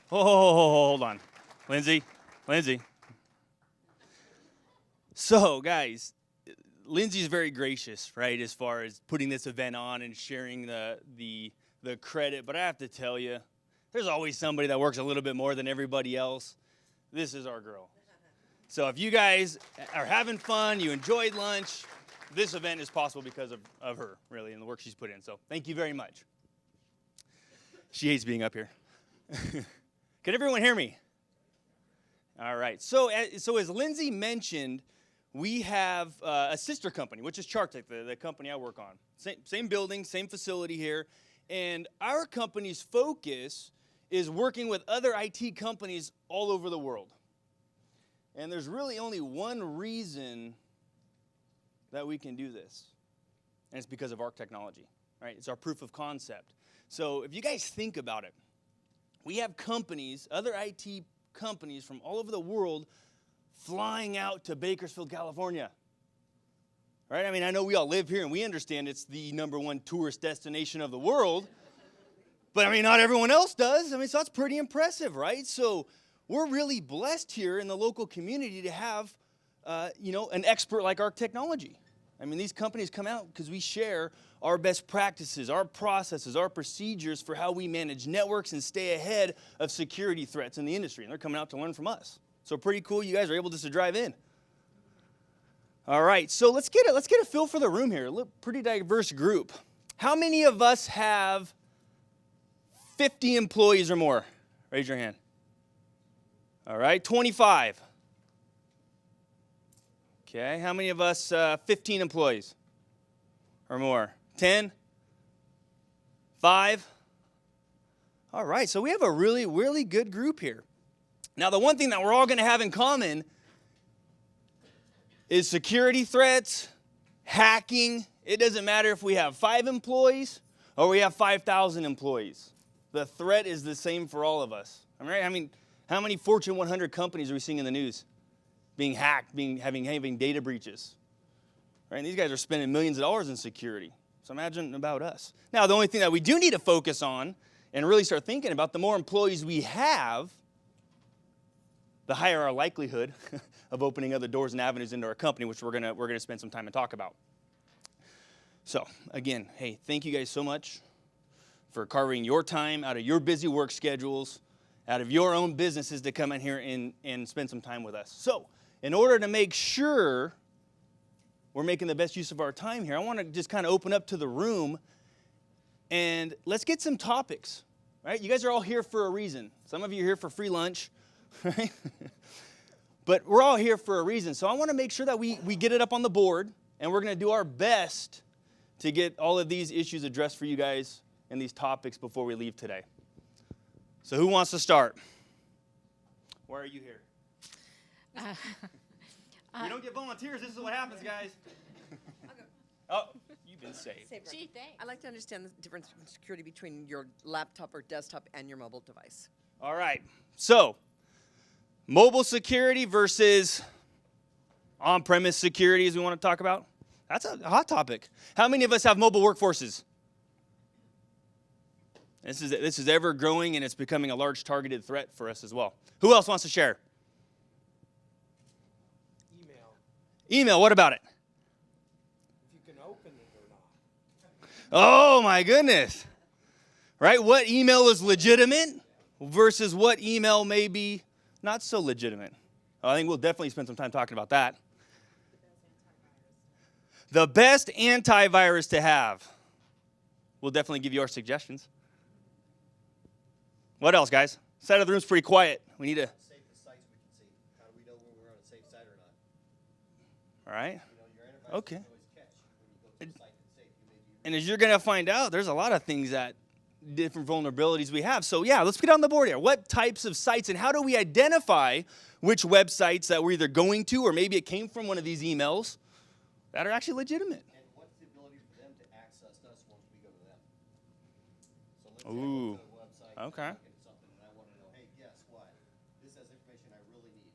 Hold on. Lindsay. So, guys, Lindsay's very gracious, right, as far as putting this event on and sharing the credit. But I have to tell you, there's always somebody that works a little bit more than everybody else. This is our girl. So if you guys are having fun, you enjoyed lunch, this event is possible because of her, really, and the work she's put in. So thank you very much. She hates being up here. Can everyone hear me? All right. So as Lindsay mentioned, we have a sister company, which is Chartech, the company I work on. Same building, same facility here. And our company's focus is working with other IT companies all over the world. And there's really only one reason that we can do this, and it's because of ARRC technology, right? It's our proof of concept. So if you guys think about it, we have companies, other IT companies from all over the world flying out to Bakersfield, California, right? I mean, I know we all live here and we understand it's the #1 tourist destination of the world, but I mean, not everyone else does. I mean, so that's pretty impressive, right? So we're really blessed here in the local community to have, an expert like ARRC technology. I mean, these companies come out because we share our best practices, our processes, our procedures for how we manage networks and stay ahead of security threats in the industry. And they're coming out to learn from us. So pretty cool you guys are able just to drive in. All right, so let's get a feel for the room here. Look, pretty diverse group. How many of us have 50 employees or more? Raise your hand. All right, 25. Okay, how many of us 15 employees or more? 10? 5? All right, so we have a really, really good group here. Now, the one thing that we're all going to have in common is security threats, hacking. It doesn't matter if we have 5 employees or we have 5,000 employees. The threat is the same for all of us. All right? I mean, how many Fortune 100 companies are we seeing in the news being hacked, having data breaches? Right? And these guys are spending millions of dollars in security. So imagine about us. Now, the only thing that we do need to focus on and really start thinking about, the more employees we have, the higher our likelihood of opening other doors and avenues into our company, which we're gonna spend some time and talk about. So again, hey, thank you guys so much for carving your time out of your busy work schedules, out of your own businesses to come in here and spend some time with us. So in order to make sure we're making the best use of our time here, I want to just kind of open up to the room and let's get some topics, right? You guys are all here for a reason. Some of you are here for free lunch, right? But we're all here for a reason. So I want to make sure that we get it up on the board, and we're going to do our best to get all of these issues addressed for you guys and these topics before we leave today. So who wants to start? Why are you here? We don't get volunteers. This is what happens, guys. Oh, you've been saved. Gee, thanks. I'd like to understand the difference in security between your laptop or desktop and your mobile device. All right. So, mobile security versus on-premise security, as we want to talk about. That's a hot topic. How many of us have mobile workforces? This is ever growing, and it's becoming a large targeted threat for us as well. Who else wants to share? Email, what about it? If you can open it or not. Oh my goodness. Right? What email is legitimate versus what email may be not so legitimate? I think we'll definitely spend some time talking about that. The best antivirus to have. We'll definitely give you our suggestions. What else, guys? Side of the room's pretty quiet. We need to... Save the sites we can see. How do we know when we're on a safe site or not? All right. You know, your enterprise Okay. can always catch when you go to the site that's safe. You may be And as you're going to find out, there's a lot of things that different vulnerabilities we have. So yeah, let's get on the board here. What types of sites and how do we identify which websites that we're either going to or maybe it came from one of these emails that are actually legitimate? And what's the ability for them to access us once we go to them? So let's say I Ooh. go to a website Okay. and look at something and I want to know, hey, guess what? This has information I really need.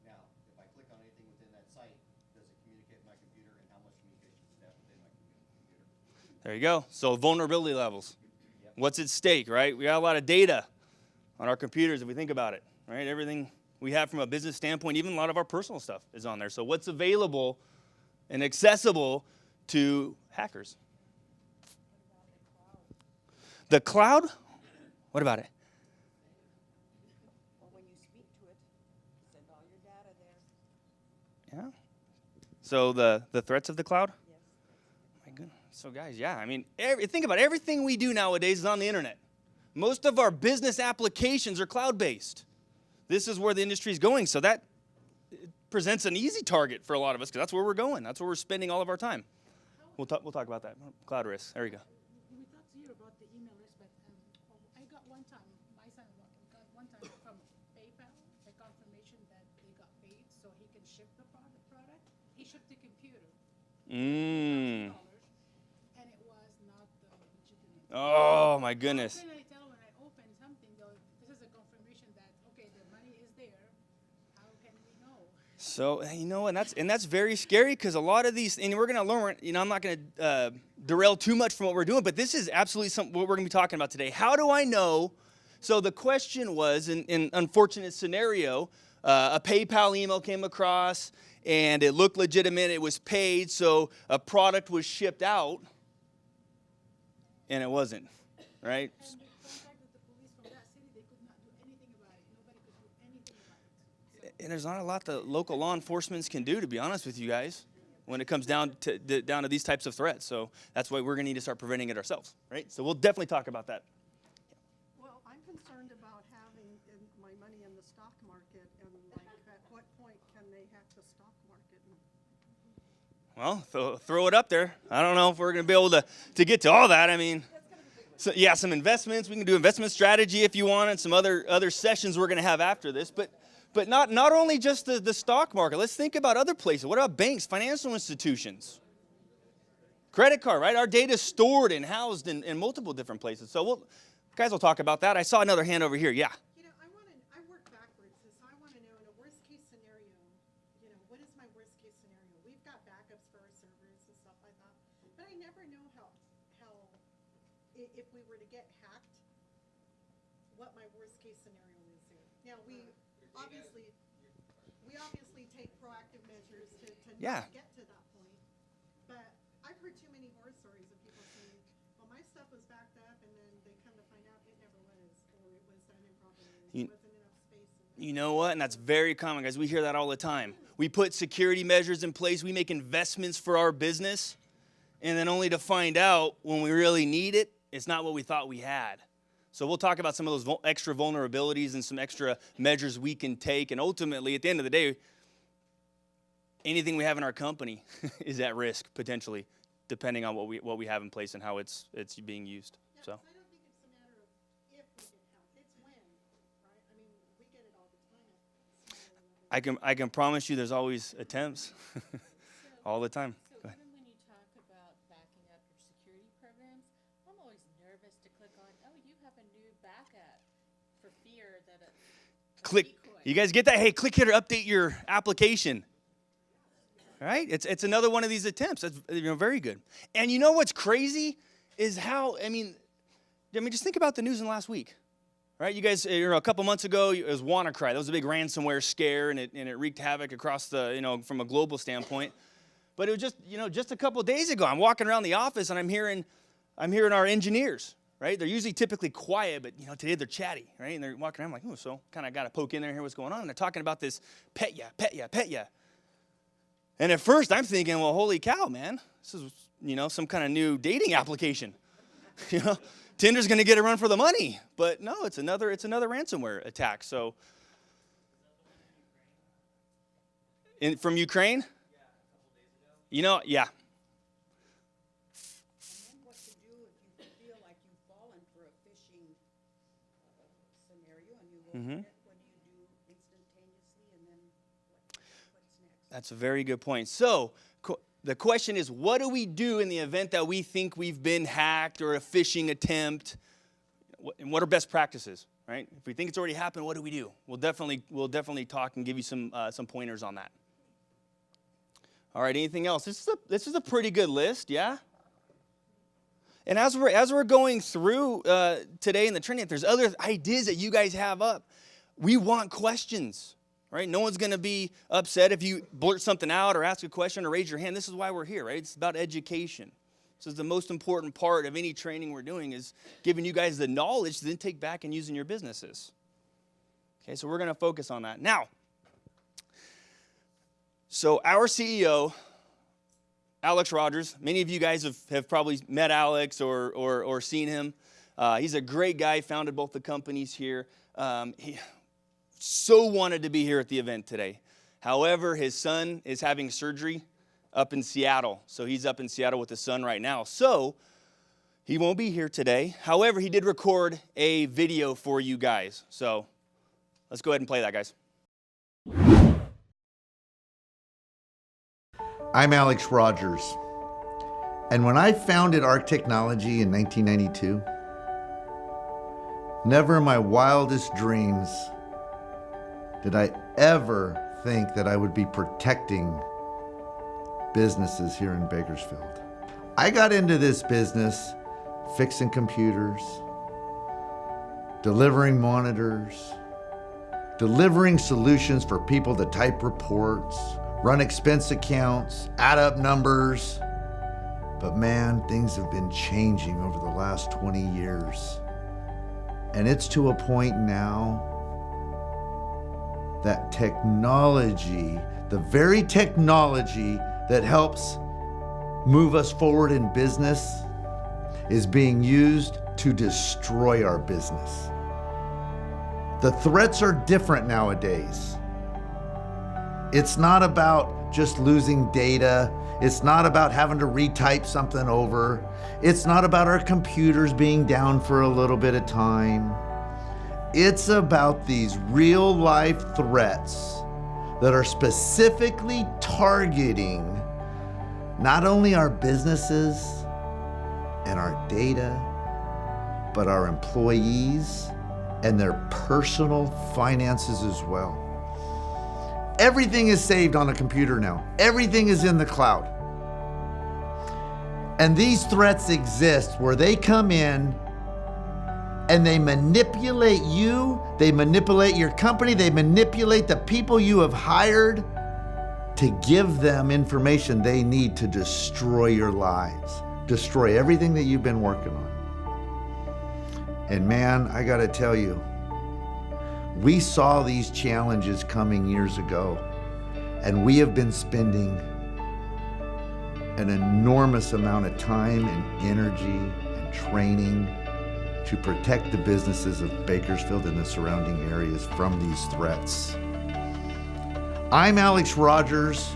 Now, if I click on anything within that site, does it communicate with my computer and how much communication does it have within my computer? There you go. So vulnerability levels. What's at stake, right? We got a lot of data on our computers, if we think about it, right? Everything we have from a business standpoint, even a lot of our personal stuff is on there. So what's available and accessible to hackers? The cloud? What about it? Well, when you speak to it, send all your data there. Yeah. So the threats of the cloud? Yes. My goodness. So guys, yeah, I mean, think about it. Everything we do nowadays is on the internet. Most of our business applications are cloud-based. This is where the industry is going. So that presents an easy target for a lot of us because that's where we're going. That's where we're spending all of our time. We'll talk about that. Cloud risk. There you go. We talked to you about the email list, but I got one time, my son got one time from PayPal, a confirmation that they got paid so he can ship the product. He shipped the computer. Mm. And it was not the legitimate. Oh, my goodness. How can I tell when I open something, though, this is a confirmation that, okay, the money is there. How can we know? So, you know, and that's very scary because a lot of these, and we're going to learn, you know, I'm not going to derail too much from what we're doing, but this is absolutely what we're going to be talking about today. How do I know? So the question was, in unfortunate scenario, a PayPal email came across and it looked legitimate, it was paid, so a product was shipped out and it wasn't, right? And we contacted the police from that city. They could not do anything about it. Nobody could do anything about it. So And there's not a lot that local law enforcement can do, to be honest with you guys, when it comes down to these types of threats. So that's why we're going to need to start preventing it ourselves, right? So we'll definitely talk about that. Well, I'm concerned about having my money in the stock market, and like, at what point can they hack the stock market? Well, throw it up there. I don't know if we're going to be able to get to all that. I mean, so, yeah, some investments. We can do investment strategy if you want, and some other sessions we're going to have after this. But not only just the stock market. Let's think about other places. What about banks, financial institutions? Credit card, right? Our data is stored and housed in multiple different places. So guys will talk about that. I saw another hand over here. Yeah. You know, I work backwards, so I want to know in a worst case scenario, you know, what is my worst case scenario? We've got backups for our servers and stuff like that, but I never know how if we were to get hacked, what my worst case scenario is here. Now, we obviously take proactive measures to Yeah. not get to that point, but I've heard too many horror stories of people saying, well, my stuff was backed up, and then they come to find out it never was, or it was done improperly, or there wasn't enough space. You know what? And that's very common, guys. We hear that all the time. We put security measures in place. We make investments for our business. And then only to find out when we really need it, it's not what we thought we had. So we'll talk about some of those extra vulnerabilities and some extra measures we can take. And ultimately, at the end of the day, anything we have in our company is at risk, potentially, depending on what we have in place and how it's being used. Yeah, So. I don't think it's a matter of if we get hacked, it's when, right? I mean, we get it all the time. I can promise you there's always attempts all the time. So Go ahead. even when you talk about backing up your security programs, I'm always nervous to click on, oh, you have a new backup for fear that a Click. decoy. You guys get that? Hey, click here to update your application. All right? It's another one of these attempts. That's very good. And you know what's crazy is how, I mean, just think about the news in the last week. Right? You guys, a couple months ago, it was WannaCry. That was a big ransomware scare, and it wreaked havoc across from a global standpoint. But it was just a couple days ago. I'm walking around the office, and I'm hearing our engineers, right? They're usually typically quiet, but today they're chatty, right? And they're walking around like, oh, so kind of got to poke in there and hear what's going on. And they're talking about this Petya. And at first, I'm thinking, well, holy cow, man, this is some kind of new dating application, Tinder's going to get a run for the money, but no, it's another ransomware attack. So, from Ukraine, yeah. And then what to do if you feel like you've fallen for a phishing scenario and you open it, what do you do instantaneously, and then what's next? That's a very good point. So, the question is, what do we do in the event that we think we've been hacked or a phishing attempt? And what are best practices, right? If we think it's already happened, what do we do? We'll definitely talk and give you some pointers on that. All right, anything else? This is a pretty good list, yeah? And as we're going through today in the training, if there's other ideas that you guys have up, we want questions, right? No one's going to be upset if you blurt something out or ask a question or raise your hand. This is why we're here, right? It's about education. This is the most important part of any training we're doing, is giving you guys the knowledge to then take back and use in your businesses. Okay, so we're going to focus on that. Now, so our CEO, Alex Rogers, many of you guys have probably met Alex or seen him. He's a great guy, founded both the companies here. He so wanted to be here at the event today. However, his son is having surgery up in Seattle. So he's up in Seattle with his son right now. So he won't be here today. However, he did record a video for you guys. So let's go ahead and play that, guys. I'm Alex Rogers, and when I founded ARRC Technology in 1992, never in my wildest dreams did I ever think that I would be protecting businesses here in Bakersfield. I got into this business fixing computers, delivering monitors, delivering solutions for people to type reports, run expense accounts, add up numbers. But man, things have been changing over the last 20 years. And it's to a point now that technology, the very technology that helps move us forward in business, is being used to destroy our business. The threats are different nowadays. It's not about just losing data. It's not about having to retype something over. It's not about our computers being down for a little bit of time. It's about these real life threats that are specifically targeting not only our businesses and our data, but our employees and their personal finances as well. Everything is saved on a computer now. Everything is in the cloud. And these threats exist where they come in and they manipulate you, they manipulate your company, they manipulate the people you have hired to give them information they need to destroy your lives, destroy everything that you've been working on. And man, I gotta tell you, we saw these challenges coming years ago, and we have been spending an enormous amount of time and energy and training to protect the businesses of Bakersfield and the surrounding areas from these threats. I'm Alex Rogers,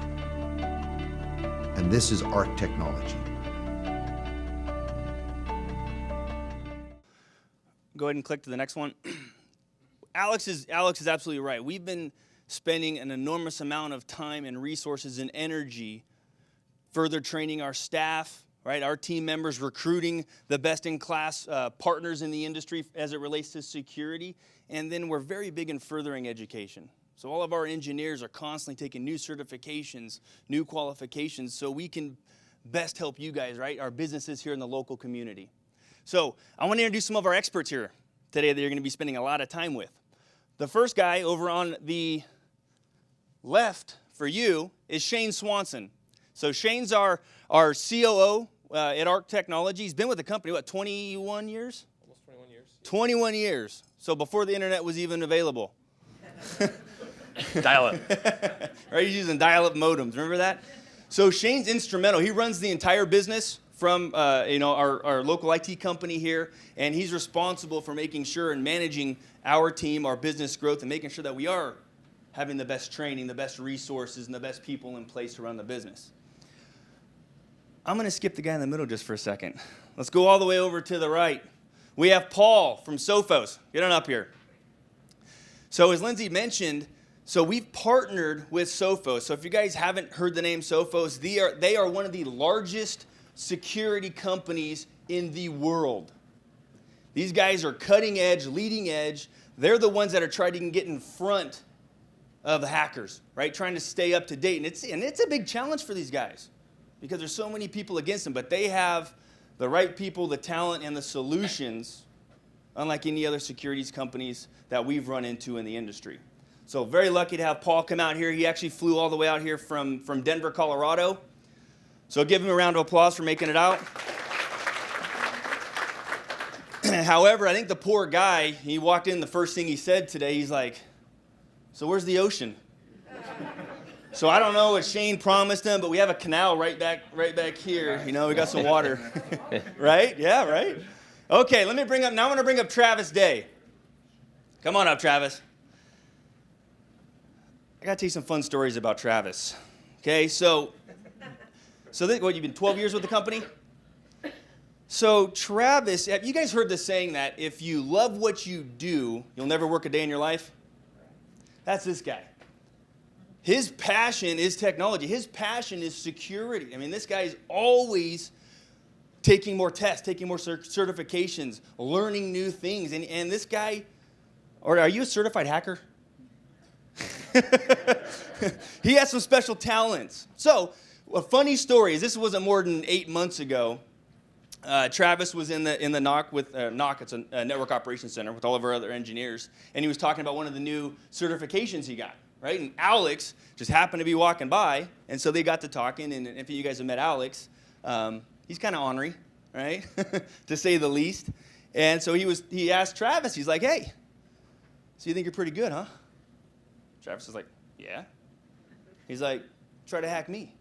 and this is ARRC Technology. Go ahead and click to the next one. Alex is absolutely right. We've been spending an enormous amount of time and resources and energy further training our staff, right? Our team members, recruiting the best-in-class partners in the industry as it relates to security. And then we're very big in furthering education. So all of our engineers are constantly taking new certifications, new qualifications, so we can best help you guys, right? Our businesses here in the local community. So I want to introduce some of our experts here today that you're going to be spending a lot of time with. The first guy over on the left for you is Shane Swanson. So Shane's our COO at ARRC Technology. He's been with the company, what, 21 years? Almost 21 years. 21 years. So before the internet was even available. Dial-up. Right, he's using dial-up modems. Remember that? So Shane's instrumental. He runs the entire business from our local IT company here, and he's responsible for making sure and managing our team, our business growth, and making sure that we are having the best training, the best resources, and the best people in place to run the business. I'm going to skip the guy in the middle just for a second. Let's go all the way over to the right. We have Paul from Sophos. Get on up here. So as Lindsay mentioned, so we've partnered with Sophos. So if you guys haven't heard the name Sophos, they are one of the largest security companies in the world. These guys are cutting edge, leading edge. They're the ones that are trying to get in front of the hackers, right? Trying to stay up to date. And it's a big challenge for these guys because there's so many people against them, but they have the right people, the talent, and the solutions, unlike any other securities companies that we've run into in the industry. So very lucky to have Paul come out here. He actually flew all the way out here from Denver, Colorado. So give him a round of applause for making it out. However, I think the poor guy, he walked in, the first thing he said today, he's like, so where's the ocean? So I don't know what Shane promised him, but we have a canal right back here. You know, we got some water. Right? Yeah, right? Okay, now I'm going to bring up Travis Day. Come on up, Travis. I got to tell you some fun stories about Travis. Okay, so what, you've been 12 years with the company? So Travis, have you guys heard the saying that if you love what you do, you'll never work a day in your life? That's this guy. His passion is technology. His passion is security. I mean, this guy is always taking more tests, taking more certifications, learning new things. And this guy, or are you a certified hacker? He has some special talents. So a funny story is this wasn't more than 8 months ago. Travis was in the NOC with NOC. It's a network operations center with all of our other engineers, and he was talking about one of the new certifications he got. Right, and Alex just happened to be walking by, and so they got to talking. And if you guys have met Alex, he's kind of ornery, right, to say the least. And so he asked Travis. He's like, "Hey, so you think you're pretty good, huh?" Travis is like, "Yeah." He's like, "Try to hack me."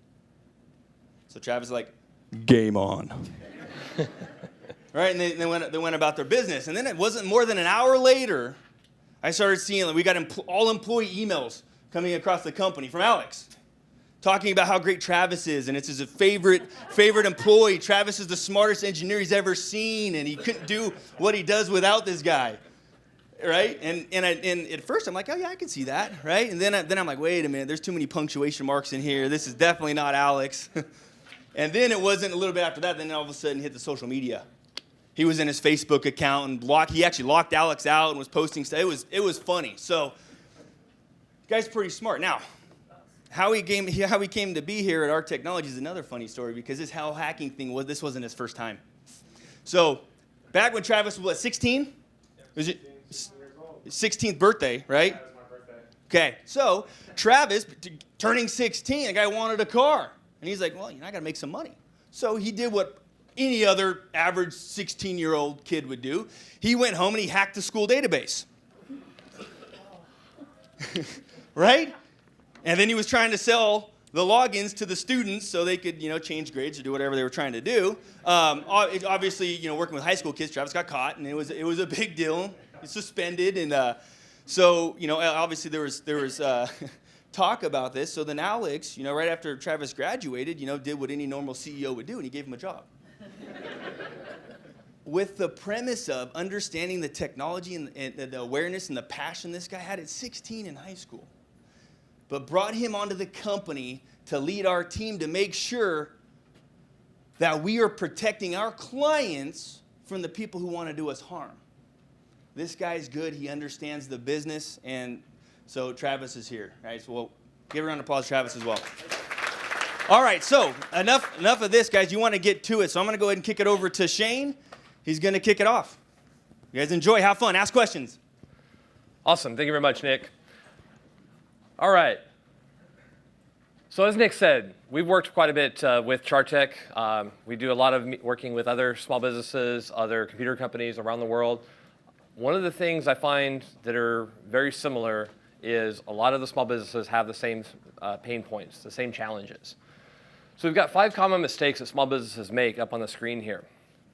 So Travis is like, "Game on." Right, and they went about their business. And then it wasn't more than an hour later, I started seeing that we got all employee emails coming across the company from Alex, talking about how great Travis is, and it's his favorite employee. Travis is the smartest engineer he's ever seen, and he couldn't do what he does without this guy, right? And at first I'm like, oh yeah, I can see that, right? And then I'm like, wait a minute, there's too many punctuation marks in here. This is definitely not Alex. And then it wasn't a little bit after that. Then all of a sudden hit the social media. He was in his Facebook account and he actually locked Alex out and was posting stuff. It was funny. So, guy's pretty smart. Now, how he came to be here at ARRC Technology is another funny story because this whole hacking thing this wasn't his first time. So, back when Travis was 16, was it 16th birthday, right? That was my birthday. Okay, so Travis turning 16, the guy wanted a car, and he's like, well, I got to make some money. So he did what any other average 16-year-old kid would do. He went home and he hacked the school database. Right? And then he was trying to sell the logins to the students so they could, change grades or do whatever they were trying to do. Obviously, working with high school kids, Travis got caught, and it was a big deal. He's suspended, and so obviously there was talk about this. So then Alex, right after Travis graduated, did what any normal CEO would do, and he gave him a job. With the premise of understanding the technology and the awareness and the passion this guy had at 16 in high school, but brought him onto the company to lead our team to make sure that we are protecting our clients from the people who want to do us harm. This guy's good. He understands the business, and so Travis is here. Right? So we'll give a round of applause to Travis as well. All right, so enough of this, guys. You want to get to it, so I'm going to go ahead and kick it over to Shane. He's going to kick it off. You guys enjoy, have fun, ask questions. Awesome. Thank you very much, Nick. All right. So as Nick said, we've worked quite a bit with Chartech. We do a lot of working with other small businesses, other computer companies around the world. One of the things I find that are very similar is a lot of the small businesses have the same pain points, the same challenges. So we've got 5 common mistakes that small businesses make up on the screen here.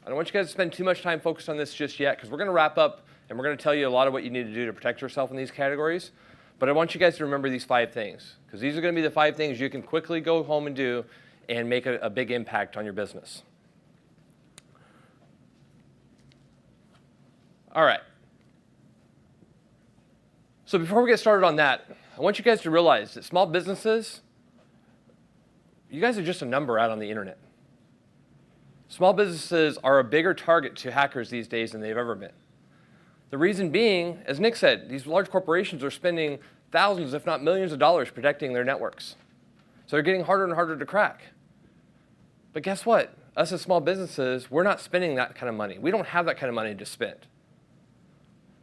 I don't want you guys to spend too much time focused on this just yet, because we're going to wrap up and we're going to tell you a lot of what you need to do to protect yourself in these categories. But I want you guys to remember these 5 things, because these are going to be the 5 things you can quickly go home and do and make a big impact on your business. All right. So before we get started on that, I want you guys to realize that small businesses, you guys are just a number out on the internet. Small businesses are a bigger target to hackers these days than they've ever been. The reason being, as Nick said, these large corporations are spending thousands, if not millions of dollars protecting their networks. So they're getting harder and harder to crack. But guess what? us as small businesses, we're not spending that kind of money. We don't have that kind of money to spend.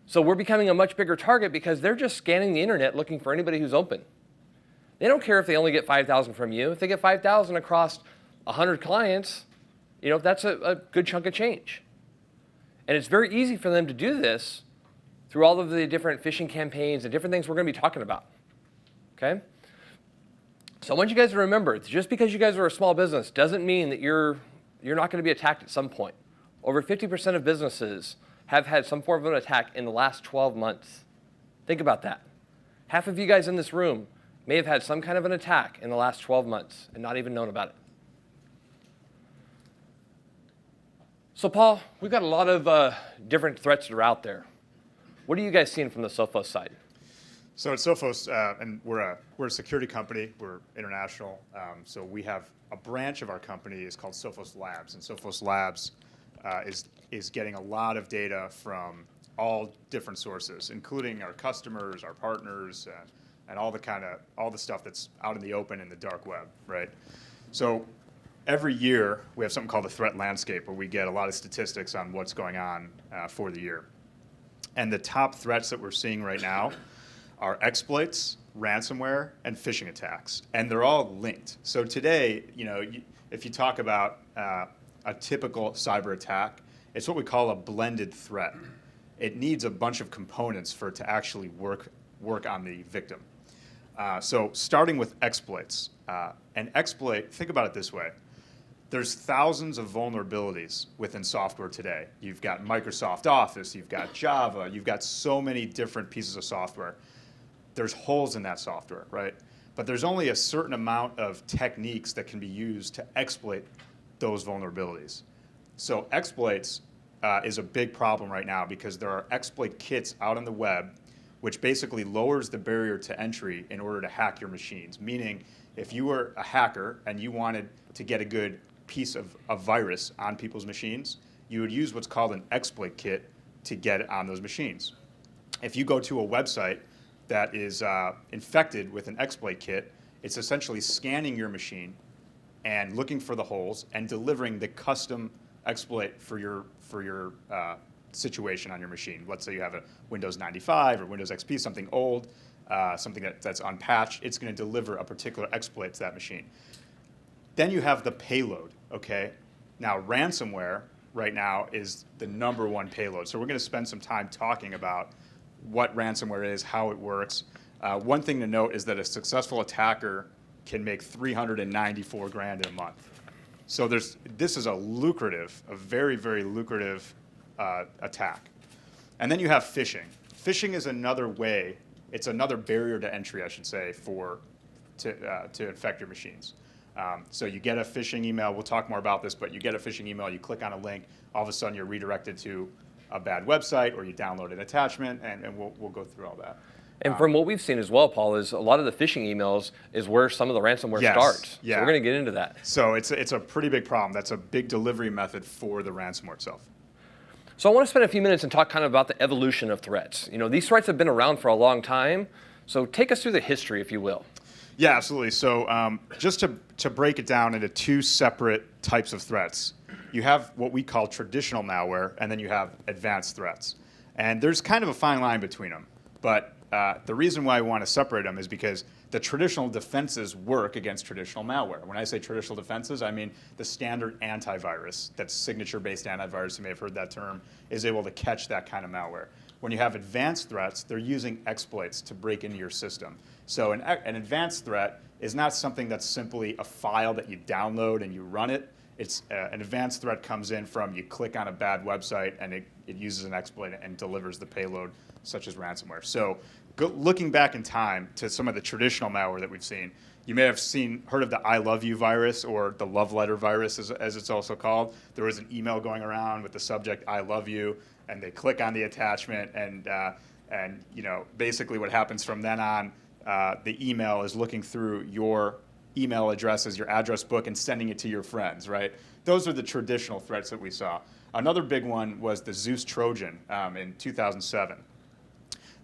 So we're becoming a much bigger target because they're just scanning the internet looking for anybody who's open. They don't care if they only get 5,000 from you. If they get 5,000 across 100 clients, that's a good chunk of change. And it's very easy for them to do this through all of the different phishing campaigns and different things we're going to be talking about. Okay? So I want you guys to remember, just because you guys are a small business doesn't mean that you're not going to be attacked at some point. Over 50% of businesses have had some form of an attack in the last 12 months. Think about that. Half of you guys in this room may have had some kind of an attack in the last 12 months and not even known about it. So Paul, we've got a lot of different threats that are out there. What are you guys seeing from the Sophos side? So at Sophos, and we're a security company. We're international. So we have a branch of our company is called Sophos Labs, and Sophos Labs is getting a lot of data from all different sources, including our customers, our partners, and all the stuff that's out in the open in the dark web, right? So every year we have something called a threat landscape, where we get a lot of statistics on what's going on for the year. And the top threats that we're seeing right now are exploits, ransomware, and phishing attacks, and they're all linked. So today, if you talk about a typical cyber attack, it's what we call a blended threat. It needs a bunch of components for it to actually work on the victim. So starting with exploits, an exploit, think about it this way. There's thousands of vulnerabilities within software today. You've got Microsoft Office, you've got Java, you've got so many different pieces of software. There's holes in that software, right? But there's only a certain amount of techniques that can be used to exploit those vulnerabilities. So exploits is a big problem right now because there are exploit kits out on the web which basically lowers the barrier to entry in order to hack your machines. Meaning, if you were a hacker and you wanted to get a good piece of a virus on people's machines, you would use what's called an exploit kit to get it on those machines. If you go to a website that is infected with an exploit kit, it's essentially scanning your machine and looking for the holes and delivering the custom exploit for your situation on your machine. Let's say you have a Windows 95 or Windows XP, something old, something that's unpatched. It's going to deliver a particular exploit to that machine. Then you have the payload, okay? Now, ransomware right now is the #1 payload. So we're going to spend some time talking about what ransomware is, how it works. One thing to note is that a successful attacker can make $394,000 in a month. So this is a very, very lucrative attack. And then you have phishing. Phishing is another way, it's another barrier to entry, I should say, to infect your machines. So you get a phishing email, we'll talk more about this, but you get a phishing email, you click on a link, all of a sudden you're redirected to a bad website, or you download an attachment, and we'll go through all that. And from what we've seen as well, Paul, is a lot of the phishing emails is where some of the ransomware starts. Yeah. So we're going to get into that. So it's a pretty big problem. That's a big delivery method for the ransomware itself. So I want to spend a few minutes and talk kind of about the evolution of threats. These threats have been around for a long time. So take us through the history, if you will. Yeah, absolutely. So just to break it down into two separate types of threats, you have what we call traditional malware, and then you have advanced threats. And there's kind of a fine line between them. But the reason why we want to separate them is because the traditional defenses work against traditional malware. When I say traditional defenses, I mean the standard antivirus, that's signature-based antivirus, you may have heard that term, is able to catch that kind of malware. When you have advanced threats, they're using exploits to break into your system. So an advanced threat is not something that's simply a file that you download and you run it. It's an advanced threat comes in from you click on a bad website and it uses an exploit and delivers the payload, such as ransomware. So looking back in time to some of the traditional malware that we've seen, you may have heard of the I love you virus, or the love letter virus as it's also called. There was an email going around with the subject I love you, and they click on the attachment, and basically what happens from then on, the email is looking through your email addresses, your address book, and sending it to your friends, right? Those are the traditional threats that we saw. Another big one was the Zeus Trojan in 2007.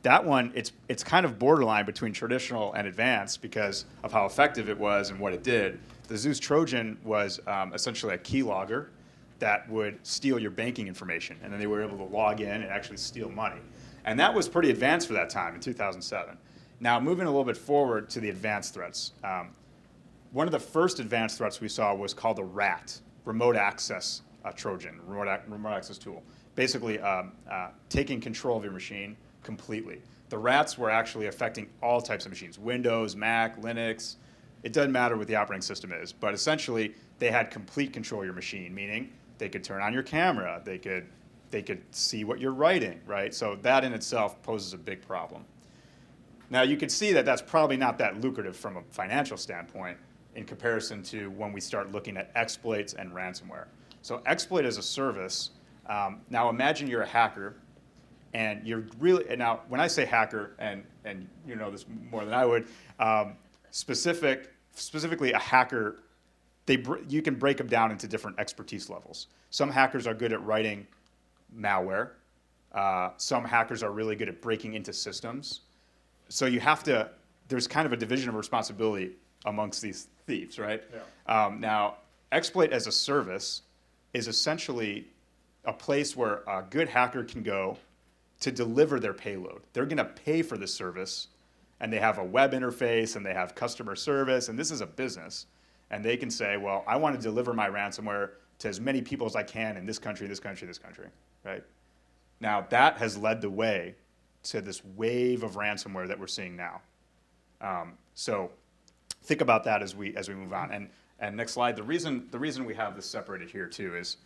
That one, it's kind of borderline between traditional and advanced because of how effective it was and what it did. The Zeus Trojan was essentially a keylogger that would steal your banking information, and then they were able to log in and actually steal money. And that was pretty advanced for that time in 2007. Now, moving a little bit forward to the advanced threats. One of the first advanced threats we saw was called a RAT, Remote Access Trojan, remote access tool. Basically, taking control of your machine completely. The RATs were actually affecting all types of machines, Windows, Mac, Linux. It doesn't matter what the operating system is, but essentially they had complete control of your machine, meaning they could turn on your camera, they could see what you're writing, right? So that in itself poses a big problem. Now you can see that that's probably not that lucrative from a financial standpoint in comparison to when we start looking at exploits and ransomware. So exploit as a service, now imagine you're a hacker and you're really, and now when I say hacker, and you know this more than I would, specifically a hacker, you can break them down into different expertise levels. Some hackers are good at writing malware. Some hackers are really good at breaking into systems. So you have to, there's kind of a division of responsibility amongst these thieves, right? Yeah. Now, exploit as a service is essentially a place where a good hacker can go to deliver their payload. They're going to pay for the service, and they have a web interface, and they have customer service, and this is a business. And they can say, well, I want to deliver my ransomware to as many people as I can in this country, this country, this country, right? Now, that has led the way to this wave of ransomware that we're seeing now. So think about that as we move on. And next slide, the reason we have this separated here too is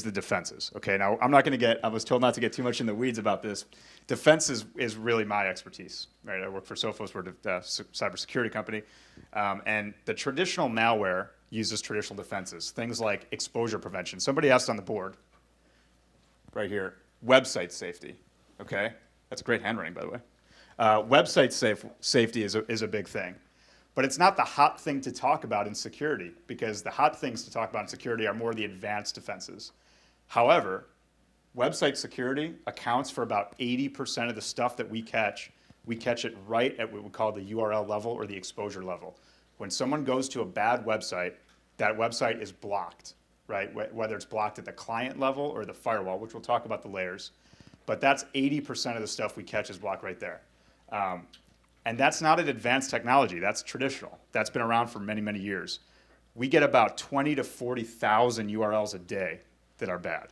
the defenses. Okay, now I'm not going to get, I was told not to get too much in the weeds about this. Defense is really my expertise, right? I work for Sophos, we're a cybersecurity company. And the traditional malware uses traditional defenses, things like exposure prevention. Somebody asked on the board, right here, website safety, okay? That's great handwriting, by the way. Website safety is a big thing. But it's not the hot thing to talk about in security, because the hot things to talk about in security are more the advanced defenses. However, website security accounts for about 80% of the stuff that we catch. We catch it right at what we call the URL level or the exposure level. When someone goes to a bad website, that website is blocked, right? Whether it's blocked at the client level or the firewall, which we'll talk about the layers. But that's 80% of the stuff we catch is blocked right there. And that's not an advanced technology. That's traditional. That's been around for many, many years. We get about 20 to 40,000 URLs a day that are bad.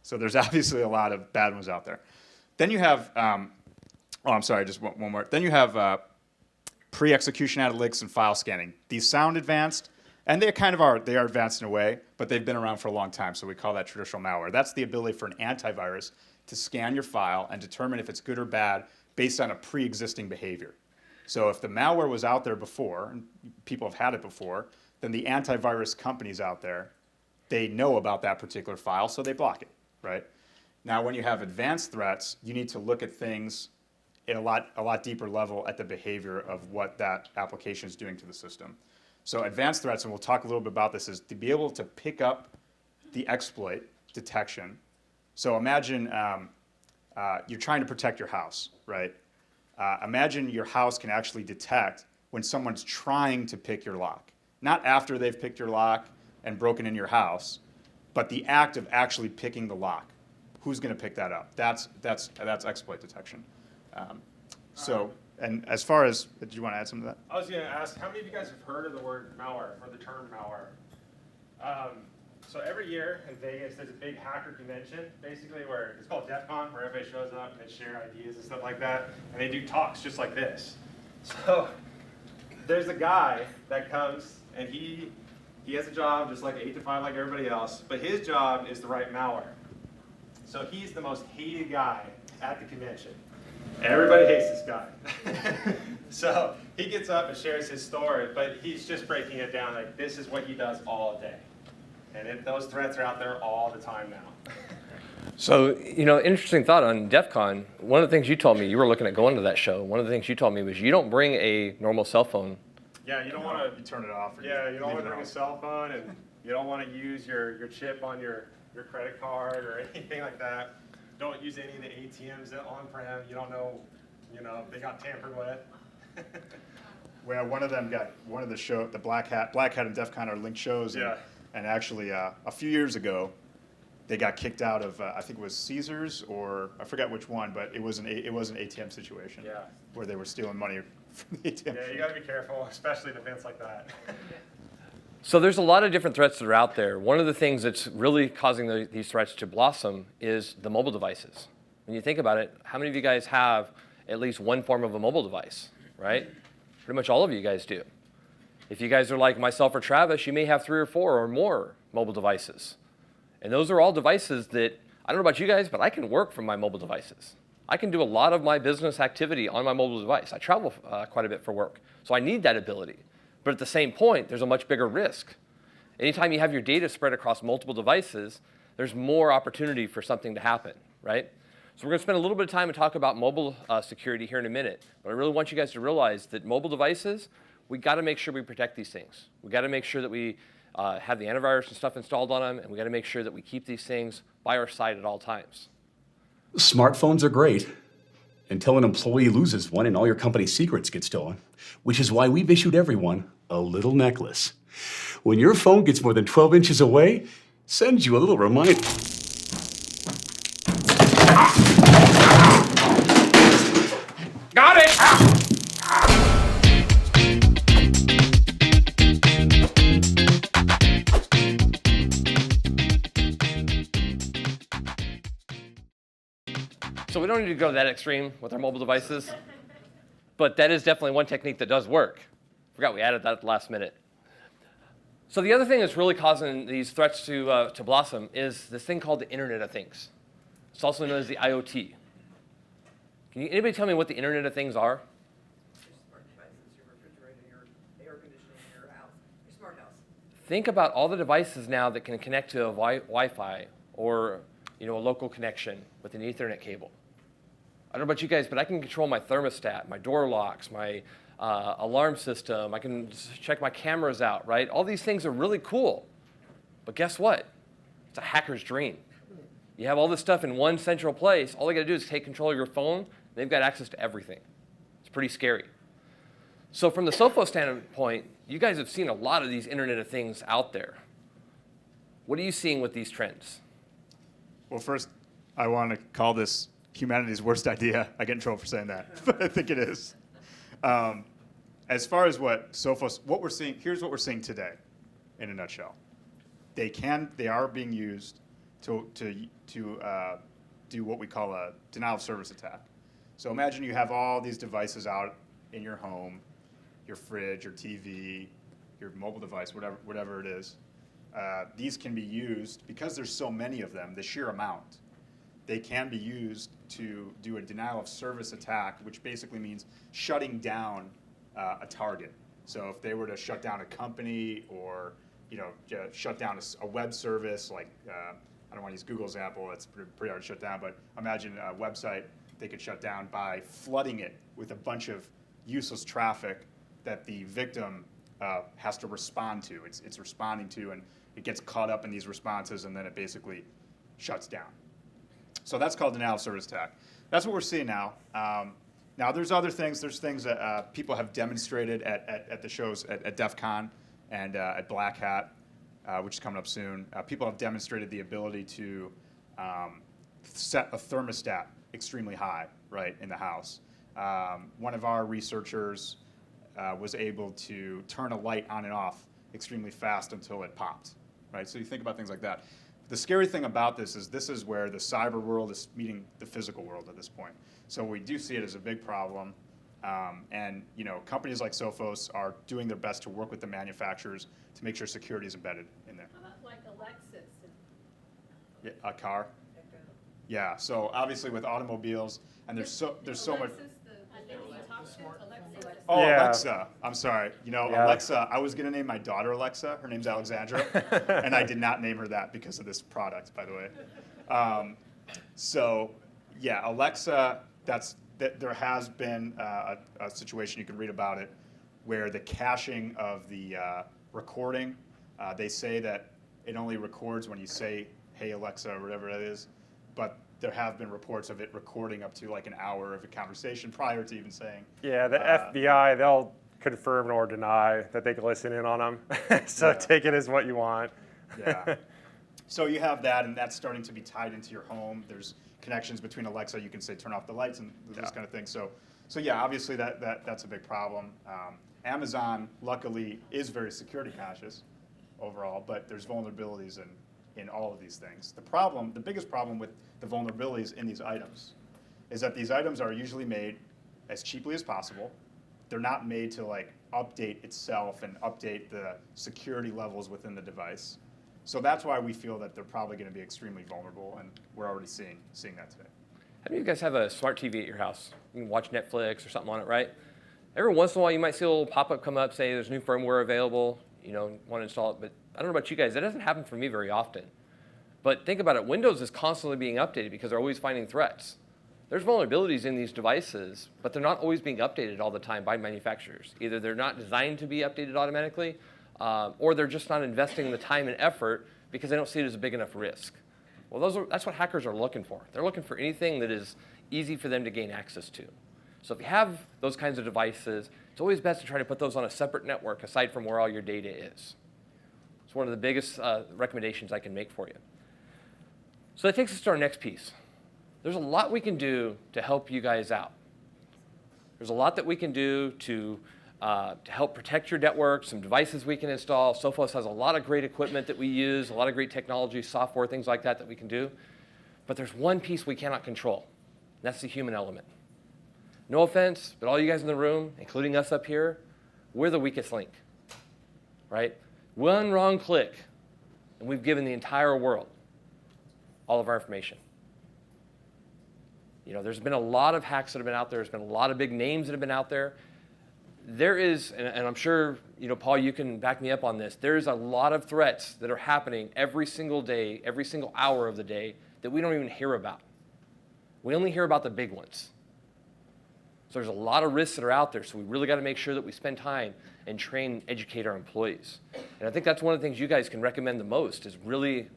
So there's obviously a lot of bad ones out there. Then you have, I'm sorry, just one more. Then you have pre-execution analytics and file scanning. These sound advanced, and they kind of are. They are advanced in a way, but they've been around for a long time, so we call that traditional malware. That's the ability for an antivirus to scan your file and determine if it's good or bad based on a pre-existing behavior. So if the malware was out there before, and people have had it before, then the antivirus companies out there, they know about that particular file, so they block it, right? Now, when you have advanced threats, you need to look at things at a lot deeper level at the behavior of what that application is doing to the system. So advanced threats, and we'll talk a little bit about this, is to be able to pick up the exploit detection. So imagine you're trying to protect your house, right? Imagine your house can actually detect when someone's trying to pick your lock. Not after they've picked your lock and broken in your house, but the act of actually picking the lock. Who's going to pick that up? That's exploit detection. And as far as, did you want to add something to that? I was going to ask, how many of you guys have heard of the word malware or the term malware? So every year in Vegas, there's a big hacker convention, basically, where it's called DEF CON, where everybody shows up and they share ideas and stuff like that, and they do talks just like this. So there's a guy that comes, and he has a job just like 8 to 5 like everybody else, but his job is to write malware. So he's the most hated guy at the convention. Everybody hates this guy. So he gets up and shares his story, but he's just breaking it down like this is what he does all day. And those threats are out there all the time now. So, interesting thought on DEF CON. One of the things you told me, you were looking at going to that show. One of the things you told me was you don't bring a normal cell phone. Yeah, you don't want to. You turn it off. Yeah, you don't want to bring a cell phone, and you don't want to use your chip on your credit card or anything like that. Don't use any of the ATMs on-prem. You don't know, if they got tampered with. Well, one of them got one of the Black Hat and DEF CON are linked shows. And, Yeah. and actually, a few years ago, they got kicked out of I think it was Caesars or I forgot which one, but it was an ATM situation. Yeah. Where they were stealing money from the ATM. Yeah, you got to be careful, especially in events like that. So there's a lot of different threats that are out there. One of the things that's really causing these threats to blossom is the mobile devices. When you think about it, how many of you guys have at least one form of a mobile device, right? Pretty much all of you guys do. If you guys are like myself or Travis, you may have 3 or 4 or more mobile devices. And those are all devices that, I don't know about you guys, but I can work from my mobile devices. I can do a lot of my business activity on my mobile device. I travel quite a bit for work, so I need that ability. But at the same point, there's a much bigger risk. Anytime you have your data spread across multiple devices, there's more opportunity for something to happen, right? So we're going to spend a little bit of time and talk about mobile security here in a minute. But I really want you guys to realize that mobile devices, we got to make sure we protect these things. We got to make sure that we have the antivirus and stuff installed on them, and we got to make sure that we keep these things by our side at all times. Smartphones are great until an employee loses one and all your company's secrets get stolen, which is why we've issued everyone a little necklace. When your phone gets more than 12 inches away, sends you a little reminder. Got it! So we don't need to go to that extreme with our mobile devices, but that is definitely one technique that does work. Forgot we added that at the last minute. So the other thing that's really causing these threats to blossom is this thing called the Internet of Things. It's also known as the IoT. Anybody tell me what the Internet of Things are? Your smart devices, your refrigerator, your air conditioning, your house, your smart house. Think about all the devices now that can connect to a Wi-Fi or a local connection with an Ethernet cable. I don't know about you guys, but I can control my thermostat, my door locks, my alarm system. I can check my cameras out, right? All these things are really cool. But guess what? It's a hacker's dream. You have all this stuff in one central place. All they got to do is take control of your phone. They've got access to everything. It's pretty scary. So from the Sophos standpoint, you guys have seen a lot of these Internet of Things out there. What are you seeing with these trends? Well, first, I want to call this humanity's worst idea. I get in trouble for saying that, but I think it is. As far as what we're seeing, here's what we're seeing today, in a nutshell. They are being used to do what we call a denial of service attack. So imagine you have all these devices out in your home, your fridge, your TV, your mobile device, whatever it is. These can be used, because there's so many of them, the sheer amount, they can be used to do a denial of service attack, which basically means shutting down a target. So if they were to shut down a company or shut down a web service, like I don't want to use Google's example, that's pretty hard to shut down, but imagine a website they could shut down by flooding it with a bunch of useless traffic that the victim has to respond to. It's responding to, and it gets caught up in these responses, and then it basically shuts down. So that's called denial of service attack. That's what we're seeing now. Now there's other things. There's things that people have demonstrated at the shows at DEF CON and at Black Hat, which is coming up soon. People have demonstrated the ability to set a thermostat extremely high, right, in the house. One of our researchers was able to turn a light on and off extremely fast until it popped, right? So you think about things like that. The scary thing about this is where the cyber world is meeting the physical world at this point. So we do see it as a big problem. And companies like Sophos are doing their best to work with the manufacturers to make sure security is embedded in there. How about like Alexis? Yeah, a car? Yeah, so obviously with automobiles, and there's so much. Oh, Yeah. Alexa. I'm sorry. Yeah. Alexa, I was going to name my daughter Alexa. Her name's Alexandra. And I did not name her that because of this product, by the way. So, yeah, Alexa, there has been a situation, you can read about it, where the caching of the recording, they say that it only records when you say, hey, Alexa, or whatever it is. But there have been reports of it recording up to like an hour of a conversation prior to even saying. Yeah, the FBI, they'll confirm or deny that they can listen in on them. So take it as what you want. Yeah. So you have that, and that's starting to be tied into your home. There's connections between Alexa. You can say turn off the lights and this kind of thing. So yeah, obviously that's a big problem. Amazon, luckily, is very security conscious overall, but there's vulnerabilities in all of these things. The biggest problem with the vulnerabilities in these items is that these items are usually made as cheaply as possible. They're not made to like update itself and update the security levels within the device. So that's why we feel that they're probably going to be extremely vulnerable, and we're already seeing that today. How many of you guys have a smart TV at your house? You can watch Netflix or something on it, right? Every once in a while, you might see a little pop-up come up, say there's new firmware available, want to install it. But I don't know about you guys, that doesn't happen for me very often. But think about it, Windows is constantly being updated because they're always finding threats. There's vulnerabilities in these devices, but they're not always being updated all the time by manufacturers. Either they're not designed to be updated automatically, or they're just not investing the time and effort because they don't see it as a big enough risk. Well, that's what hackers are looking for. They're looking for anything that is easy for them to gain access to. So if you have those kinds of devices, it's always best to try to put those on a separate network aside from where all your data is. It's one of the biggest recommendations I can make for you. So that takes us to our next piece. There's a lot we can do to help you guys out. There's a lot that we can do to help protect your network, some devices we can install. Sophos has a lot of great equipment that we use, a lot of great technology, software, things like that we can do. But there's one piece we cannot control, and that's the human element. No offense, but all you guys in the room, including us up here, we're the weakest link, right? One wrong click, and we've given the entire world all of our information. There's been a lot of hacks that have been out there. There's been a lot of big names that have been out there. There is, and I'm sure, Paul, you can back me up on this, there's a lot of threats that are happening every single day, every single hour of the day that we don't even hear about. We only hear about the big ones. So there's a lot of risks that are out there, so we really got to make sure that we spend time and train and educate our employees. And I think that's one of the things you guys can recommend the most is really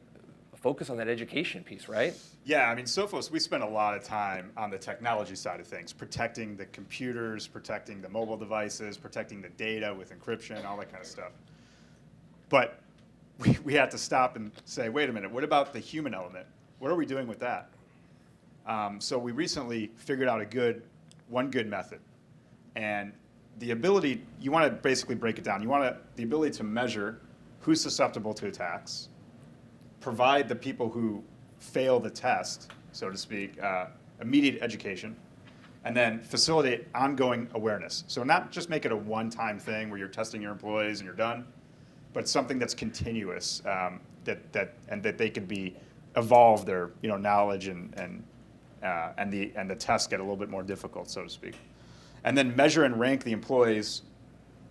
focus on that education piece, right? Yeah, I mean, Sophos, we spend a lot of time on the technology side of things, protecting the computers, protecting the mobile devices, protecting the data with encryption, all that kind of stuff. But we had to stop and say, wait a minute, what about the human element? What are we doing with that? So we recently figured out one good method. And the ability, you want to basically break it down. You want the ability to measure who's susceptible to attacks, provide the people who fail the test, so to speak, immediate education, and then facilitate ongoing awareness. So not just make it a one-time thing where you're testing your employees and you're done, but something that's continuous, that they can be evolve their knowledge and the tests get a little bit more difficult, so to speak. And then measure and rank the employees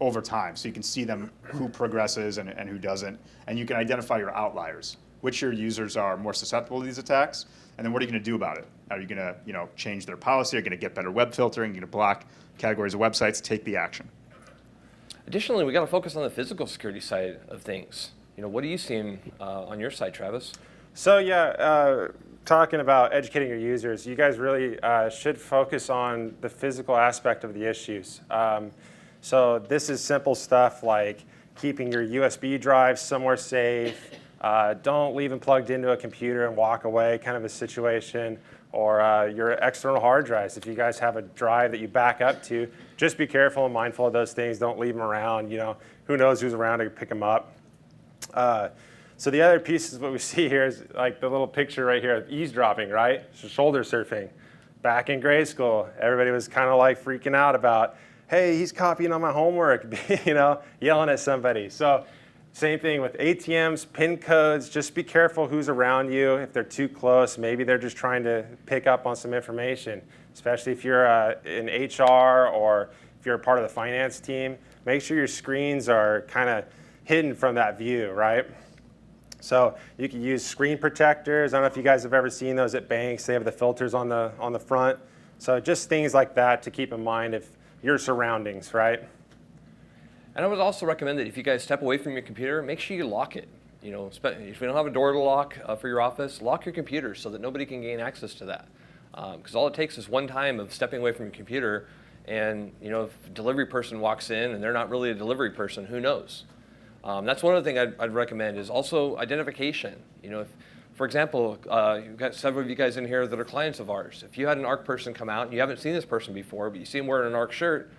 over time, so you can see them who progresses and who doesn't, and you can identify your outliers. Which your users are more susceptible to these attacks, and then what are you going to do about it? Are you going to change their policy? Are you going to get better web filtering? Are you going to block categories of websites? Take the action. Additionally, we got to focus on the physical security side of things. What are you seeing on your side, Travis? So yeah, talking about educating your users, you guys really should focus on the physical aspect of the issues. So this is simple stuff like keeping your USB drives somewhere safe. Don't leave them plugged into a computer and walk away kind of a situation, or your external hard drives. If you guys have a drive that you back up to, just be careful and mindful of those things. Don't leave them around. Who knows who's around to pick them up. So the other piece is what we see here is like the little picture right here of eavesdropping, right? So shoulder surfing. Back in grade school, everybody was kind of like freaking out about, hey, he's copying on my homework, yelling at somebody. So same thing with ATMs, PIN codes. Just be careful who's around you. If they're too close, maybe they're just trying to pick up on some information, especially if you're in HR or if you're a part of the finance team. Make sure your screens are kind of hidden from that view, right? So you can use screen protectors. I don't know if you guys have ever seen those at banks. They have the filters on the front. So just things like that to keep in mind if your surroundings, right? And I would also recommend that if you guys step away from your computer, make sure you lock it. If you don't have a door to lock for your office, lock your computer so that nobody can gain access to that. Because all it takes is one time of stepping away from your computer, And if a delivery person walks in and they're not really a delivery person, who knows? That's one other thing I'd recommend is also identification. If, for example, you've got several of you guys in here that are clients of ours. If you had an ARRC person come out and you haven't seen this person before, but you see them wearing an ARRC shirt,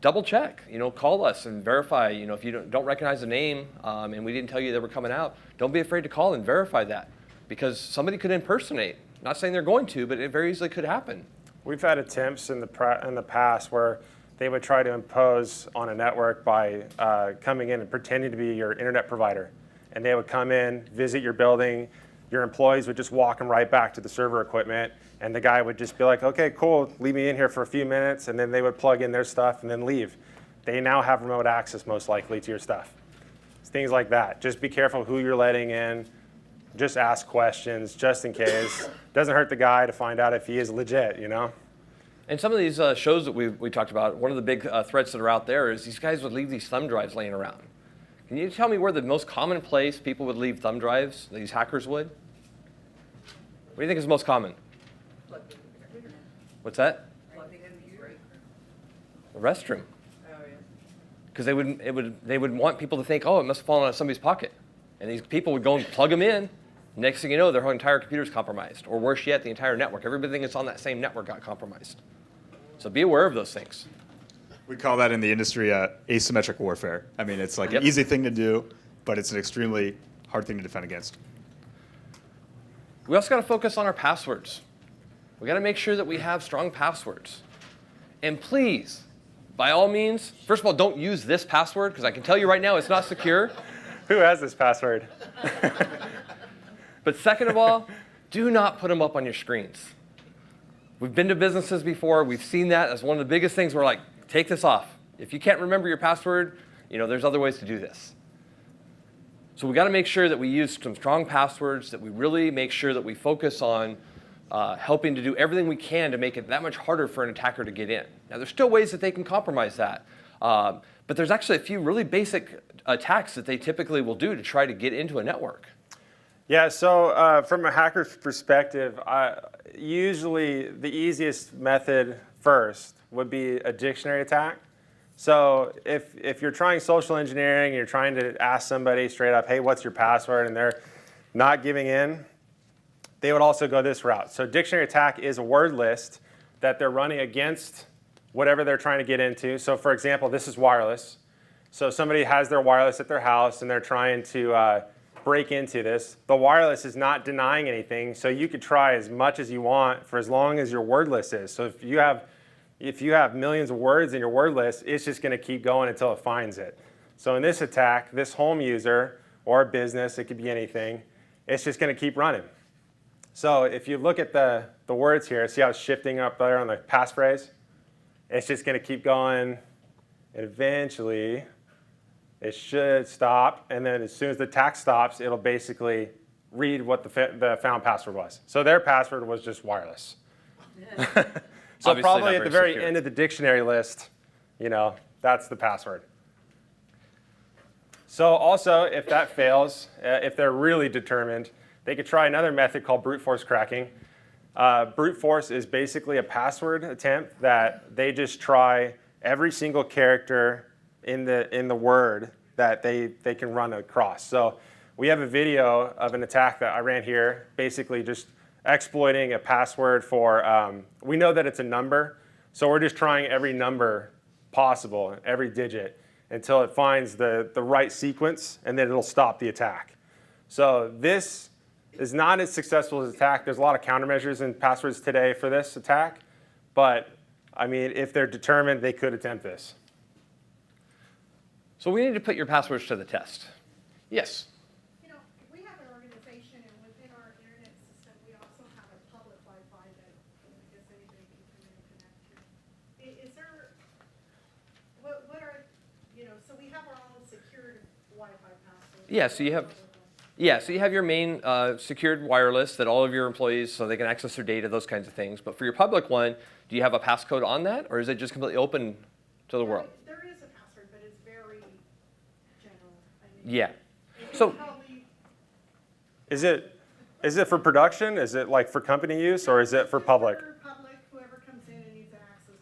double check. Call us and verify. If you don't recognize the name and we didn't tell you they were coming out, don't be afraid to call and verify that, because somebody could impersonate. Not saying they're going to, but it very easily could happen. We've had attempts in the past where they would try to impose on a network by coming in and pretending to be your internet provider. And they would come in, visit your building, your employees would just walk them right back to the server equipment, and the guy would just be like, okay, cool, leave me in here for a few minutes, and then they would plug in their stuff and then leave. They now have remote access most likely to your stuff. It's things like that. Just be careful who you're letting in. Just ask questions, just in case. Doesn't hurt the guy to find out if he is legit, And some of these shows that we talked about, one of the big threats that are out there is these guys would leave these thumb drives laying around. Can you tell me where the most common place people would leave thumb drives, these hackers would? What do you think is the most common? What's that? The restroom. Because they would want people to think, oh, it must have fallen out of somebody's pocket. And these people would go and plug them in. Next thing you know, their whole entire computer is compromised. Or worse yet, the entire network. Everything that's on that same network got compromised. So be aware of those things. We call that in the industry asymmetric warfare. I mean, it's like an easy thing to do, but it's an extremely hard thing to defend against. We also got to focus on our passwords. We got to make sure that we have strong passwords. And please, by all means, first of all, don't use this password, because I can tell you right now it's not secure. Who has this password? But second of all, do not put them up on your screens. We've been to businesses before. We've seen that as one of the biggest things. We're like, take this off. If you can't remember your password, there's other ways to do this. So we got to make sure that we use some strong passwords, that we really make sure that we focus on helping to do everything we can to make it that much harder for an attacker to get in. Now, there's still ways that they can compromise that. But there's actually a few really basic attacks that they typically will do to try to get into a network. Yeah, so from a hacker's perspective, usually the easiest method first would be a dictionary attack. So if you're trying social engineering, you're trying to ask somebody straight up, hey, what's your password, and they're not giving in, they would also go this route. So dictionary attack is a word list that they're running against whatever they're trying to get into. So for example, this is wireless. So somebody has their wireless at their house and they're trying to break into this. The wireless is not denying anything, so you could try as much as you want for as long as your word list is. So if you have millions of words in your word list, it's just going to keep going until it finds it. So in this attack, this home user or a business, it could be anything, it's just going to keep running. So if you look at the words here, see how it's shifting up there on the passphrase? It's just going to keep going, and eventually it should stop, and then as soon as the attack stops, it'll basically read what the found password was. So their password was just wireless. So Obviously probably at the very secure. end of the dictionary list, that's the password. So also, if that fails, if they're really determined, they could try another method called brute force cracking. Brute force is basically a password attempt that they just try every single character in the word that they can run across. So we have a video of an attack that I ran here, basically just exploiting a password for, we know that it's a number, so we're just trying every number possible, every digit, until it finds the right sequence, and then it'll stop the attack. So this is not as successful as attack. There's a lot of countermeasures and passwords today for this attack, but I mean, if they're determined, they could attempt this. So we need to put your passwords to the test. Yes? We have an organization, and within our internet system, we also have a public Wi-Fi that I guess anybody can come in and connect to. Is there, what are, so we have our own secured Wi-Fi password. Yeah, so you have your main secured wireless that all of your employees, so they can access their data, those kinds of things. But for your public one, do you have a passcode on that, or is it just completely open to the world? There is a password, but it's very general. Yeah. So Is it for production? Is it like for company use, or is it for public? For public, whoever comes in and needs access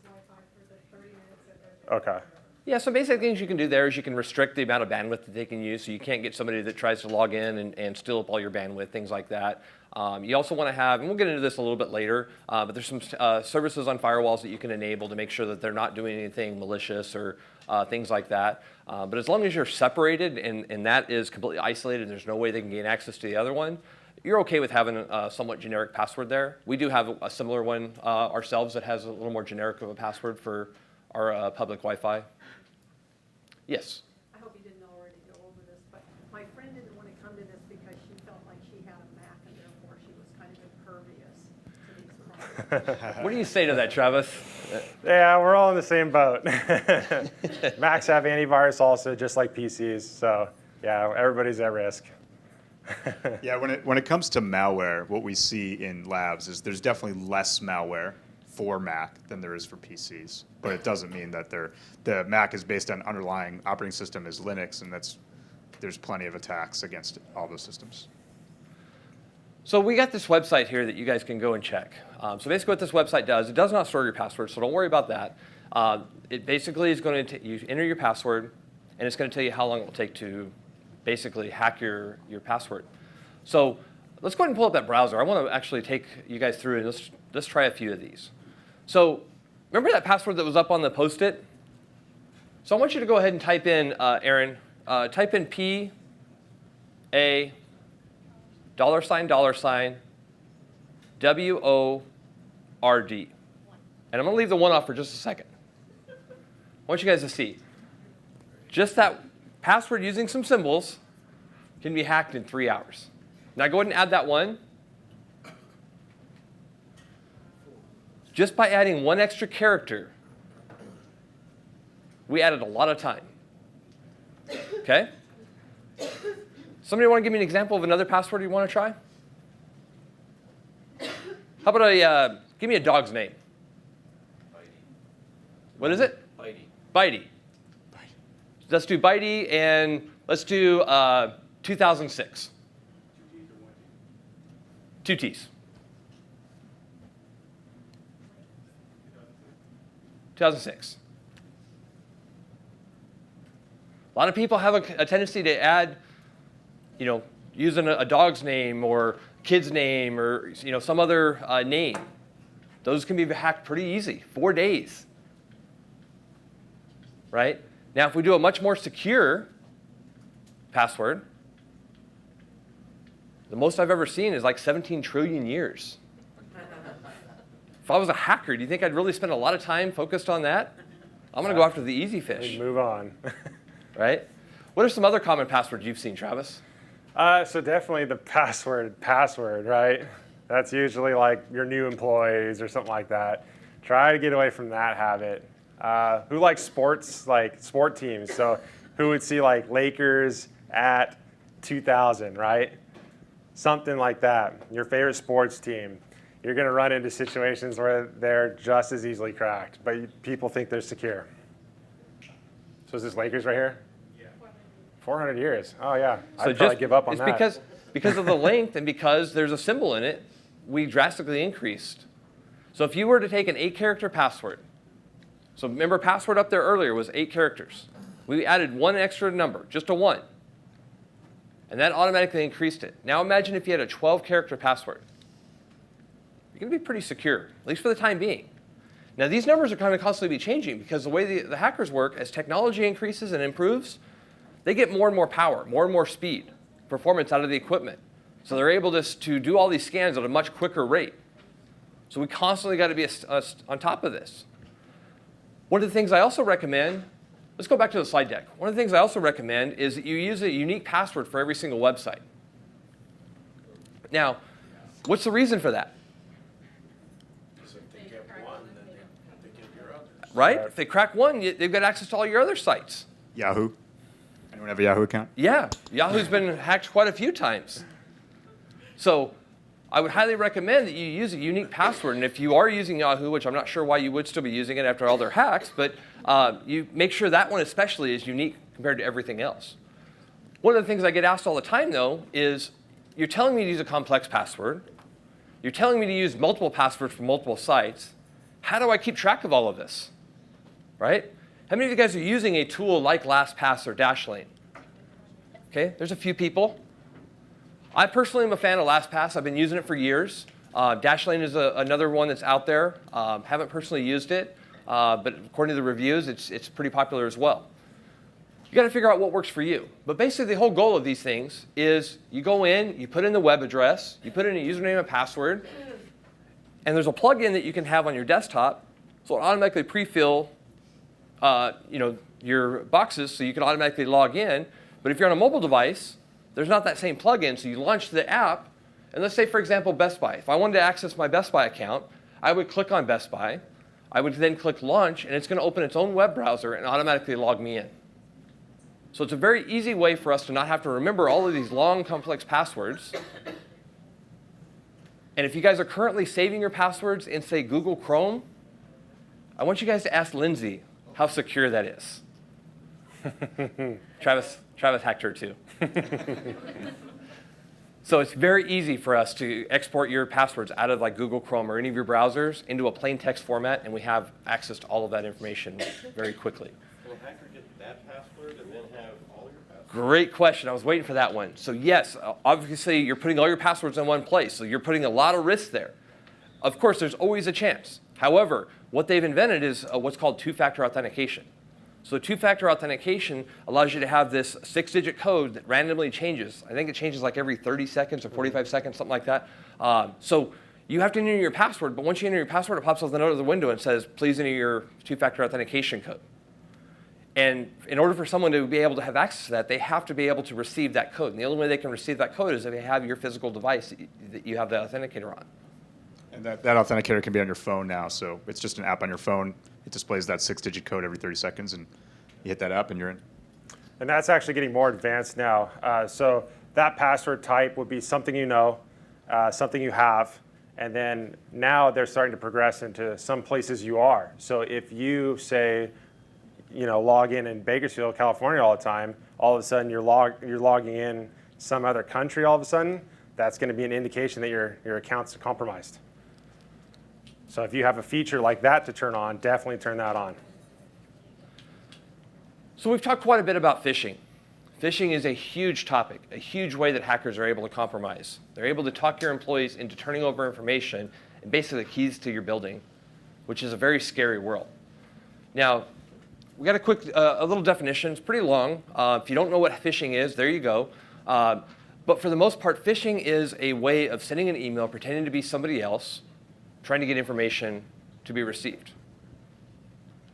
Okay. Yeah, so basic things you can do there is you can restrict the amount of bandwidth that they can use, so you can't get somebody that tries to log in and steal up all your bandwidth, things like that. You also want to have, and we'll get into this a little bit later, but there's some services on firewalls that you can enable to make sure that they're not doing anything malicious or things like that. But as long as you're separated and that is completely isolated and there's no way they can gain access to the other one, you're okay with having a somewhat generic password there. We do have a similar one ourselves that has a little more generic of a password for our public Wi-Fi. Yes? I hope you didn't already go over this, but my friend didn't want to come to this because she felt like she had a Mac and therefore she was kind of impervious to these problems. What do you say to that, Travis? Yeah, we're all in the same boat. Macs have antivirus also, just like PCs. So yeah, everybody's at risk. Yeah, when it comes to malware, what we see in labs is there's definitely less malware for Mac than there is for PCs. But it doesn't mean that the Mac is based on underlying operating system is Linux, and there's plenty of attacks against all those systems. So we got this website here that you guys can go and check. So basically what this website does, it does not store your password, so don't worry about that. It basically is going to, you enter your password, and it's going to tell you how long it will take to basically hack your password. So let's go ahead and pull up that browser. I want to actually take you guys through, and let's try a few of these. So remember that password that was up on the Post-it? So I want you to go ahead and type in, Aaron, type in $PA $WORD. And I'm going to leave the 1 off for just a second. I want you guys to see. Just that password using some symbols can be hacked in 3 hours. Now go ahead and add that 1. Just by adding 1 extra character, we added a lot of time. Okay? Somebody want to give me an example of another password you want to try? How about give me a dog's name? Bitey. What is it? Bitey. Bitey. Let's do Bitey, and let's do 2006. 2 T's. 2006. A lot of people have a tendency to add, using a dog's name or kid's name or some other name. Those can be hacked pretty easy, 4 days. Right? Now, if we do a much more secure password, the most I've ever seen is like 17 trillion years. If I was a hacker, do you think I'd really spend a lot of time focused on that? I'm going to go after the easy fish. Move on. Right? What are some other common passwords you've seen, Travis? So definitely the password, right? That's usually like your new employees or something like that. Try to get away from that habit. Who likes sports, like sport teams? So who would see like Lakers at 2000, right? Something like that. Your favorite sports team. You're going to run into situations where they're just as easily cracked, but people think they're secure. So is this Lakers right here? Yeah. 400 years. Oh, yeah. So I'd probably give up on that. Because of the length and because there's a symbol in it, we drastically increased. So if you were to take an 8-character password, so remember password up there earlier was 8 characters. We added 1 extra number, just a 1. And that automatically increased it. Now imagine if you had a 12-character password. You're going to be pretty secure, at least for the time being. Now these numbers are going to constantly be changing because the way the hackers work, as technology increases and improves, they get more and more power, more and more speed, performance out of the equipment. So they're able to do all these scans at a much quicker rate. So we constantly got to be on top of this. One of the things I also recommend, let's go back to the slide deck. One of the things I also recommend is that you use a unique password for every single website. Now, what's the reason for that? Right? If they crack one, they've got access to all your other sites. Yahoo? Anyone have a Yahoo account? Yeah, Yahoo's been hacked quite a few times. So I would highly recommend that you use a unique password. And if you are using Yahoo, which I'm not sure why you would still be using it after all their hacks, but you make sure that one especially is unique compared to everything else. One of the things I get asked all the time, though, is you're telling me to use a complex password. You're telling me to use multiple passwords for multiple sites. How do I keep track of all of this? Right? How many of you guys are using a tool like LastPass or Dashlane? Okay, there's a few people. I personally am a fan of LastPass. I've been using it for years. Dashlane is another one that's out there. Haven't personally used it, but according to the reviews, it's pretty popular as well. You got to figure out what works for you. But basically, the whole goal of these things is you go in, you put in the web address, you put in a username and password, and there's a plugin that you can have on your desktop, so it automatically pre-fill your boxes so you can automatically log in. But if you're on a mobile device, there's not that same plugin, so you launch the app, and let's say, for example, Best Buy. If I wanted to access my Best Buy account, I would click on Best Buy. I would then click Launch, and it's going to open its own web browser and automatically log me in. So it's a very easy way for us to not have to remember all of these long, complex passwords. And if you guys are currently saving your passwords in, say, Google Chrome, I want you guys to ask Lindsay how secure that is. Travis hacked her too. So it's very easy for us to export your passwords out of like Google Chrome or any of your browsers into a plain text format, and we have access to all of that information very quickly. Will a hacker get that password and then have all your passwords? Great question. I was waiting for that one. So yes, obviously you're putting all your passwords in one place, so you're putting a lot of risk there. Of course, there's always a chance. However, what they've invented is what's called two-factor authentication. So two-factor authentication allows you to have this 6-digit code that randomly changes. I think it changes like every 30 seconds or 45 seconds, something like that. So you have to enter your password, but once you enter your password, it pops up the note of the window and says, please enter your two-factor authentication code. And in order for someone to be able to have access to that, they have to be able to receive that code. And the only way they can receive that code is if they have your physical device that you have the authenticator on. And that authenticator can be on your phone now, so it's just an app on your phone. It displays that 6-digit code every 30 seconds, and you hit that app, and you're in. And that's actually getting more advanced now. So that password type would be something you know, something you have, and then now they're starting to progress into some places you are. So if you say, log in Bakersfield, California all the time, all of a sudden you're logging in some other country all of a sudden, that's going to be an indication that your account's compromised. So if you have a feature like that to turn on, definitely turn that on. So we've talked quite a bit about phishing. Phishing is a huge topic, a huge way that hackers are able to compromise. They're able to talk your employees into turning over information and basically keys to your building, which is a very scary world. Now, we got a little definition. It's pretty long. If you don't know what phishing is, there you go. But for the most part, phishing is a way of sending an email pretending to be somebody else, trying to get information to be received.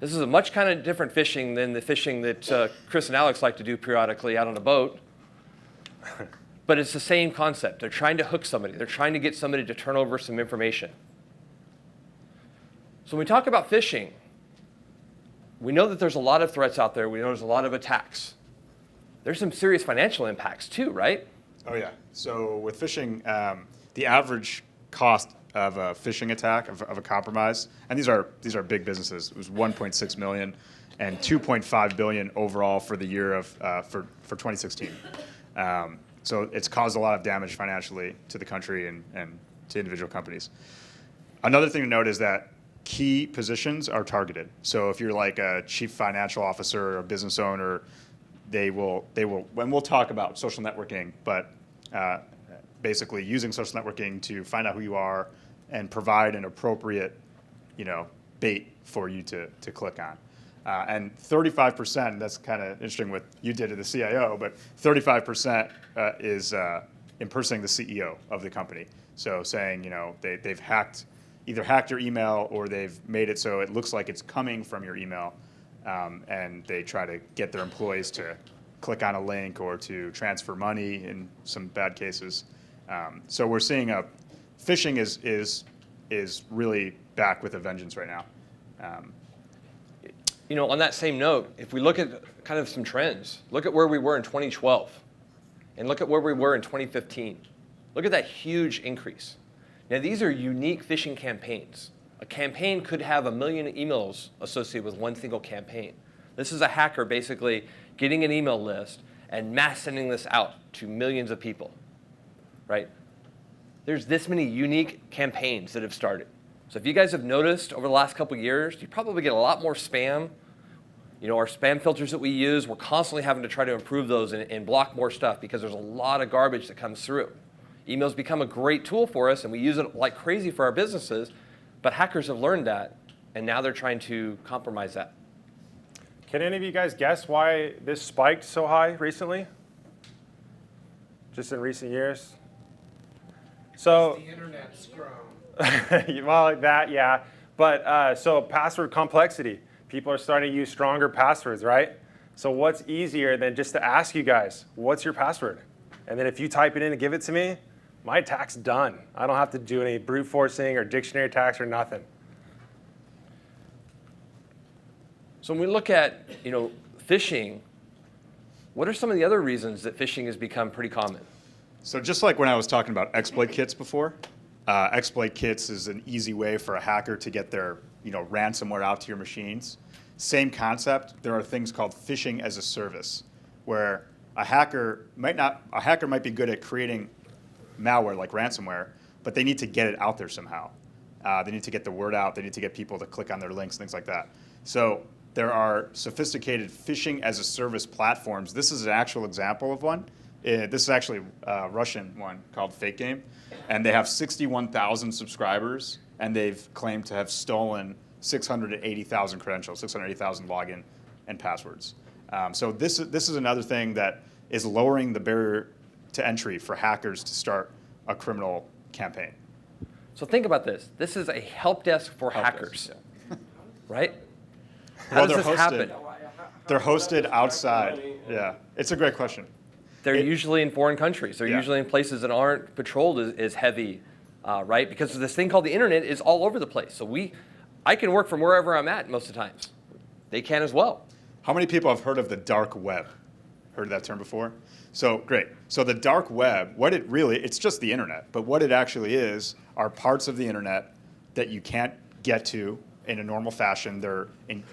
This is a much kind of different phishing than the phishing that Chris and Alex like to do periodically out on a boat. But it's the same concept. They're trying to hook somebody. They're trying to get somebody to turn over some information. So when we talk about phishing, we know that there's a lot of threats out there. We know there's a lot of attacks. There's some serious financial impacts too, right? Oh yeah. So with phishing, the average cost of a phishing attack, of a compromise, and these are big businesses. It was 1.6 million and 2.5 billion overall for the year of for 2016. So it's caused a lot of damage financially to the country and to individual companies. Another thing to note is that key positions are targeted. So if you're like a chief financial officer or a business owner, they will, and we'll talk about social networking, but basically using social networking to find out who you are and provide an appropriate, bait for you to click on. And 35%, that's kind of interesting what you did to the CIO, but 35% is impersonating the CEO of the company. So saying, they've either hacked your email or they've made it so it looks like it's coming from your email, and they try to get their employees to click on a link or to transfer money in some bad cases. So we're seeing phishing is really back with a vengeance right now. On that same note, if we look at kind of some trends, look at where we were in 2012 and look at where we were in 2015. Look at that huge increase. Now, these are unique phishing campaigns. A campaign could have 1 million emails associated with one single campaign. This is a hacker basically getting an email list and mass sending this out to millions of people, right? There's this many unique campaigns that have started. So if you guys have noticed over the last couple of years, you probably get a lot more spam Our spam filters that we use, we're constantly having to try to improve those and block more stuff because there's a lot of garbage that comes through. Emails become a great tool for us, and we use it like crazy for our businesses, but hackers have learned that, and now they're trying to compromise that. Can any of you guys guess why this spiked so high recently? Just in recent years? So The internet's grown. well, that, yeah. But so password complexity. People are starting to use stronger passwords, right? So what's easier than just to ask you guys, what's your password? And then if you type it in and give it to me, my attack's done. I don't have to do any brute forcing or dictionary attacks or nothing. So when we look at, phishing, what are some of the other reasons that phishing has become pretty common? So just like when I was talking about exploit kits before, exploit kits is an easy way for a hacker to get their ransomware out to your machines. Same concept. There are things called phishing as a service, where a hacker might be good at creating malware like ransomware, but they need to get it out there somehow. They need to get the word out. They need to get people to click on their links, things like that. So there are sophisticated phishing as a service platforms. This is an actual example of one. This is actually a Russian one called Fake Game, and they have 61,000 subscribers, and they've claimed to have stolen 680,000 credentials, 680,000 login and passwords. So this is another thing that is lowering the barrier to entry for hackers to start a criminal campaign. So think about this. This is a help desk for hackers, right? How Well, does this happen? They're hosted outside. Yeah, it's a great question. They're usually in foreign countries. They're usually in places that aren't patrolled as heavy, right? Because this thing called the internet is all over the place. So I can work from wherever I'm at most of the times. They can as well. How many people have heard of the dark web? Heard of that term before? So great. So the dark web, it's just the internet, but what it actually is are parts of the internet that you can't get to in a normal fashion.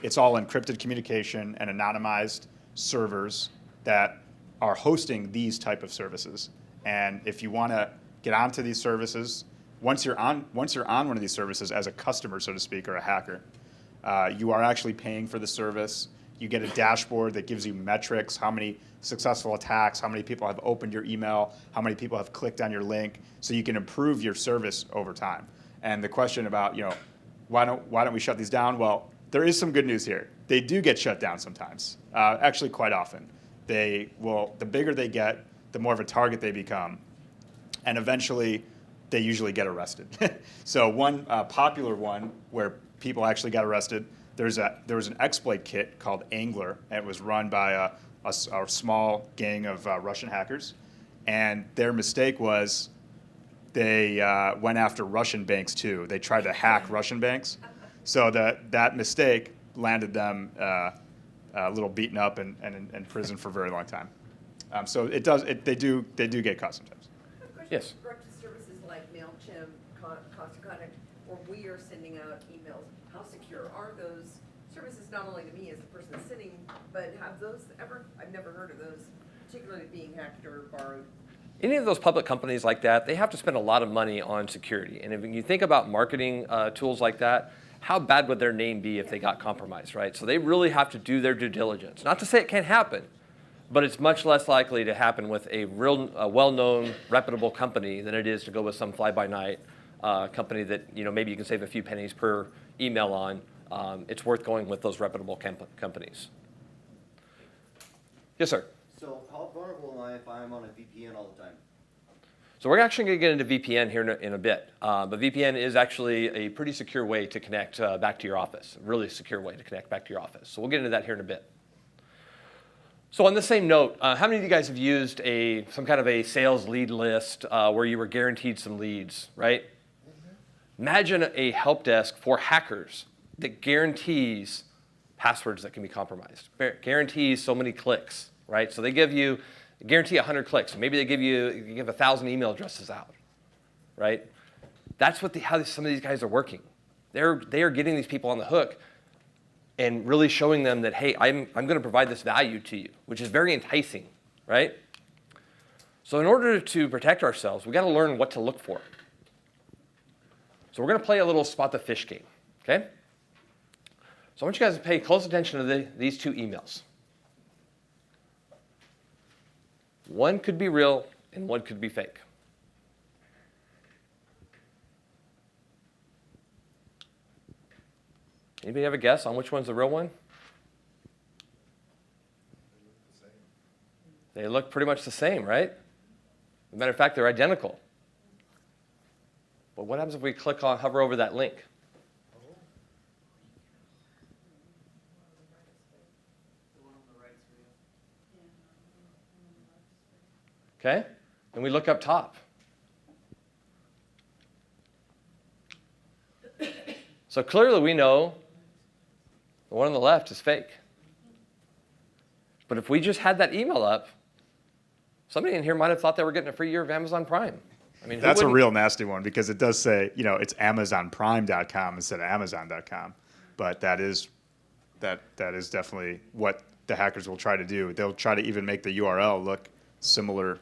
It's all encrypted communication and anonymized servers that are hosting these type of services. And if you want to get onto these services, once you're on one of these services as a customer, so to speak, or a hacker, you are actually paying for the service. You get a dashboard that gives you metrics, how many successful attacks, how many people have opened your email, how many people have clicked on your link, so you can improve your service over time. And the question about, why don't we shut these down? Well, there is some good news here. They do get shut down sometimes, actually quite often. The bigger they get, the more of a target they become, and eventually they usually get arrested. So one popular one where people actually got arrested, there was an exploit kit called Angler, and it was run by a small gang of Russian hackers, and their mistake was they went after Russian banks too. They tried to hack Russian banks, so that mistake landed them a little beaten up and in prison for a very long time. So they do get caught sometimes. Yes. Regarding services like MailChimp, Contact, or we are sending out emails, how secure are those services, not only to me as the person sitting, but have those I've never heard of those particularly being hacked or borrowed. Any of those public companies like that, they have to spend a lot of money on security. And if you think about marketing tools like that, how bad would their name be if they got compromised, right? So they really have to do their due diligence. Not to say it can't happen, but it's much less likely to happen with a well-known, reputable company than it is to go with some fly-by-night company that maybe you can save a few pennies per email on. It's worth going with those reputable companies. Yes, sir. So how vulnerable am I if I'm on a VPN all the time? So we're actually going to get into VPN here in a bit. But VPN is actually a pretty secure way to connect back to your office, a really secure way to connect back to your office. So we'll get into that here in a bit. So on the same note, how many of you guys have used some kind of a sales lead list where you were guaranteed some leads, right? Imagine a help desk for hackers that guarantees passwords that can be compromised, guarantees so many clicks, right? So they guarantee 100 clicks. Maybe they give 1,000 email addresses out, right? That's how some of these guys are working. They are getting these people on the hook and really showing them that, hey, I'm going to provide this value to you, which is very enticing, right? So in order to protect ourselves, we got to learn what to look for. So we're going to play a little spot the fish game, okay? So I want you guys to pay close attention to these two emails. One could be real and one could be fake. Anybody have a guess on which one's the real one? They look pretty much the same, right? As a matter of fact, they're identical. But what happens if we hover over that link? Okay? And we look up top. So clearly we know the one on the left is fake. But if we just had that email up, somebody in here might have thought they were getting a free year of Amazon Prime. I mean, That's a real nasty one because it does say, it's AmazonPrime.com instead of Amazon.com. But that is definitely what the hackers will try to do. They'll try to even make the URL look similar.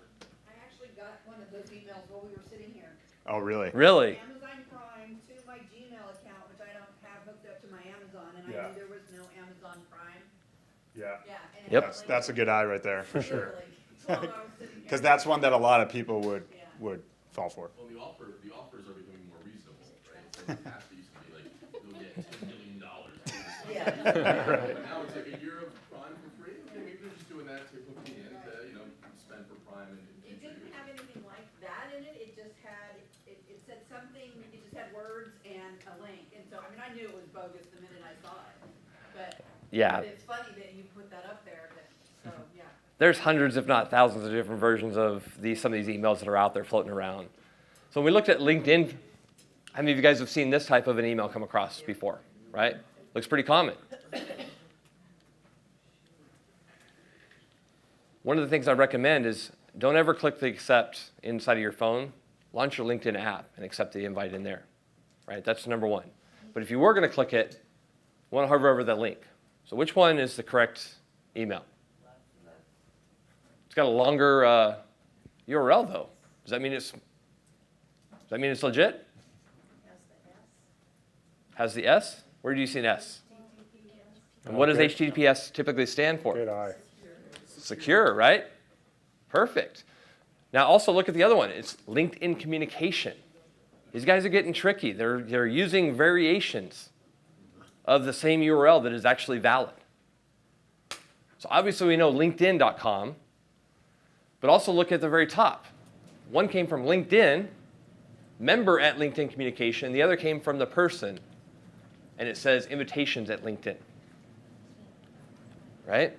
I actually got one of those emails while we were sitting here. Oh, really? Really? Amazon Prime to my Gmail account, which I don't have hooked up to my Amazon, and Yeah. I knew there was no Amazon Prime. Yeah. Yeah. And it Yep. was like- That's a good eye right there for sure. literally, while I was sitting here. Because that's one that a lot of people would fall for. Well, the offers are becoming more reasonable, right? So in the past, it used to be like, you'll get $10 million. Yeah. But now it's like a year of Prime for free. Okay, maybe they're just doing that to hook me in to, spend for Prime and. It didn't have anything like that in it, it just had, it said something, it just had words and a link, and so, I knew it was bogus the minute I saw it, but. Yeah. But it's funny that you put that up there, so, yeah. There's hundreds, if not thousands, of different versions of some of these emails that are out there floating around. So when we looked at LinkedIn, how many of you guys have seen this type of an email come across before, right? Looks pretty common. One of the things I recommend is don't ever click the accept inside of your phone. Launch your LinkedIn app and accept the invite in there, right? That's number one. But if you were going to click it, you want to hover over that link. So which one is the correct email? It's got a longer URL though. Does that mean it's legit? Has the S? Where do you see an S? And what does HTTPS typically stand for? Good eye. Secure, right? Perfect. Now also look at the other one. It's LinkedIn communication. These guys are getting tricky. They're using variations of the same URL that is actually valid. So obviously we know LinkedIn.com, but also look at the very top. One came from LinkedIn, member at LinkedIn Communication. The other came from the person, and it says invitations at LinkedIn. Right?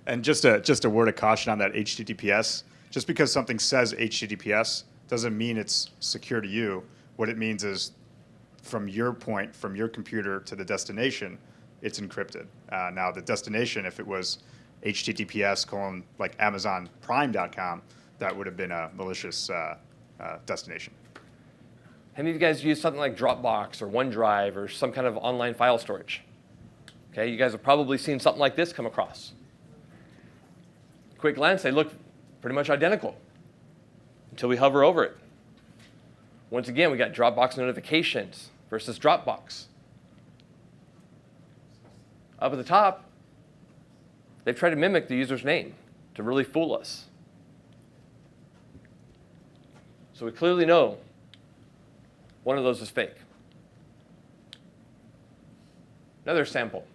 And just a word of caution on that HTTPS. Just because something says HTTPS doesn't mean it's secure to you. What it means is from your point, from your computer to the destination, it's encrypted. Now the destination, if it was HTTPS : like AmazonPrime.com, that would have been a malicious destination. How many of you guys use something like Dropbox or OneDrive or some kind of online file storage? Okay, you guys have probably seen something like this come across. Quick glance, they look pretty much identical until we hover over it. Once again, we got Dropbox notifications versus Dropbox. Up at the top, they've tried to mimic the user's name to really fool us. So we clearly know one of those is fake. Another sample.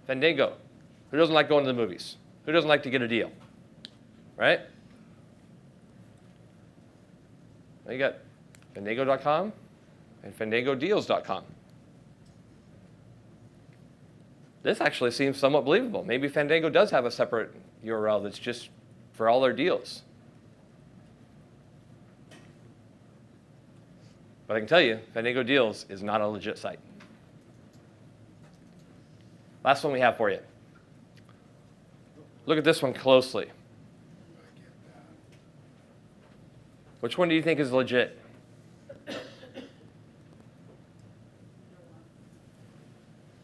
Fandango. Who doesn't like going to the movies? Who doesn't like to get a deal? Right? Now you got Fandango.com and FandangoDeals.com. This actually seems somewhat believable. Maybe Fandango does have a separate URL that's just for all their deals. But I can tell you, Fandango Deals is not a legit site. Last one we have for you. Look at this one closely. Which one do you think is legit?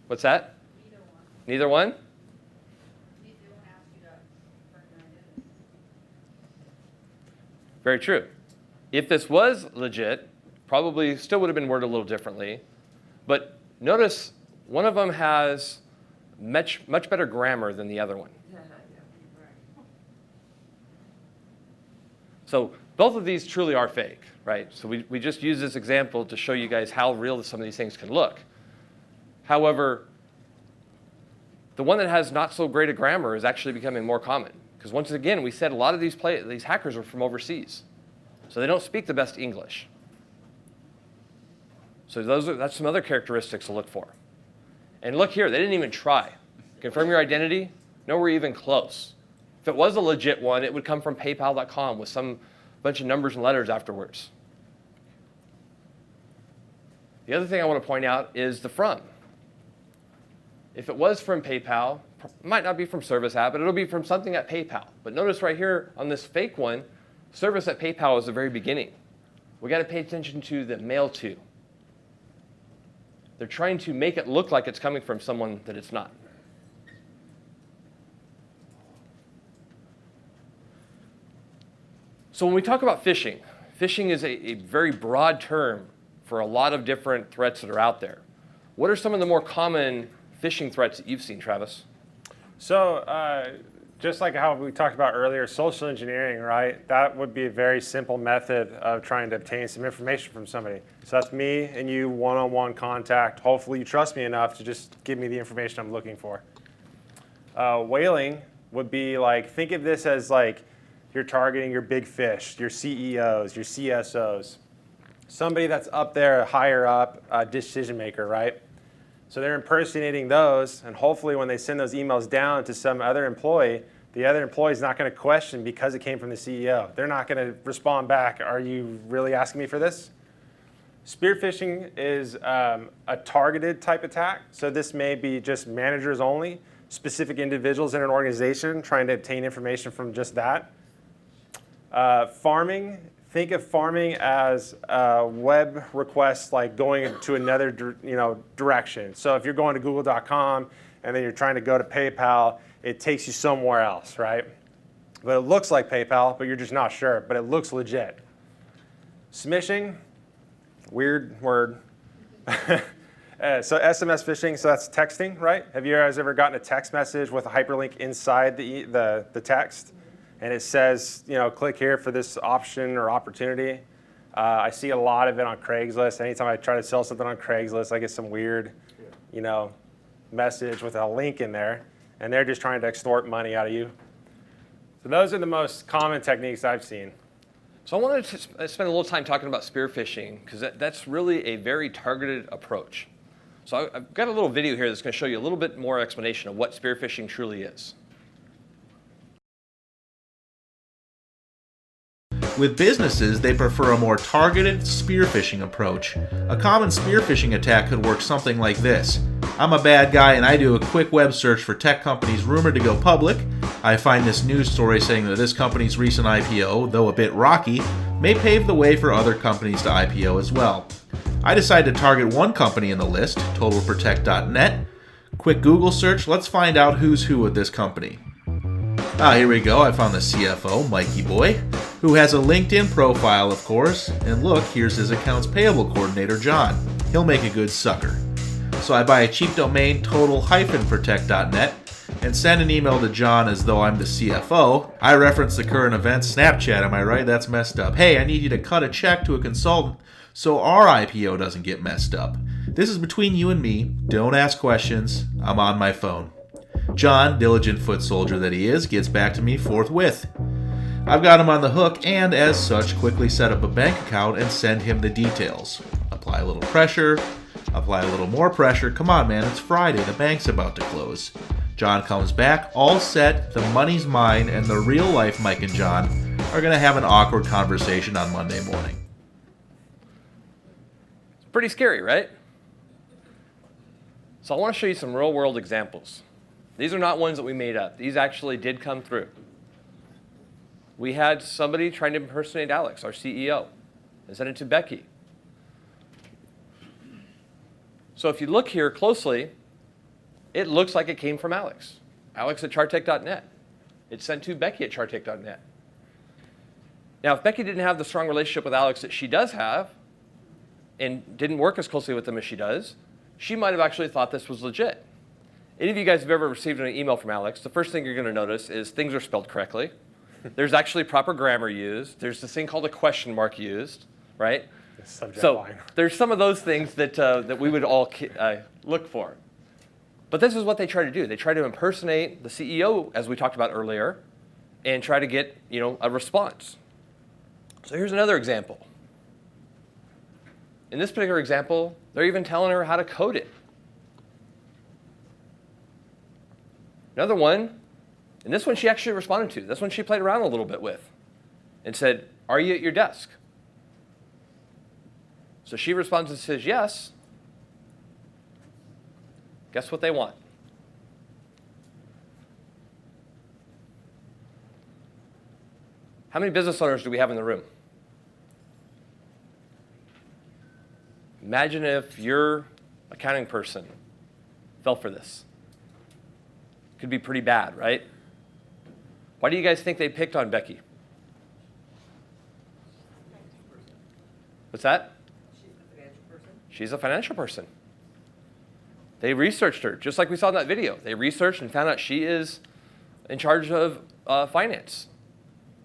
What's that? Neither one? Very true. If this was legit, probably still would have been worded a little differently. But notice One of them has much better grammar than the other one. So both of these truly are fake, right? So we just use this example to show you guys how real some of these things can look. However, the one that has not so great a grammar is actually becoming more common. Because once again, we said a lot of these hackers are from overseas. So they don't speak the best English. So that's some other characteristics to look for. And look here, they didn't even try. Confirm your identity, nowhere even close. If it was a legit one, it would come from paypal.com with some bunch of numbers and letters afterwards. The other thing I want to point out is the from. If it was from PayPal, it might not be from Service App, but it'll be from something at PayPal. But notice right here on this fake one, service at PayPal is the very beginning. We got to pay attention to the mail to. They're trying to make it look like it's coming from someone that it's not. So when we talk about phishing, phishing is a very broad term for a lot of different threats that are out there. What are some of the more common phishing threats that you've seen, Travis? So just like how we talked about earlier, social engineering, right? That would be a very simple method of trying to obtain some information from somebody. So that's me and you one-on-one contact. Hopefully you trust me enough to just give me the information I'm looking for. Whaling would be like, think of this as like you're targeting your big fish, your CEOs, your CSOs, somebody that's up there, higher up, decision maker, right? So they're impersonating those, and hopefully when they send those emails down to some other employee, the other employee is not going to question because it came from the CEO. They're not going to respond back, are you really asking me for this? Spear phishing is a targeted type attack. So this may be just managers only, specific individuals in an organization trying to obtain information from just that. Farming. Think of farming as web requests like going to another direction. So if you're going to google.com and then you're trying to go to PayPal, it takes you somewhere else, right? But it looks like PayPal, but you're just not sure, but it looks legit. Smishing, weird word. So SMS phishing, so that's texting, right? Have you guys ever gotten a text message with a hyperlink inside the text? And it says, click here for this option or opportunity. I see a lot of it on Craigslist. Anytime I try to sell something on Craigslist, I get some weird, message with a link in there. And they're just trying to extort money out of you. So those are the most common techniques I've seen. So I wanted to spend a little time talking about spear phishing because that's really a very targeted approach. So I've got a little video here that's going to show you a little bit more explanation of what spear phishing truly is. With businesses, they prefer a more targeted spear phishing approach. A common spear phishing attack could work something like this. I'm a bad guy and I do a quick web search for tech companies rumored to go public. I find this news story saying that this company's recent IPO, though a bit rocky, may pave the way for other companies to IPO as well. I decide to target one company in the list, TotalProtect.net. Quick Google search, let's find out who's who with this company. Here we go, I found the CFO, Mikey Boy, who has a LinkedIn profile, of course, and look, here's his accounts payable coordinator, John. He'll make a good sucker. So I buy a cheap domain, total-protect.net, and send an email to John as though I'm the CFO. I reference the current events, Snapchat, am I right? That's messed up. Hey, I need you to cut a check to a consultant so our IPO doesn't get messed up. This is between you and me. Don't ask questions. I'm on my phone. John, diligent foot soldier that he is, gets back to me forthwith. I've got him on the hook and, as such, quickly set up a bank account and send him the details. Apply a little pressure, apply a little more pressure. Come on, man, it's Friday. The bank's about to close. John comes back, all set, the money's mine, and the real-life Mike and John are going to have an awkward conversation on Monday morning. It's pretty scary, right? So I want to show you some real-world examples. These are not ones that we made up. These actually did come through. We had somebody trying to impersonate Alex, our CEO, and send it to Becky. So if you look here closely, it looks like it came from Alex. Alex at chartech.net. It's sent to Becky at chartech.net. Now, if Becky didn't have the strong relationship with Alex that she does have, and didn't work as closely with him as she does, she might have actually thought this was legit. Any of you guys have ever received an email from Alex, the first thing you're going to notice is things are spelled correctly. There's actually proper grammar used. There's this thing called a question mark used, right? So there's some of those things that we would all look for. But this is what they try to do. They try to impersonate the CEO, as we talked about earlier, and try to get a response. So here's another example. In this particular example, they're even telling her how to code it. Another one, and this one she actually responded to. This one she played around a little bit with and said, "Are you at your desk?" So she responds and says, "Yes." Guess what they want? How many business owners do we have in the room? Imagine if your accounting person fell for this. Could be pretty bad, right? Why do you guys think they picked on Becky? What's that? She's a financial person. She's a financial person. They researched her, just like we saw in that video. They researched and found out she is in charge of finance.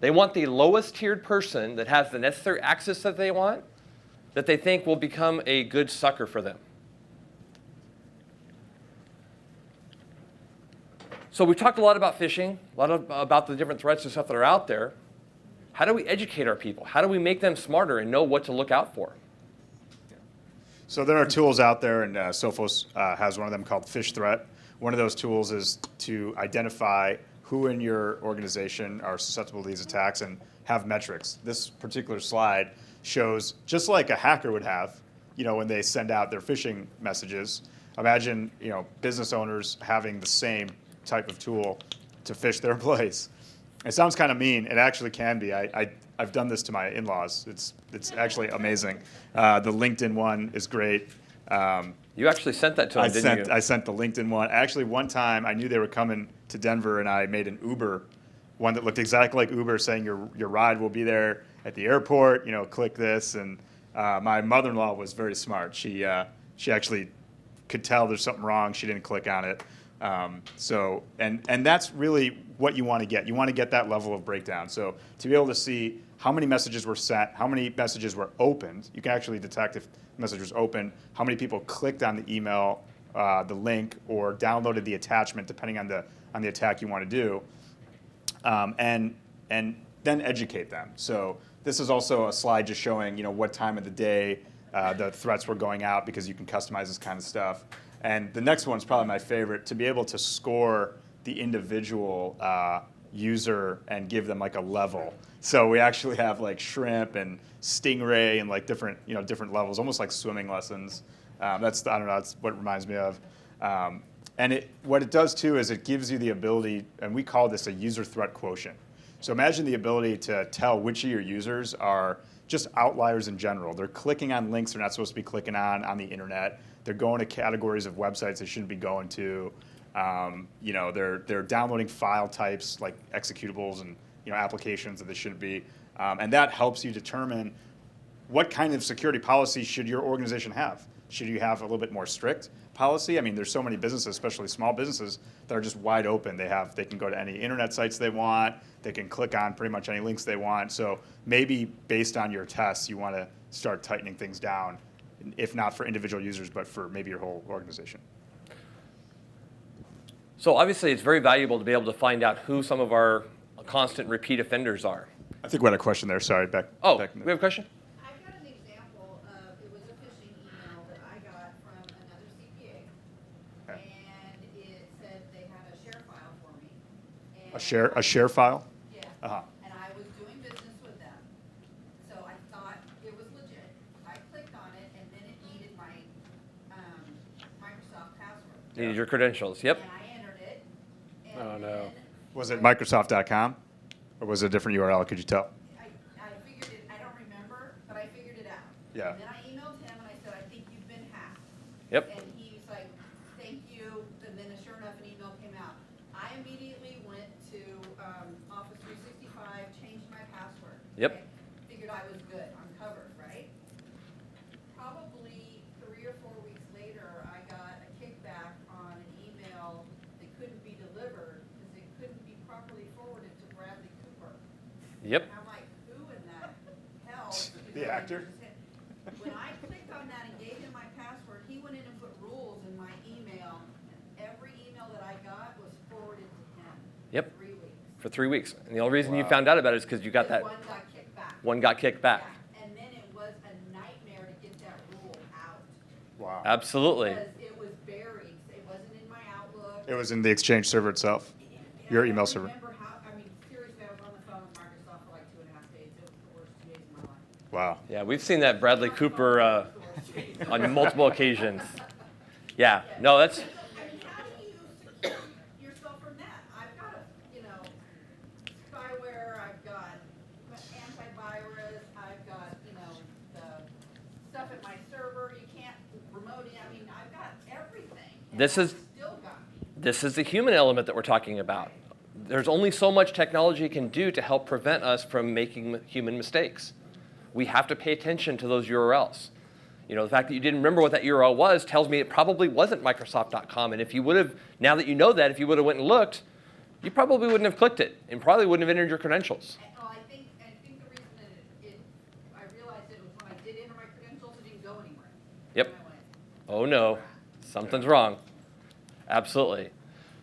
They want the lowest tiered person that has the necessary access that they want, that they think will become a good sucker for them. So we've talked a lot about phishing, about the different threats and stuff that are out there. How do we educate our people? How do we make them smarter and know what to look out for? So there are tools out there, and Sophos has one of them called Fish Threat. One of those tools is to identify who in your organization are susceptible to these attacks and have metrics. This particular slide shows, just like a hacker would have, when they send out their phishing messages. Imagine, business owners having the same type of tool to phish their employees. It sounds kind of mean. It actually can be. I've done this to my in-laws. It's actually amazing. The LinkedIn one is great. You actually sent that to them, didn't you? I sent the LinkedIn one. Actually, one time I knew they were coming to Denver, and I made an Uber, one that looked exactly like Uber, saying your ride will be there at the airport. Click this. And my mother-in-law was very smart. She actually could tell there's something wrong. She didn't click on it. And that's really what you want to get. You want to get that level of breakdown. So to be able to see how many messages were sent, how many messages were opened, you can actually detect if the message was open, how many people clicked on the email, the link, or downloaded the attachment, depending on the attack you want to do, and then educate them. So this is also a slide just showing what time of the day the threats were going out, because you can customize this kind of stuff. And the next one's probably my favorite, to be able to score the individual user and give them like a level. So we actually have like shrimp and stingray and like different levels, almost like swimming lessons. That's what it reminds me of. And what it does too is it gives you the ability, and we call this a user threat quotient. So imagine the ability to tell which of your users are just outliers in general. They're clicking on links they're not supposed to be clicking on the internet. They're going to categories of websites they shouldn't be going to. They're downloading file types like executables and applications that they shouldn't be. And that helps you determine what kind of security policy should your organization have. Should you have a little bit more strict policy? I mean, there's so many businesses, especially small businesses, that are just wide open. They can go to any internet sites they want. They can click on pretty much any links they want. So maybe based on your tests, you want to start tightening things down, if not for individual users, but for maybe your whole organization. So obviously it's very valuable to be able to find out who some of our constant repeat offenders are. I think we had a question there. Sorry, Beck. Oh, Beck. we have a question? I've got an example of, it was a phishing email that I got from another CPA. Okay. And it said they had a share file for me. And A share file? Yeah. Uh-huh. And I was doing business with them. So I thought it was legit. I clicked on it, and then it needed my Microsoft password. You need your credentials, yep. And I entered it. And Oh, no. then Was it Microsoft.com? Or was it a different URL? Could you tell? I figured it, I don't remember, but I figured it out. Yeah. And then I emailed him and I said, I think you've been hacked. Yep. And he was like, thank you, and then sure enough, an email came out. I immediately went to Office 365, changed my password. Yep. Okay? Figured I was good, I'm covered, right? Probably 3 or 4 weeks later, I Yep. And I'm like, who in the hell? is The going actor? to just hit-" When I clicked on that and gave him my password, he went in and put rules in my email, and every email that I got was forwarded to him. Yep. For 3 weeks. For 3 weeks. And the only reason you found out about it is because you got that. One got kicked back. One got kicked back. Yeah, and then it was a nightmare to get that rule out. Wow. Absolutely. Because it was buried, it wasn't in my Outlook. It was in the Exchange server itself, your email server. I remember how, I mean, seriously, I was on the phone with Microsoft for like 2.5 days. It was the worst 2 days of my life. Wow. Yeah, we've seen that Bradley Cooper on multiple occasions. Yeah, no, that's. I mean, how do you secure yourself from that? I've got spyware, I've got antivirus, I've got, the stuff at my server, you can't remote it, I mean, I've got everything. and This is- it's still got me. This is the human element that we're talking about. There's only so much technology can do to help prevent us from making human mistakes. We have to pay attention to those URLs. The fact that you didn't remember what that URL was tells me it probably wasn't Microsoft.com. And if you would have, now that you know that, if you would have went and looked, you probably wouldn't have clicked it and probably wouldn't have entered your credentials. Well, I think the reason that I realized it was when I did enter my credentials, it didn't go anywhere. Yep. And I went, Oh no, something's wrong. Absolutely.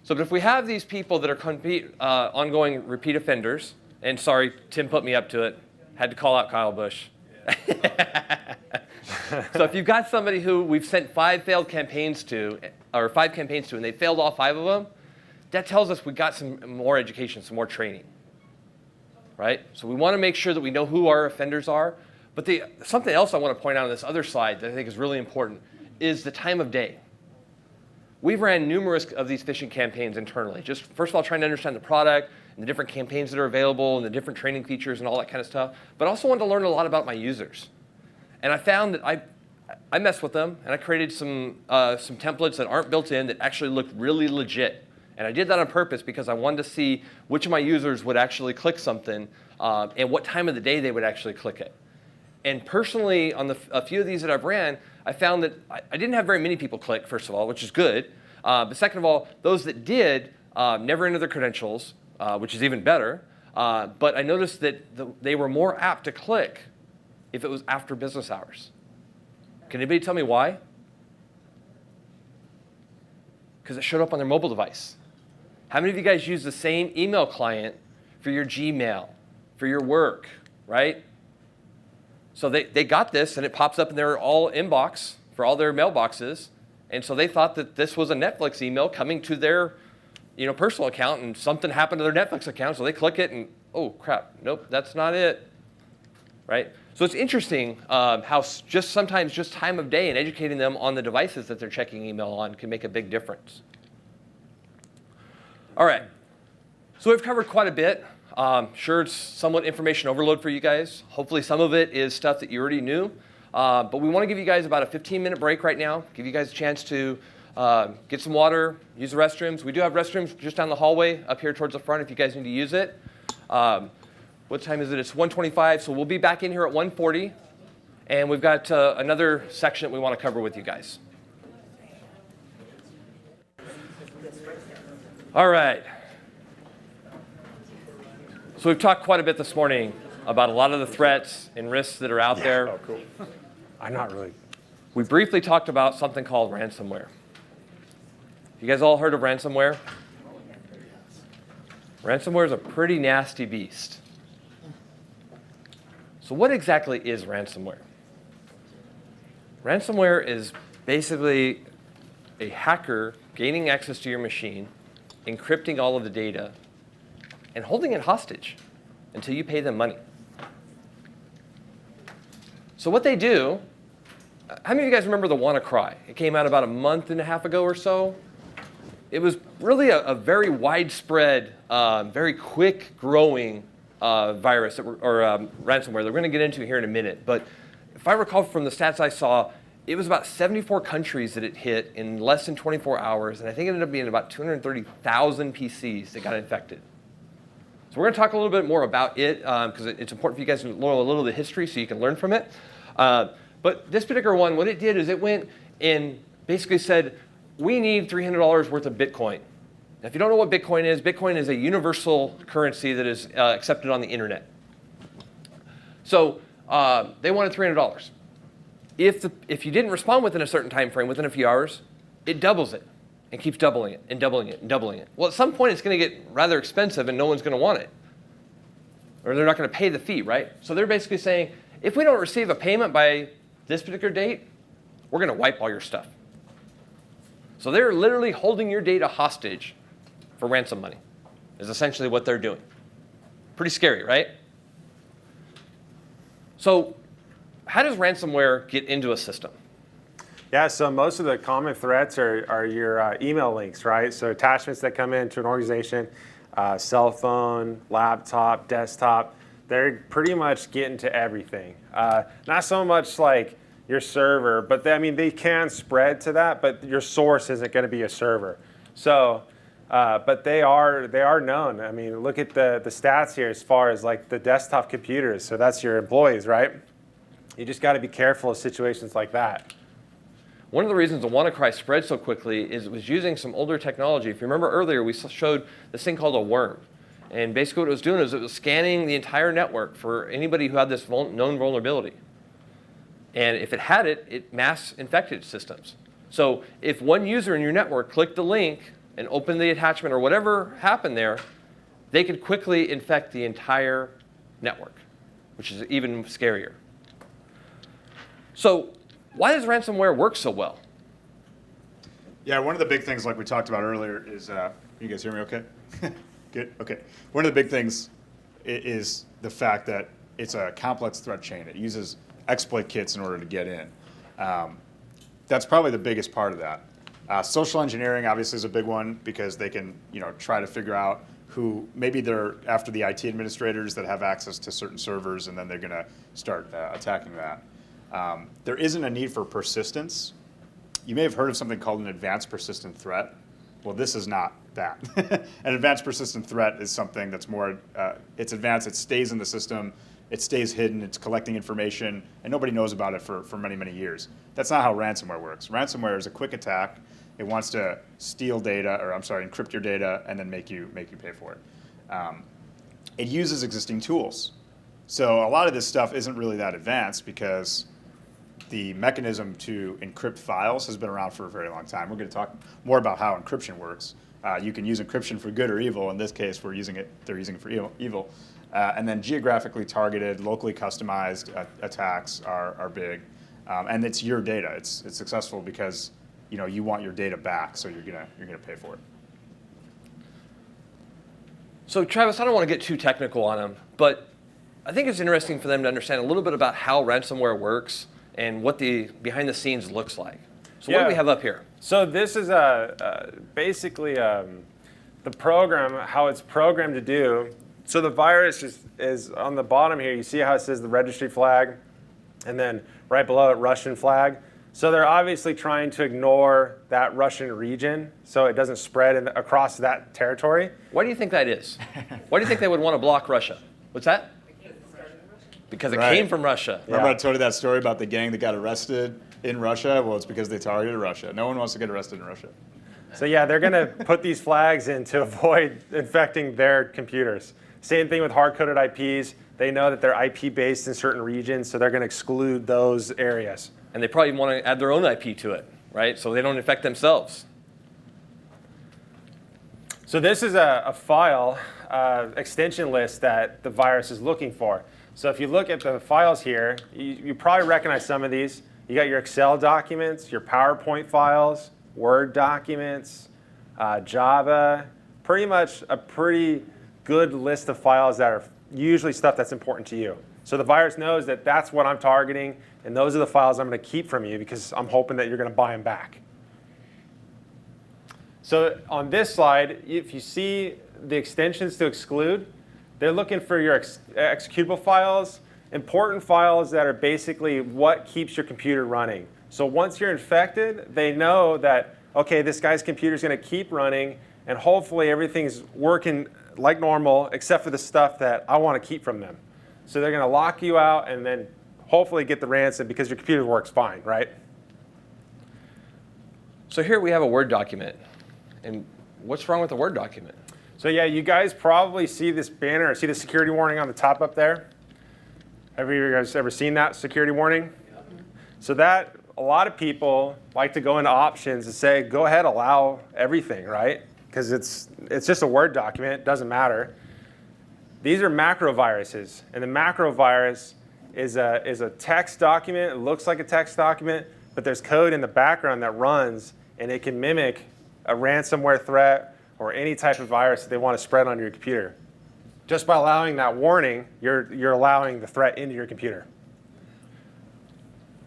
So but if we have these people that are ongoing repeat offenders, and sorry, Tim put me up to it, had to call out Kyle Busch. So if you've got somebody who we've sent 5 campaigns to, and they failed all 5 of them, that tells us we got some more education, some more training, right? So we want to make sure that we know who our offenders are. But something else I want to point out on this other side that I think is really important is the time of day. We've ran numerous of these phishing campaigns internally. Just first of all, trying to understand the product and the different campaigns that are available and the different training features and all that kind of stuff. But I also wanted to learn a lot about my users. And I found that I messed with them and I created some templates that aren't built in that actually look really legit. And I did that on purpose because I wanted to see which of my users would actually click something and what time of the day they would actually click it. And personally, on a few of these that I've ran, I found that I didn't have very many people click, first of all, which is good. But second of all, those that did never entered their credentials, which is even better. But I noticed that they were more apt to click if it was after business hours. Can anybody tell me why? Because it showed up on their mobile device. How many of you guys use the same email client for your Gmail, for your work, right? So they got this, and it pops up in their all inbox for all their mailboxes. And so they thought that this was a Netflix email coming to their personal account, and something happened to their Netflix account. So they click it, and oh, crap, nope, that's not it, right? So it's interesting how sometimes just time of day and educating them on the devices that they're checking email on can make a big difference. All right, so we've covered quite a bit. Sure, it's somewhat information overload for you guys. Hopefully some of it is stuff that you already knew. But we want to give you guys about a 15-minute break right now, give you guys a chance to get some water, use the restrooms. We do have restrooms just down the hallway up here towards the front if you guys need to use it. What time is it? It's 1:25, so we'll be back in here at 1:40. And we've got another section that we want to cover with you guys. All right. So we've talked quite a bit this morning about a lot of the threats and risks that are out there. Oh, cool. I'm not really. We briefly talked about something called ransomware. You guys all heard of ransomware? Ransomware is a pretty nasty beast. So what exactly is ransomware? Ransomware is basically a hacker gaining access to your machine, encrypting all of the data, and holding it hostage until you pay them money. So what they do, how many of you guys remember the WannaCry? It came out about a month and a half ago or so. It was really a very widespread, very quick growing virus or ransomware that we're going to get into here in a minute. But if I recall from the stats I saw, it was about 74 countries that it hit in less than 24 hours. And I think it ended up being about 230,000 PCs that got infected. So we're going to talk a little bit more about it because it's important for you guys to learn a little of the history so you can learn from it. But this particular one, what it did is it went and basically said, we need $300 worth of Bitcoin. Now, if you don't know what Bitcoin is a universal currency that is accepted on the internet. So they wanted $300. If you didn't respond within a certain time frame, within a few hours, it doubles it and keeps doubling it and doubling it and doubling it. Well, at some point, it's going to get rather expensive and no one's going to want it. Or they're not going to pay the fee, right? So they're basically saying, if we don't receive a payment by this particular date, we're going to wipe all your stuff. So they're literally holding your data hostage for ransom money, is essentially what they're doing. Pretty scary, right? So how does ransomware get into a system? Yeah, so most of the common threats are your email links, right? So attachments that come into an organization, cell phone, laptop, desktop, they're pretty much getting to everything. Not so much like your server, but they can spread to that, but your source isn't going to be a server. So, but they are known. I mean, look at the stats here as far as like the desktop computers. So that's your employees, right? You just got to be careful of situations like that. One of the reasons the WannaCry spread so quickly is it was using some older technology. If you remember earlier, we showed this thing called a worm. And basically what it was doing is it was scanning the entire network for anybody who had this known vulnerability. And if it had it, it mass infected systems. So if one user in your network clicked the link and opened the attachment or whatever happened there, they could quickly infect the entire network, which is even scarier. So why does ransomware work so well? Yeah, one of the big things, like we talked about earlier, is you guys hear me okay? Good, okay. One of the big things is the fact that it's a complex threat chain. It uses exploit kits in order to get in. That's probably the biggest part of that. Social engineering obviously is a big one because they can, try to figure out who, maybe they're after the IT administrators that have access to certain servers, and then they're going to start attacking that. There isn't a need for persistence. You may have heard of something called an advanced persistent threat. Well, this is not that. An advanced persistent threat is something that's more, it's advanced, it stays in the system, it stays hidden, it's collecting information, and nobody knows about it for many, many years. That's not how ransomware works. Ransomware is a quick attack. It wants to steal data, or encrypt your data, and then make you pay for it. It uses existing tools. So a lot of this stuff isn't really that advanced because the mechanism to encrypt files has been around for a very long time. We're going to talk more about how encryption works. You can use encryption for good or evil. In this case, they're using it for evil. And then geographically targeted, locally customized attacks are big. And it's your data. It's successful because you want your data back, so you're gonna pay for it. So Travis, I don't want to get too technical on them, but I think it's interesting for them to understand a little bit about how ransomware works and what the behind the scenes looks like. So what do we have up here? So this is basically the program, how it's programmed to do. So the virus is on the bottom here. You see how it says the registry flag, and then right below it, Russian flag. So they're obviously trying to ignore that Russian region so it doesn't spread across that territory. Why do you think that is? Why do you think they would want to block Russia? What's that? Because it came from Russia. Remember I told you that story about the gang that got arrested in Russia? Well, it's because they targeted Russia. No one wants to get arrested in Russia. So yeah, they're going to put these flags in to avoid infecting their computers. Same thing with hard-coded IPs. They know that they're IP based in certain regions, so they're going to exclude those areas. And they probably want to add their own IP to it, right? So they don't infect themselves. So this is a file extension list that the virus is looking for. So if you look at the files here, you probably recognize some of these. You got your Excel documents, your PowerPoint files, Word documents, Java, pretty much a pretty good list of files that are usually stuff that's important to you. So the virus knows that that's what I'm targeting, and those are the files I'm going to keep from you because I'm hoping that you're going to buy them back. So on this slide, if you see the extensions to exclude, they're looking for your executable files, important files that are basically what keeps your computer running. So once you're infected, they know that, okay, this guy's computer is going to keep running, and hopefully everything's working like normal except for the stuff that I want to keep from them. So they're going to lock you out and then hopefully get the ransom because your computer works fine, right? So here we have a Word document. And what's wrong with the Word document? So yeah, you guys probably see this banner, see the security warning on the top up there? Have you guys ever seen that security warning? So that, a lot of people like to go into options and say, go ahead, allow everything, right? Because it's just a Word document, it doesn't matter. These are macro viruses, and the macro virus is a text document. It looks like a text document, but there's code in the background that runs, and it can mimic a ransomware threat or any type of virus that they want to spread on your computer. Just by allowing that warning, you're allowing the threat into your computer.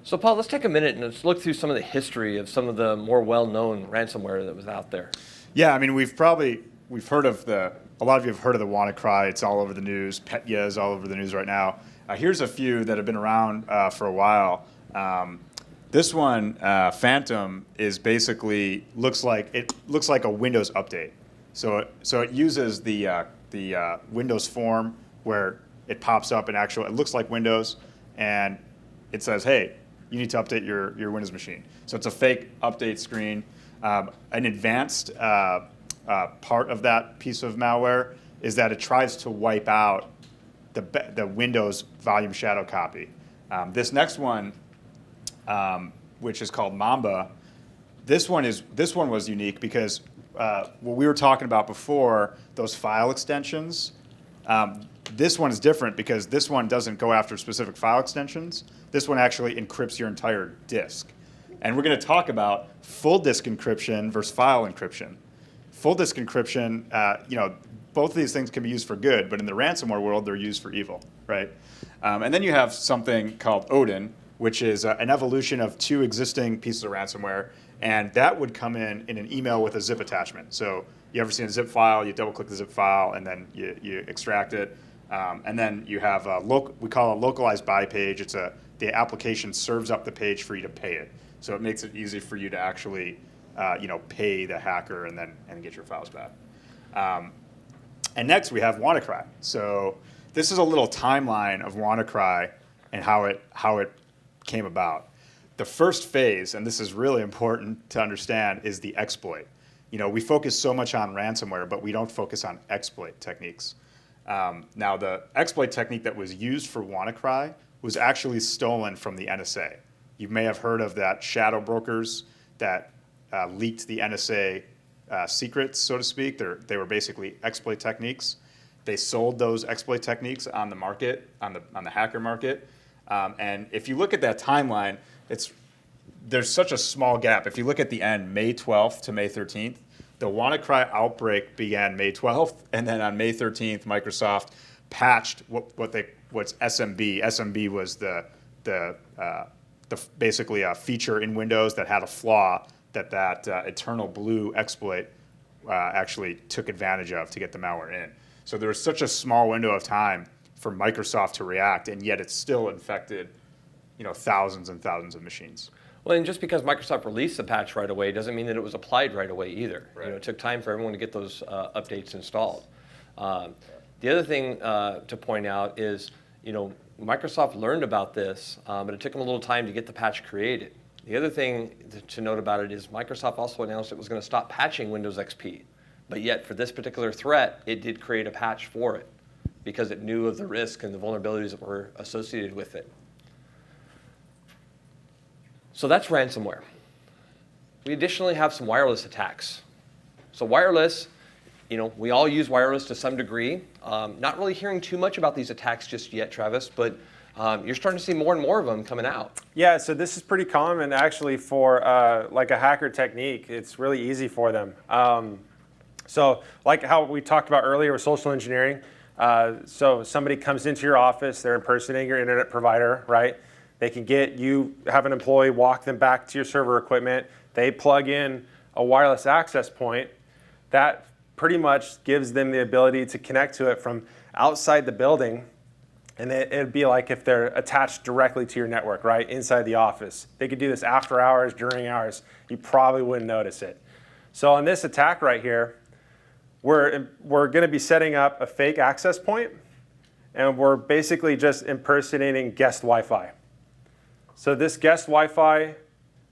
So Paul, let's take a minute and let's look through some of the history of some of the more well-known ransomware that was out there. Yeah, I mean, we've heard of a lot of you have heard of the WannaCry. It's all over the news. Petya is all over the news right now. Here's a few that have been around for a while. This one, Phantom, is basically looks like a Windows update. So it uses the Windows form where it pops up and it looks like Windows, and it says, hey, you need to update your Windows machine. So it's a fake update screen. An advanced part of that piece of malware is that it tries to wipe out the Windows volume shadow copy. This next one, which is called Mamba, this one was unique because what we were talking about before, those file extensions, this one is different because this one doesn't go after specific file extensions. This one actually encrypts your entire disk. And we're going to talk about full disk encryption versus file encryption. Full disk encryption, both of these things can be used for good, but in the ransomware world, they're used for evil, right? And then you have something called Odin, which is an evolution of two existing pieces of ransomware, and that would come in an email with a zip attachment. So you ever seen a zip file, you double click the zip file, and then you extract it. And then you have we call it a localized buy page. The application serves up the page for you to pay it. So it makes it easy for you to actually pay the hacker and then get your files back. And next we have WannaCry. So this is a little timeline of WannaCry and how it came about. The first phase, and this is really important to understand, is the exploit. We focus so much on ransomware, but we don't focus on exploit techniques. Now, the exploit technique that was used for WannaCry was actually stolen from the NSA. You may have heard of that shadow brokers that leaked the NSA secrets, so to speak. They were basically exploit techniques. They sold those exploit techniques on the market, on the hacker market. And if you look at that timeline, there's such a small gap. If you look at the end, May 12th to May 13th, the WannaCry outbreak began May 12th, and then on May 13th, Microsoft patched what's SMB. SMB was the basically a feature in Windows that had a flaw that Eternal Blue exploit actually took advantage of to get the malware in. So there was such a small window of time for Microsoft to react, and yet it still infected, thousands and thousands of machines. Well, and just because Microsoft released the patch right away doesn't mean that it was applied right away either. Right. It took time for everyone to get those updates installed. The other thing to point out is, Microsoft learned about this, but it took them a little time to get the patch created. The other thing to note about it is Microsoft also announced it was going to stop patching Windows XP, but yet for this particular threat, it did create a patch for it because it knew of the risk and the vulnerabilities that were associated with it. So that's ransomware. We additionally have some wireless attacks. So wireless, we all use wireless to some degree. Not really hearing too much about these attacks just yet, Travis, but you're starting to see more and more of them coming out. Yeah, so this is pretty common actually for like a hacker technique. It's really easy for them. So like how we talked about earlier with social engineering, so somebody comes into your office, they're impersonating your internet provider, right? They can have an employee walk them back to your server equipment. They plug in a wireless access point that pretty much gives them the ability to connect to it from outside the building. And it'd be like if they're attached directly to your network, right, inside the office. They could do this after hours, during hours. You probably wouldn't notice it. So on this attack right here, we're going to be setting up a fake access point, and we're basically just impersonating guest Wi-Fi. So this guest Wi-Fi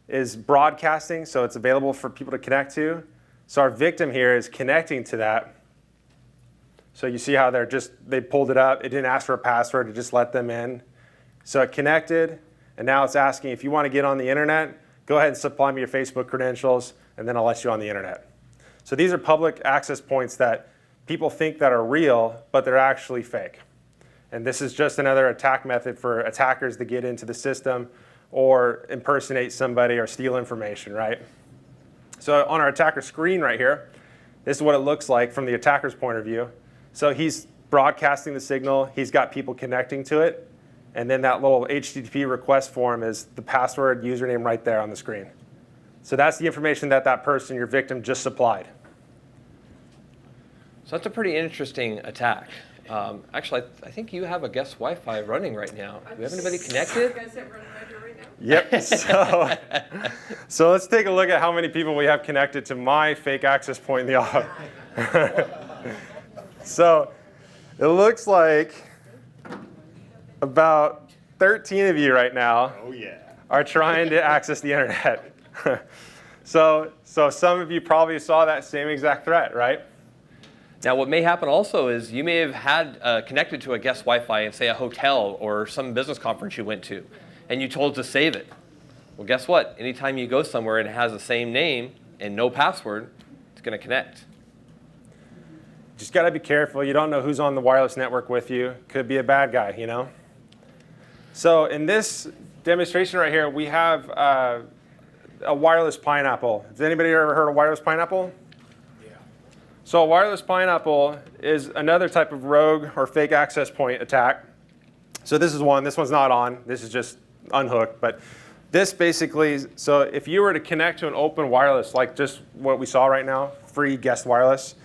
is broadcasting, so it's available for people to connect to. So our victim here is connecting to that. So you see how they pulled it up. It didn't ask for a password. It just let them in. So it connected, and now it's asking if you want to get on the internet, go ahead and supply me your Facebook credentials, and then I'll let you on the internet. So these are public access points that people think that are real, but they're actually fake. And this is just another attack method for attackers to get into the system or impersonate somebody or steal information, right? So on our attacker screen right here, this is what it looks like from the attacker's point of view. So he's broadcasting the signal, he's got people connecting to it, and then that little HTTP request form is the password, username right there on the screen. So that's the information that that person, your victim, just supplied. So that's a pretty interesting attack. Actually, I think you have a guest Wi-Fi running right now. Do we have anybody connected? You guys have running right here right now? Yep. So let's take a look at how many people we have connected to my fake access point in the office. So it looks like about 13 of you right now are trying to access the internet. So some of you probably saw that same exact threat, right? Now, what may happen also is you may have had connected to a guest Wi-Fi in, say, a hotel or some business conference you went to, and you told to save it. Well, guess what? Anytime you go somewhere and it has the same name and no password, it's going to connect. Just got to be careful. You don't know who's on the wireless network with you. Could be a bad guy, you know? So in this demonstration right here, we have a wireless pineapple. Has anybody ever heard of wireless pineapple? So a wireless pineapple is another type of rogue or fake access point attack. So this is one. This one's not on. This is just unhooked. But this basically, so if you were to connect to an open wireless, like just what we saw right now, free guest wireless,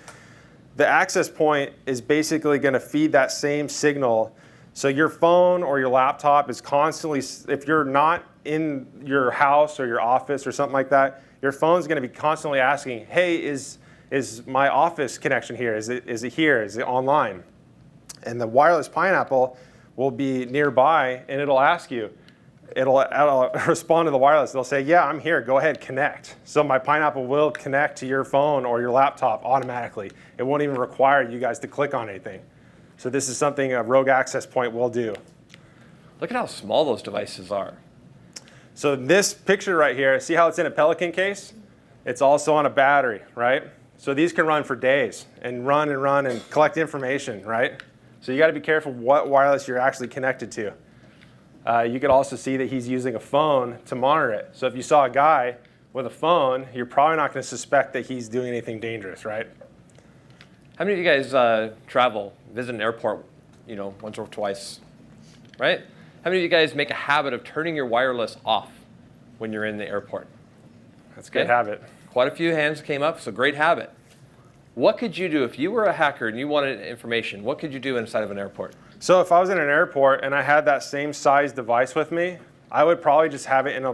the access point is basically going to feed that same signal. So your phone or your laptop is constantly, if you're not in your house or your office or something like that, your phone's going to be constantly asking, hey, is my office connection here? Is it here? Is it online? And the wireless pineapple will be nearby, and it'll ask you. It'll respond to the wireless. They'll say, yeah, I'm here. Go ahead, connect. So my pineapple will connect to your phone or your laptop automatically. It won't even require you guys to click on anything. So this is something a rogue access point will do. Look at how small those devices are. So this picture right here, see how it's in a Pelican case? It's also on a battery, right? So these can run for days and run and collect information, right? So you got to be careful what wireless you're actually connected to. You could also see that he's using a phone to monitor it. So if you saw a guy with a phone, you're probably not going to suspect that he's doing anything dangerous, right? How many of you guys travel, visit an airport, once or twice, right? How many of you guys make a habit of turning your wireless off when you're in the airport? That's a good habit. Quite a few hands came up, so great habit. What could you do if you were a hacker and you wanted information? What could you do inside of an airport? So if I was in an airport and I had that same size device with me, I would probably just have it in a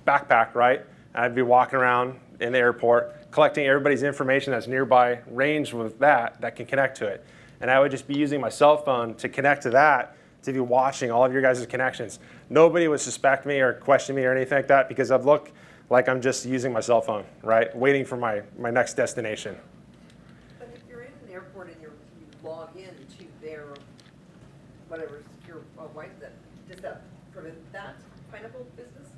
backpack, right? And I'd be walking around in the airport, collecting everybody's information that's nearby, range with that can connect to it. And I would just be using my cell phone to connect to that, to be watching all of your guys' connections. Nobody would suspect me or question me or anything like that because I'd look like I'm just using my cell phone, right? Waiting for my next destination. But if you're in an airport and you log in to their whatever secure does that prevent that pineapple business?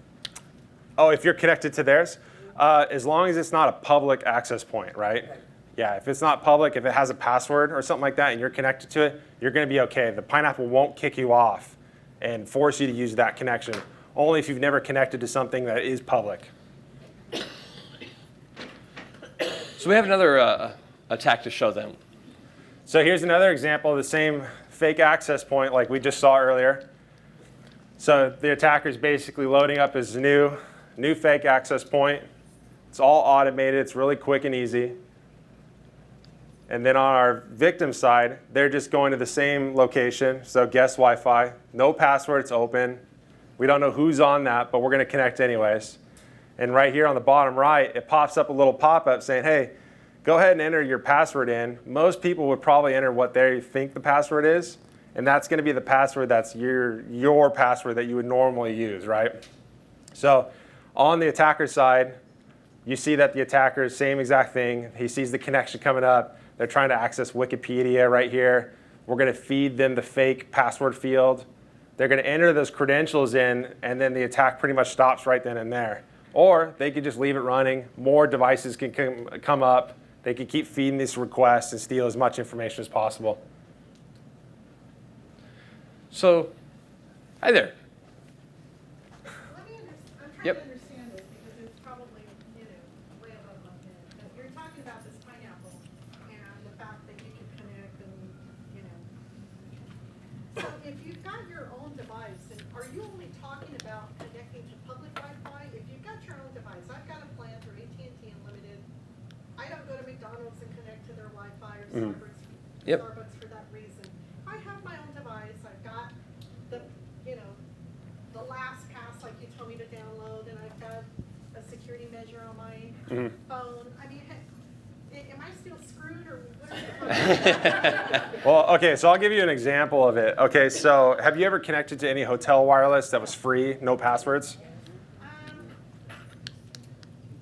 Oh, if you're connected to theirs? As long as it's not a public access point, right? Okay. Yeah, if it's not public, if it has a password or something like that and you're connected to it, you're going to be okay. The pineapple won't kick you off and force you to use that connection, only if you've never connected to something that is public. So we have another attack to show them. So here's another example of the same fake access point like we just saw earlier. So the attacker is basically loading up his new fake access point. It's all automated. It's really quick and easy. And then on our victim side, they're just going to the same location. So guest Wi-Fi, no password, it's open. We don't know who's on that, but we're going to connect anyways. And right here on the bottom right, it pops up a little pop-up saying, hey, go ahead and enter your password in. Most people would probably enter what they think the password is, and that's going to be the password that's your password that you would normally use, right? So on the attacker side, you see that the attacker, same exact thing. He sees the connection coming up. They're trying to access Wikipedia right here. We're going to feed them the fake password field. They're going to enter those credentials in, and then the attack pretty much stops right then and there. Or they could just leave it running. More devices can come up. They can keep feeding these requests and steal as much information as possible. So, hi there. Let me I'm trying Yep. to understand this because it's probably, way above my head. But you're talking about this pineapple and the fact that you can connect and, So if you've got your own device, and are you only talking about connecting to public Wi-Fi? If you've got your own device, I've got a plan through AT&T Unlimited. I don't go to McDonald's and connect to their Wi-Fi or Yep. Starbucks for that reason. I have my own device. I've got the, the last pass like you told me to download, and I've got a security measure on my phone. I mean, am I still screwed, or what are you talking about? Well, okay, so I'll give you an example of it. Okay, so have you ever connected to any hotel wireless that was free, no passwords?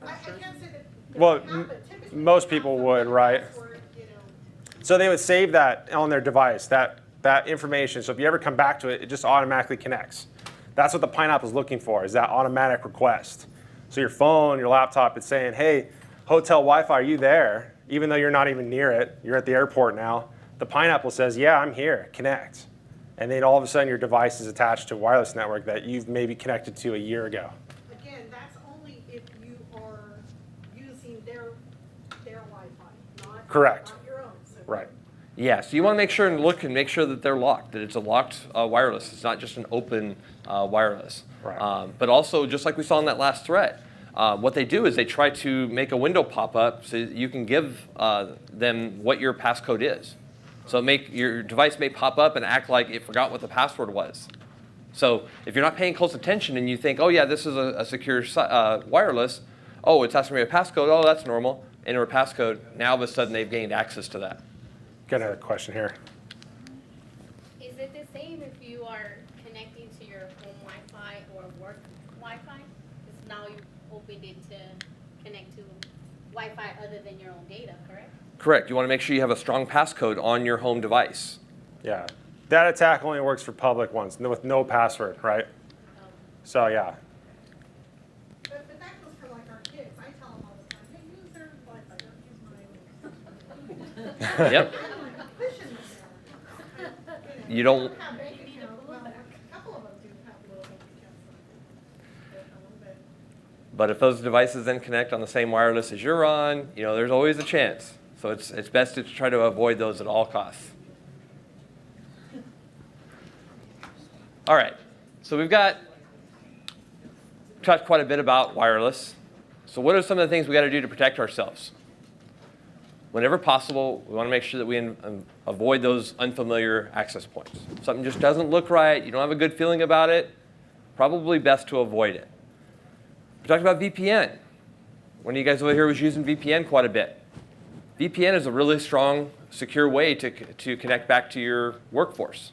I can't say that. Well, most people would, right? So they would save that on their device, that information. So if you ever come back to it, it just automatically connects. That's what the pineapple is looking for, is that automatic request. So your phone, your laptop, it's saying, hey, hotel Wi-Fi, are you there? Even though you're not even near it, you're at the airport now. The pineapple says, yeah, I'm here, connect. And then all of a sudden your device is attached to a wireless network that you've maybe connected to a year ago. Again, that's only if you are using their Wi-Fi, not Correct. not your own. So Right. Yeah, so you want to make sure and look and make sure that they're locked, that it's a locked wireless. It's not just an open wireless. Right. But also, just like we saw in that last threat, what they do is they try to make a window pop up so that you can give them what your passcode is. So your device may pop up and act like it forgot what the password was. So if you're not paying close attention and you think, oh yeah, this is a secure wireless, oh, it's asking me a passcode, oh, that's normal, enter a passcode, now all of a sudden they've gained access to that. Got another question here. Is it the same if you are connecting to your home Wi-Fi or work Wi-Fi? Because now you opened it to connect to Wi-Fi other than your own data, correct? Correct. You want to make sure you have a strong passcode on your home device. Yeah. That attack only works for public ones with no password, right? So yeah. But that goes for like our kids. I tell them all the time, hey, use their Wi-Fi, don't use mine. Yep. I'm pushing them there. You don't. Have bank account, well, a couple of them do have little bank accounts. But if those devices then connect on the same wireless as you're on, there's always a chance. So it's best to try to avoid those at all costs. All right, so we've talked quite a bit about wireless. So what are some of the things we got to do to protect ourselves? Whenever possible, we want to make sure that we avoid those unfamiliar access points. If something just doesn't look right, you don't have a good feeling about it, probably best to avoid it. We talked about VPN. One of you guys over here was using VPN quite a bit. VPN is a really strong, secure way to connect back to your workforce.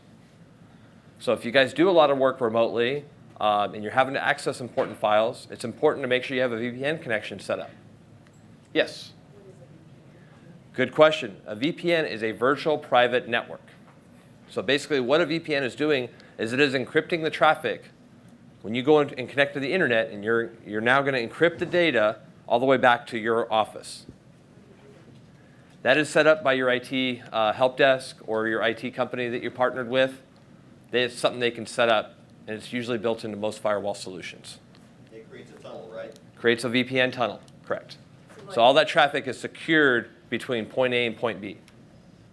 So if you guys do a lot of work remotely and you're having to access important files, it's important to make sure you have a VPN connection set up. Yes? Good question. A VPN is a virtual private network. So basically what a VPN is doing is it is encrypting the traffic. When you go and connect to the internet, and you're now going to encrypt the data all the way back to your office. That is set up by your IT help desk or your IT company that you're partnered with. It's something they can set up, and it's usually built into most firewall solutions. It creates a tunnel, right? Creates a VPN tunnel, correct. So all that traffic is secured between point A and point B.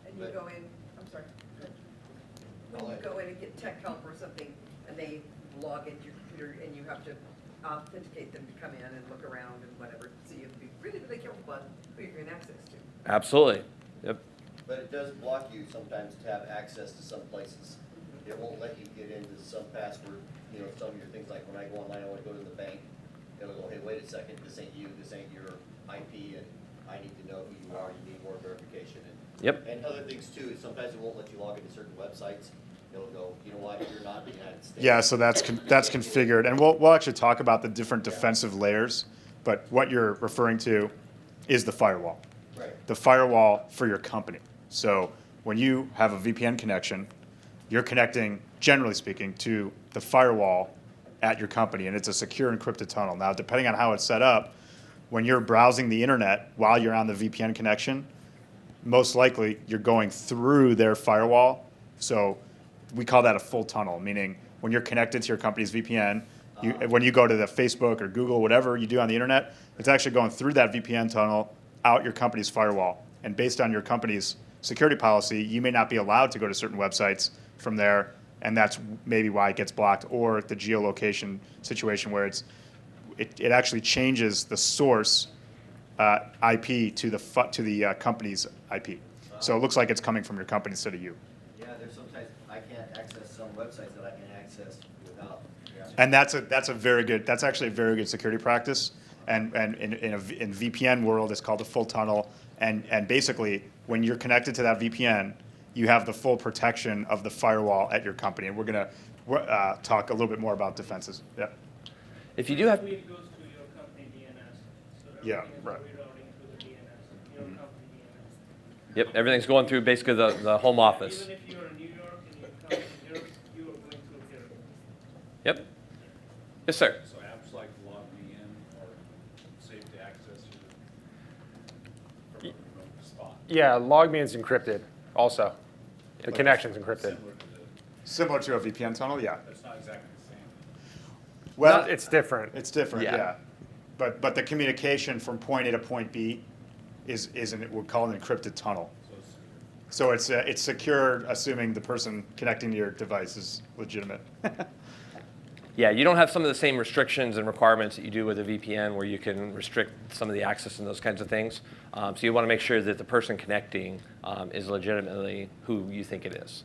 And you go in, I'm sorry, when you go in and get tech help or something, and they log into your computer, and you have to authenticate them to come in and look around and whatever, so you have to be really, really careful about who you're giving access to. Absolutely. Yep. But it does block you sometimes to have access to some places. It won't let you get into some password, some of your things, like when I go online, I want to go to the bank, it'll go, hey, wait a second, this ain't you, this ain't your IP, and I need to know who you are, you need more verification. Yep. And other things too, is sometimes it won't let you log into certain websites. It'll go, you know what, you're not in the United States. Yeah, so that's configured, and we'll actually talk about the different defensive layers. But what you're referring to is the firewall. Right. The firewall for your company. So when you have a VPN connection, you're connecting, generally speaking, to the firewall at your company, and it's a secure encrypted tunnel. Now, depending on how it's set up, when you're browsing the internet while you're on the VPN connection, most likely you're going through their firewall. So we call that a full tunnel, meaning when you're connected to your company's VPN, when you go to the Facebook or Google, whatever you do on the internet, it's actually going through that VPN tunnel out your company's firewall. And based on your company's security policy, you may not be allowed to go to certain websites from there, and that's maybe why it gets blocked, or the geolocation situation where it actually changes the source IP to the company's IP. So it looks like it's coming from your company instead of you. Yeah, there's sometimes I can't access some websites that I can access without. Yeah. And that's actually a very good security practice. And in VPN world, it's called a full tunnel. And basically, when you're connected to that VPN, you have the full protection of the firewall at your company. And we're going to talk a little bit more about defenses. Yeah. If you do have, It goes to your company DNS. So Yeah, everything is right. rerouting to the DNS, your company DNS. yep, everything's going through basically the home office. Even if you're in New York and you come to Europe, you are going through here. Yep. Yes, sir. So apps like Log Me In are safe to access from a remote spot. Yeah, LogMeIn's encrypted also. The connection's encrypted. Similar to a VPN tunnel, yeah. That's not exactly the same. Well, It's different. It's different, Yeah. yeah. But the communication from point A to point B is we'll call it an encrypted tunnel. So it's secure, assuming the person connecting to your device is legitimate. Yeah, you don't have some of the same restrictions and requirements that you do with a VPN, where you can restrict some of the access and those kinds of things. So you want to make sure that the person connecting is legitimately who you think it is.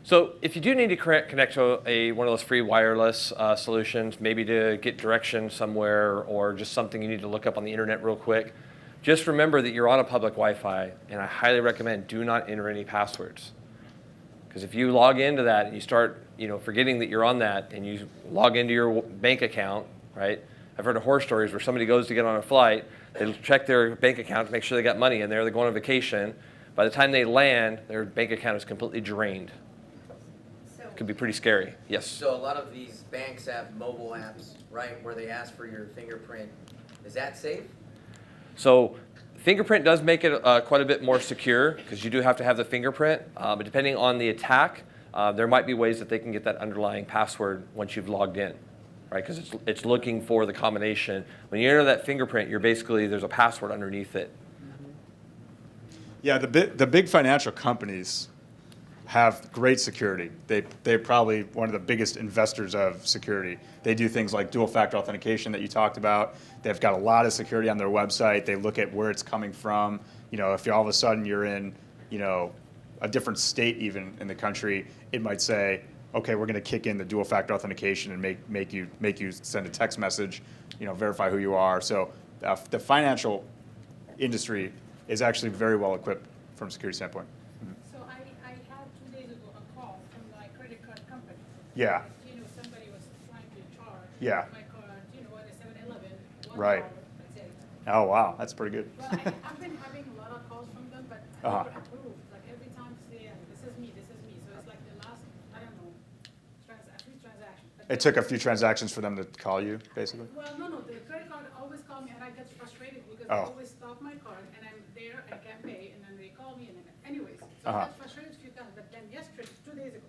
So if you do need to connect to one of those free wireless solutions, maybe to get direction somewhere or just something you need to look up on the internet real quick, just remember that you're on a public Wi-Fi, and I highly recommend do not enter any passwords. Because if you log into that and you start forgetting that you're on that, and you log into your bank account, right? I've heard of horror stories where somebody goes to get on a flight, they check their bank account to make sure they got money in there, they go on a vacation. By the time they land, their bank account is completely drained. It could be pretty scary. Yes? So a lot of these banks have mobile apps, right, where they ask for your fingerprint. Is that safe? So fingerprint does make it quite a bit more secure, because you do have to have the fingerprint. But depending on the attack, there might be ways that they can get that underlying password once you've logged in, right? Because it's looking for the combination. When you enter that fingerprint, there's a password underneath it. Yeah, the big financial companies have great security. They're probably one of the biggest investors of security. They do things like dual factor authentication that you talked about. They've got a lot of security on their website. They look at where it's coming from. If all of a sudden you're in, a different state even in the country, it might say, okay, we're going to kick in the dual factor authentication and make you send a text message, verify who you are. So the financial industry is actually very well equipped from a security standpoint. So I had 2 days ago a call from my credit card company. Yeah. Somebody was trying to charge Yeah. my card, at a 7-Eleven. Right. That's it. Oh, wow, that's pretty good. Well, I've been having a lot of calls from them, but I Uh-huh. never approved. Like every time they say, this is me. So it's like the last, I don't know, few transactions. But It took a few transactions for them to call you, basically? Well, no, the credit card always call me, and I get frustrated because Oh. they always stop my card, and I'm there, I can't pay, and then they call me, and then, anyways. So Uh-huh. I got frustrated a few times, but then yesterday, 2 days ago,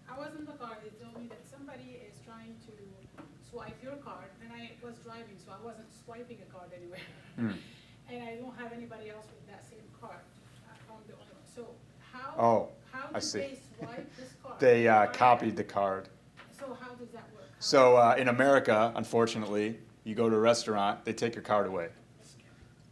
I was in the car, they told me that somebody is trying to swipe your card, and I was driving, so I wasn't swiping a card anywhere. Mm. And I don't have anybody else with that same card. I'm the only one. So how I did see. they swipe this card? They copied the card. So how does that work? So in America, unfortunately, you go to a restaurant, they take your card away.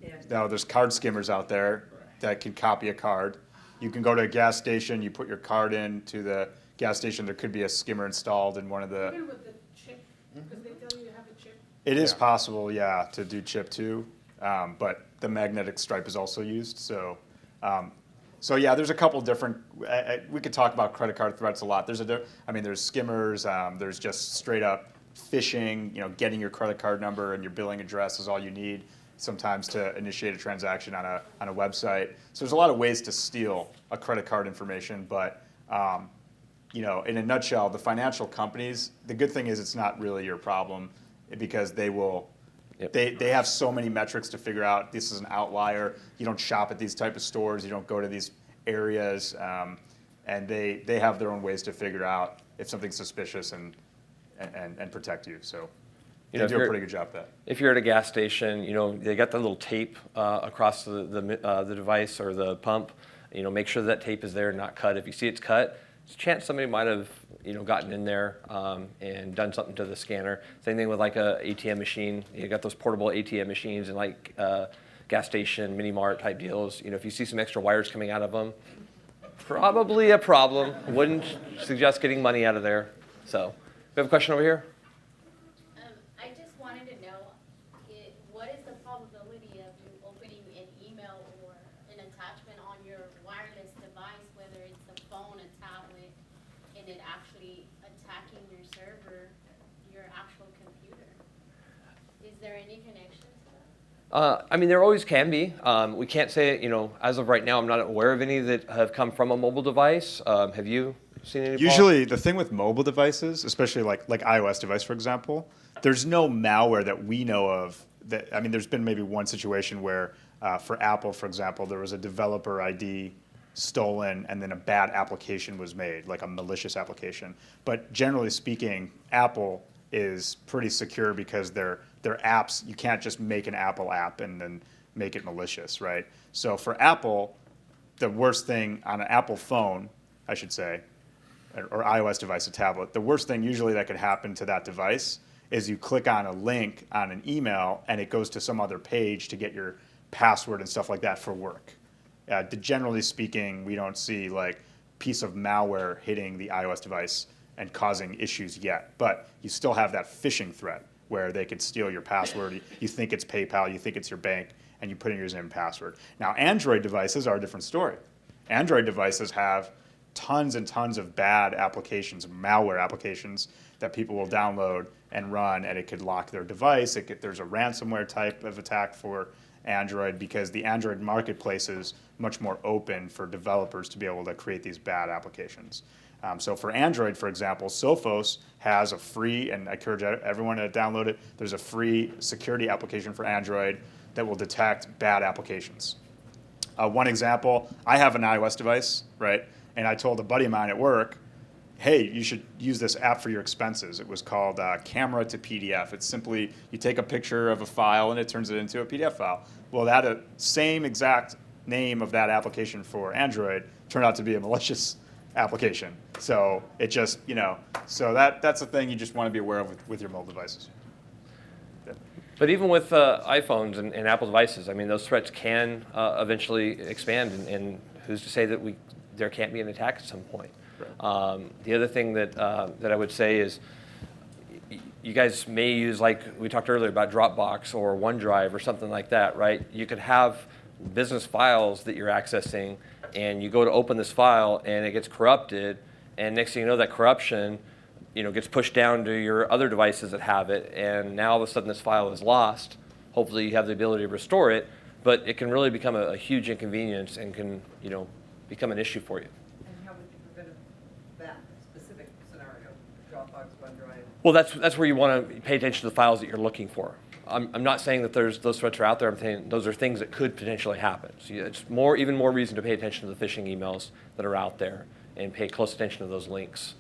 Yeah. Now, there's card skimmers out there that can copy a card. You can go to a gas station, you put your card into the gas station, there could be a skimmer installed in one of the... Even with the chip, because they tell you you have a chip. It is possible, yeah, to do chip too, but the magnetic stripe is also used. So yeah, there's a couple different. We could talk about credit card threats a lot. There's skimmers. There's just straight up phishing. Getting your credit card number and your billing address is all you need. sometimes to initiate a transaction on a website. So there's a lot of ways to steal a credit card information, but you know, in a nutshell, the financial companies, the good thing is it's not really your problem because they will, they have so many metrics to figure out this is an outlier. You don't shop at these type of stores, you don't go to these areas, and they have their own ways to figure out if something's suspicious and protect you. So they do a pretty good job at that. If you're at a gas station, you know, they got the little tape across the device or the pump. You know, make sure that tape is there and not cut. If you see it's cut, there's a chance somebody might have, you know, gotten in there and done something to the scanner. Same thing with like a ATM machine. You got those portable ATM machines and like gas station, mini mart type deals. You know, if you see some extra wires coming out of them, probably a problem. Wouldn't suggest getting money out of there. So, we have a question over here. I just wanted to know, what is the probability of you opening an email or an attachment on your wireless device, whether it's a phone, a tablet, and it actually attacking your server, your actual computer? Is there any connection to that? I mean, there always can be. We can't say, you know, as of right now, I'm not aware of any that have come from a mobile device. Have you seen any? Usually, the thing with mobile devices, especially like iOS device, for example, there's no malware that we know of. That, I mean, there's been maybe one situation where, for Apple, for example, there was a developer ID stolen and then a bad application was made, like a malicious application. But generally speaking, Apple is pretty secure because their apps, you can't just make an Apple app and then make it malicious, right? So for Apple, the worst thing on an Apple phone, I should say, or iOS device, a tablet, the worst thing usually that could happen to that device is you click on a link on an email and it goes to some other page to get your password and stuff like that for work. Generally speaking, we don't see like piece of malware hitting the iOS device and causing issues yet, but you still have that phishing threat where they could steal your password. You think it's PayPal, you think it's your bank, and you put in your username and password. Now, Android devices are a different story. Android devices have tons and tons of bad applications, malware applications that people will download and run, and it could lock their device. There's a ransomware type of attack for Android because the Android marketplace is much more open for developers to be able to create these bad applications. So for Android, for example, Sophos has a free, and I encourage everyone to download it, there's a free security application for Android that will detect bad applications. One example, I have an iOS device, right? And I told a buddy of mine at work, hey, you should use this app for your expenses. It was called Camera to PDF. It's simply, you take a picture of a file and it turns it into a PDF file. Well, that same exact name of that application for Android turned out to be a malicious application. So it just, you know, so that's a thing you just want to be aware of with your mobile devices. Yeah. But even with iPhones and Apple devices, I mean, those threats can eventually expand, and who's to say that there can't be an attack at some point? Right. The other thing that I would say is you guys may use, like we talked earlier about Dropbox or OneDrive or something like that, right? You could have business files that you're accessing, and you go to open this file and it gets corrupted, and next thing you know, that corruption, you know, gets pushed down to your other devices that have it, and now all of a sudden this file is lost. Hopefully you have the ability to restore it, but it can really become a huge inconvenience and can, you know, become an issue for you. And how would you prevent that specific scenario, Dropbox, OneDrive? Well, that's where you want to pay attention to the files that you're looking for. I'm not saying that those threats are out there. I'm saying those are things that could potentially happen. So it's even more reason to pay attention to the phishing emails that are out there and pay close attention to those links.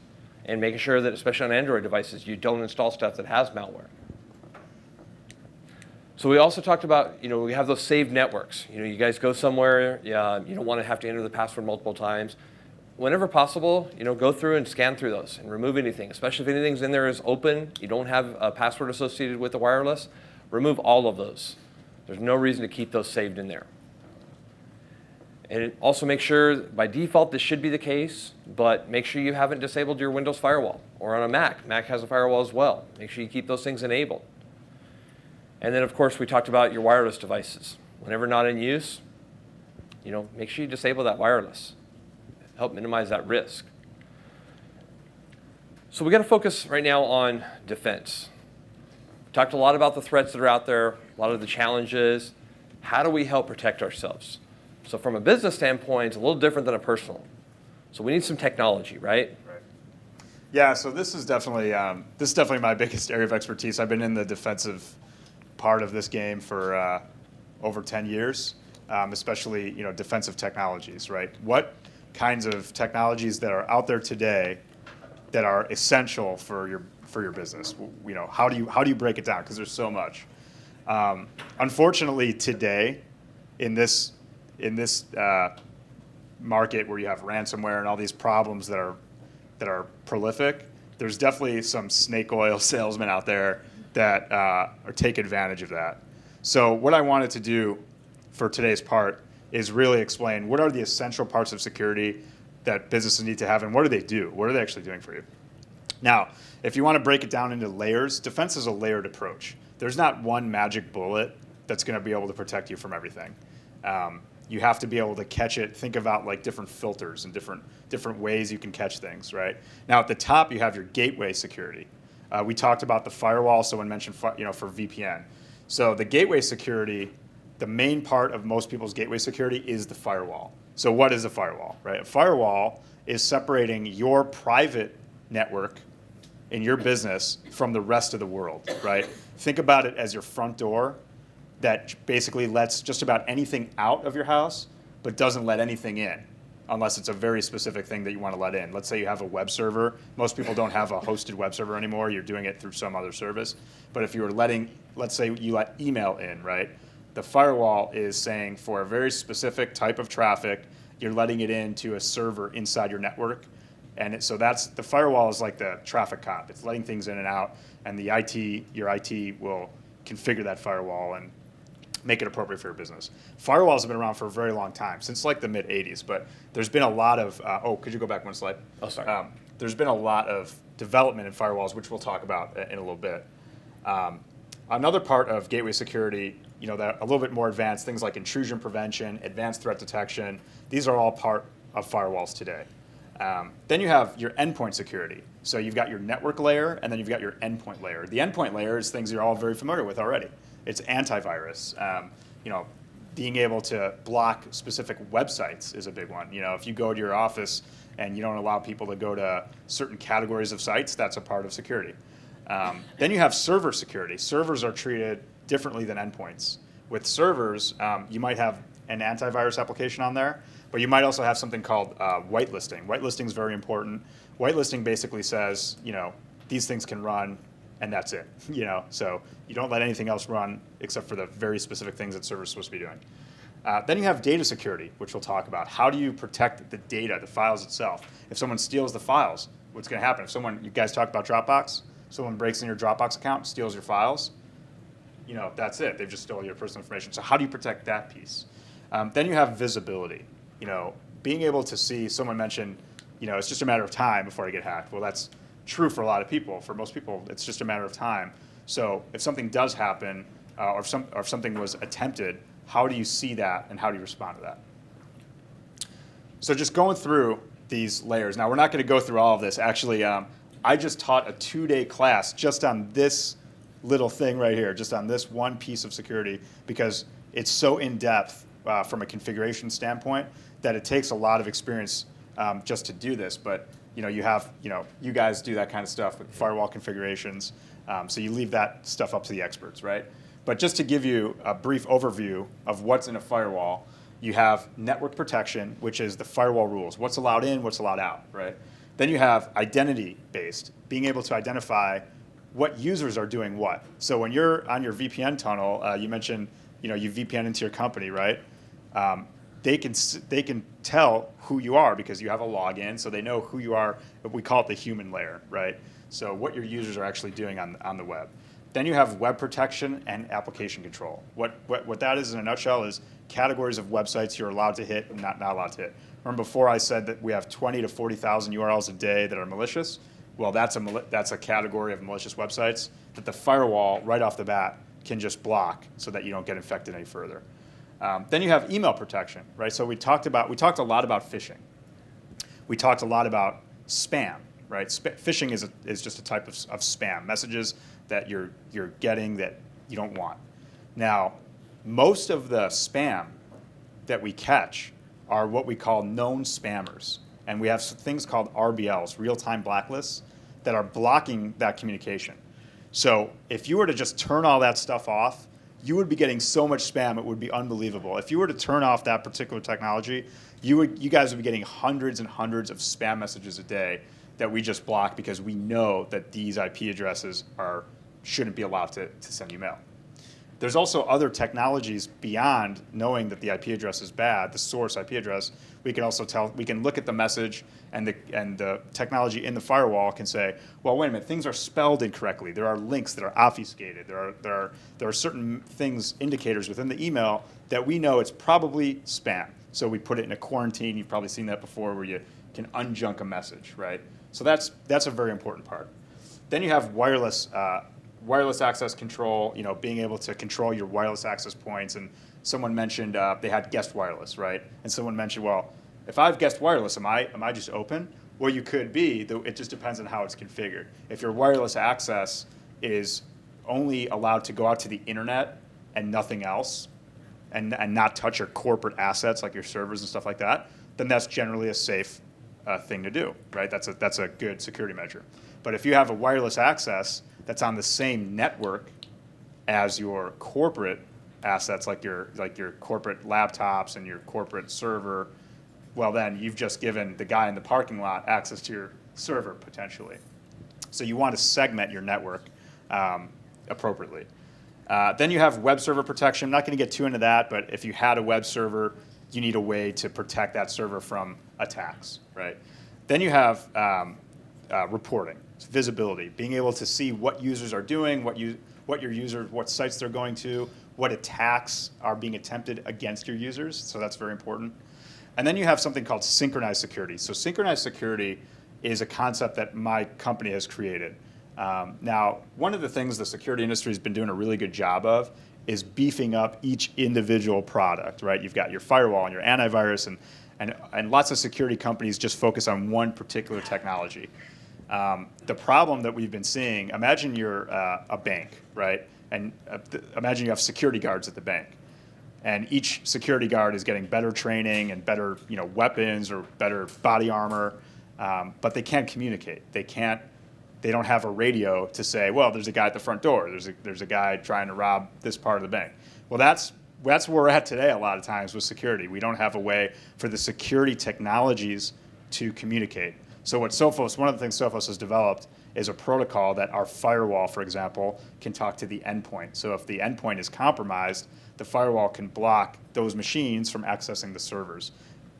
And making sure that, especially on Android devices, you don't install stuff that has malware. So we also talked about, you know, we have those saved networks. You know, you guys go somewhere, you don't want to have to enter the password multiple times. Whenever possible, you know, go through and scan through those and remove anything, especially if anything's in there is open, you don't have a password associated with the wireless, remove all of those. There's no reason to keep those saved in there. And also make sure, by default, this should be the case, but make sure you haven't disabled your Windows firewall. Or on a Mac. Mac has a firewall as well. Make sure you keep those things enabled. And then, of course, we talked about your wireless devices. Whenever not in use, you know, make sure you disable that wireless. Help minimize that risk. So we got to focus right now on defense. Talked a lot about the threats that are out there, a lot of the challenges. How do we help protect ourselves? So from a business standpoint, it's a little different than a personal. So we need some technology, right? Right. Yeah, so this is definitely my biggest area of expertise. I've been in the defensive part of this game for over 10 years, especially defensive technologies, right? What kinds of technologies that are out there today that are essential for your business? How do you break it down? Because there's so much. Unfortunately, today, in this market where you have ransomware and all these problems that are prolific, there's definitely some snake oil salesmen out there that take advantage of that. So what I wanted to do for today's part is really explain what are the essential parts of security that businesses need to have, and what do they do? What are they actually doing for you? Now, if you want to break it down into layers, defense is a layered approach. There's not one magic bullet that's going to be able to protect you from everything. You have to be able to catch it. Think about like different filters and different ways you can catch things, right? Now, at the top, you have your gateway security. We talked about the firewall. Someone mentioned, for VPN. So the gateway security, the main part of most people's gateway security is the firewall. So what is a firewall, right? A firewall is separating your private network in your business from the rest of the world, right? Think about it as your front door that basically lets just about anything out of your house, but doesn't let anything in, unless it's a very specific thing that you want to let in. Let's say you have a web server. Most people don't have a hosted web server anymore. You're doing it through some other service. But if you were let's say you let email in, right? The firewall is saying for a very specific type of traffic, you're letting it into a server inside your network. And so the firewall is like the traffic cop. It's letting things in and out, and your IT will configure that firewall and make it appropriate for your business. Firewalls have been around for a very long time, since like the mid-'80s, but there's been a lot of, could you go back one slide? Oh, sorry. There's been a lot of development in firewalls, which we'll talk about in a little bit. Another part of gateway security, that a little bit more advanced, things like intrusion prevention, advanced threat detection, these are all part of firewalls today. Then you have your endpoint security. So you've got your network layer, and then you've got your endpoint layer. The endpoint layer is things you're all very familiar with already. It's antivirus. Being able to block specific websites is a big one. If you go to your office and you don't allow people to go to certain categories of sites, that's a part of security. Then you have server security. Servers are treated differently than endpoints. With servers, you might have an antivirus application on there, but you might also have something called whitelisting. Whitelisting is very important. Whitelisting basically says, these things can run, and that's it. So you don't let anything else run except for the very specific things that server's supposed to be doing. Then you have data security, which we'll talk about. How do you protect the data, the files itself? If someone steals the files, what's going to happen? If you guys talk about Dropbox, someone breaks in your Dropbox account, steals your files, that's it. They've just stolen your personal information. So how do you protect that piece? Then you have visibility. Being able to see, someone mentioned, it's just a matter of time before I get hacked. Well, that's true for a lot of people. For most people, it's just a matter of time. So if something does happen, or if something was attempted, how do you see that and how do you respond to that? So just going through these layers. Now, we're not going to go through all of this. Actually, I just taught a 2-day class just on this little thing right here, just on this one piece of security, because it's so in-depth from a configuration standpoint that it takes a lot of experience just to do this. But you guys do that kind of stuff with firewall configurations, so you leave that stuff up to the experts, right? But just to give you a brief overview of what's in a firewall, you have network protection, which is the firewall rules, what's allowed in, what's allowed out, right? Then you have identity-based, being able to identify what users are doing what. So when you're on your VPN tunnel, you mentioned you VPN into your company, right? They can tell who you are because you have a login, so they know who you are. We call it the human layer, right? So what your users are actually doing on the web. Then you have web protection and application control. What that is in a nutshell is categories of websites you're allowed to hit and not allowed to hit. Remember before I said that we have 20 to 40,000 URLs a day that are malicious? Well, that's a category of malicious websites that the firewall right off the bat can just block so that you don't get infected any further. Then you have email protection, right? So we talked a lot about phishing. We talked a lot about spam, right? Phishing is just a type of spam, messages that you're getting that you don't want. Now, most of the spam that we catch are what we call known spammers. And we have things called RBLs, real-time blacklists, that are blocking that communication. So if you were to just turn all that stuff off, you would be getting so much spam, it would be unbelievable. If you were to turn off that particular technology, you guys would be getting hundreds and hundreds of spam messages a day that we just block because we know that these IP addresses shouldn't be allowed to send you mail. There's also other technologies beyond knowing that the IP address is bad, the source IP address. We can also we can look at the message, and the technology in the firewall can say, well, wait a minute, things are spelled incorrectly. There are links that are obfuscated. There are certain things, indicators within the email that we know it's probably spam. So we put it in a quarantine. You've probably seen that before, where you can unjunk a message, right? So that's a very important part. Then you have wireless access control, being able to control your wireless access points. And someone mentioned they had guest wireless, right? And someone mentioned, well, if I have guest wireless, am I just open? Well, you could be. It just depends on how it's configured. If your wireless access is only allowed to go out to the internet and nothing else, and not touch your corporate assets like your servers and stuff like that, then that's generally a safe thing to do, right? That's a good security measure. But if you have a wireless access that's on the same network as your corporate assets, like your corporate laptops and your corporate server, well, then you've just given the guy in the parking lot access to your server potentially. So you want to segment your network appropriately. Then you have web server protection. I'm not going to get too into that, but if you had a web server, you need a way to protect that server from attacks, right? Then you have reporting, visibility, being able to see what users are doing, what sites they're going to, what attacks are being attempted against your users. So that's very important. And then you have something called synchronized security. So synchronized security is a concept that my company has created. Now, one of the things the security industry has been doing a really good job of is beefing up each individual product, right? You've got your firewall and your antivirus, and lots of security companies just focus on one particular technology. The problem that we've been seeing, imagine you're a bank, right? And imagine you have security guards at the bank. And each security guard is getting better training and better weapons or better body armor, but they can't communicate. They don't have a radio to say, well, there's a guy at the front door. There's a guy trying to rob this part of the bank. Well, that's where we're at today a lot of times with security. We don't have a way for the security technologies to communicate. So one of the things Sophos has developed is a protocol that our firewall, for example, can talk to the endpoint. So if the endpoint is compromised, the firewall can block those machines from accessing the servers,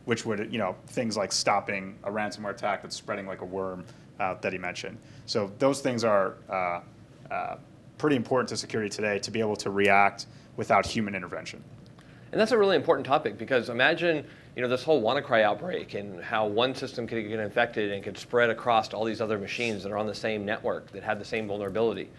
which would, things like stopping a ransomware attack that's spreading like a worm that he mentioned. So those things are pretty important to security today, to be able to react without human intervention. And that's a really important topic, because imagine, this whole WannaCry outbreak and how one system could get infected and could spread across all these other machines that are on the same network that had the same vulnerability.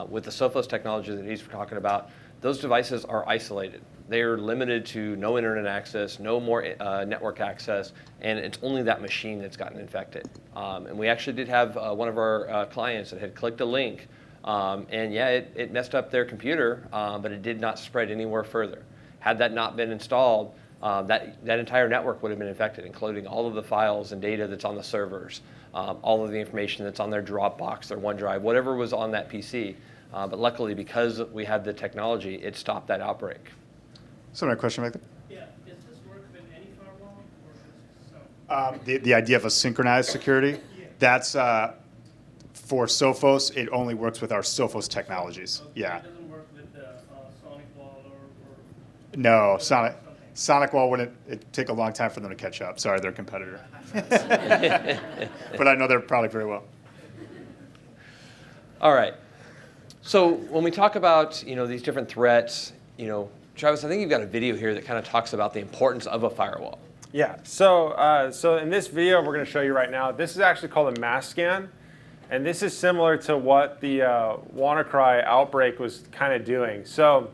With the Sophos technology that he's talking about, those devices are isolated. They are limited to no internet access, no more network access, and it's only that machine that's gotten infected. And we actually did have one of our clients that had clicked a link, and yeah, it messed up their computer, but it did not spread anywhere further. Had that not been installed, that entire network would have been infected, including all of the files and data that's on the servers, all of the information that's on their Dropbox, their OneDrive, whatever was on that PC. But luckily, because we had the technology, it stopped that outbreak. So, my question back there? Yeah, does this work with any firewall, or is this The idea of a synchronized security, that's for Sophos, it only works with our Sophos technologies. Okay, Yeah. it doesn't work with the Sonic Wall or No, Sonic Wall it'd take a long time for them to catch up. Sorry, they're a competitor. But I know their product very well. All right. So when we talk about these different threats, Travis, I think you've got a video here that kind of talks about the importance of a firewall. Yeah, so in this video we're going to show you right now, this is actually called a mass scan. And this is similar to what the WannaCry outbreak was kind of doing. So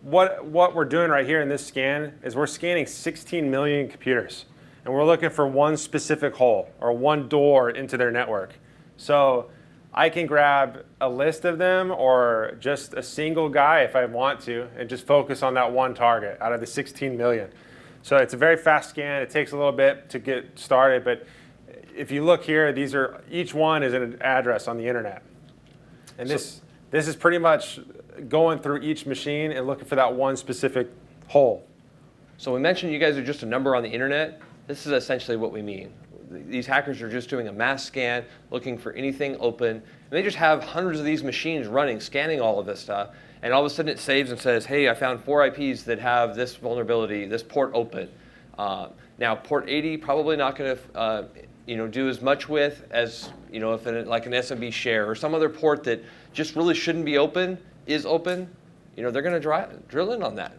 what we're doing right here in this scan is we're scanning 16 million computers. and we're looking for one specific hole or one door into their network. So I can grab a list of them or just a single guy if I want to and just focus on that one target out of the 16 million. So it's a very fast scan. It takes a little bit to get started, but if you look here, each one is an address on the internet. And this is pretty much going through each machine and looking for that one specific hole. So we mentioned you guys are just a number on the internet. This is essentially what we mean. These hackers are just doing a mass scan, looking for anything open, and they just have hundreds of these machines running, scanning all of this stuff, and all of a sudden it saves and says, hey, I found 4 IPs that have this vulnerability, this port open. Now, port 80, probably not going to do as much with as if like an SMB share or some other port that just really shouldn't be open is open. They're going to drill in on that.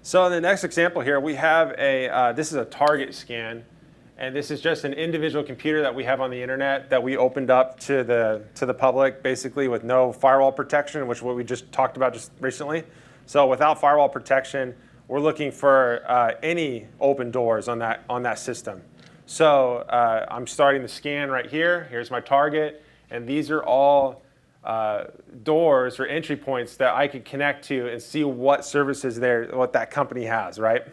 So in the next example here, we have this is a target scan, and this is just an individual computer that we have on the internet that we opened up to the public, basically with no firewall protection, which is what we just talked about just recently. So without firewall protection, we're looking for any open doors on that system. So I'm starting the scan right here. Here's my target, and these are all doors or entry points that I could connect to and see what services what that company has, right?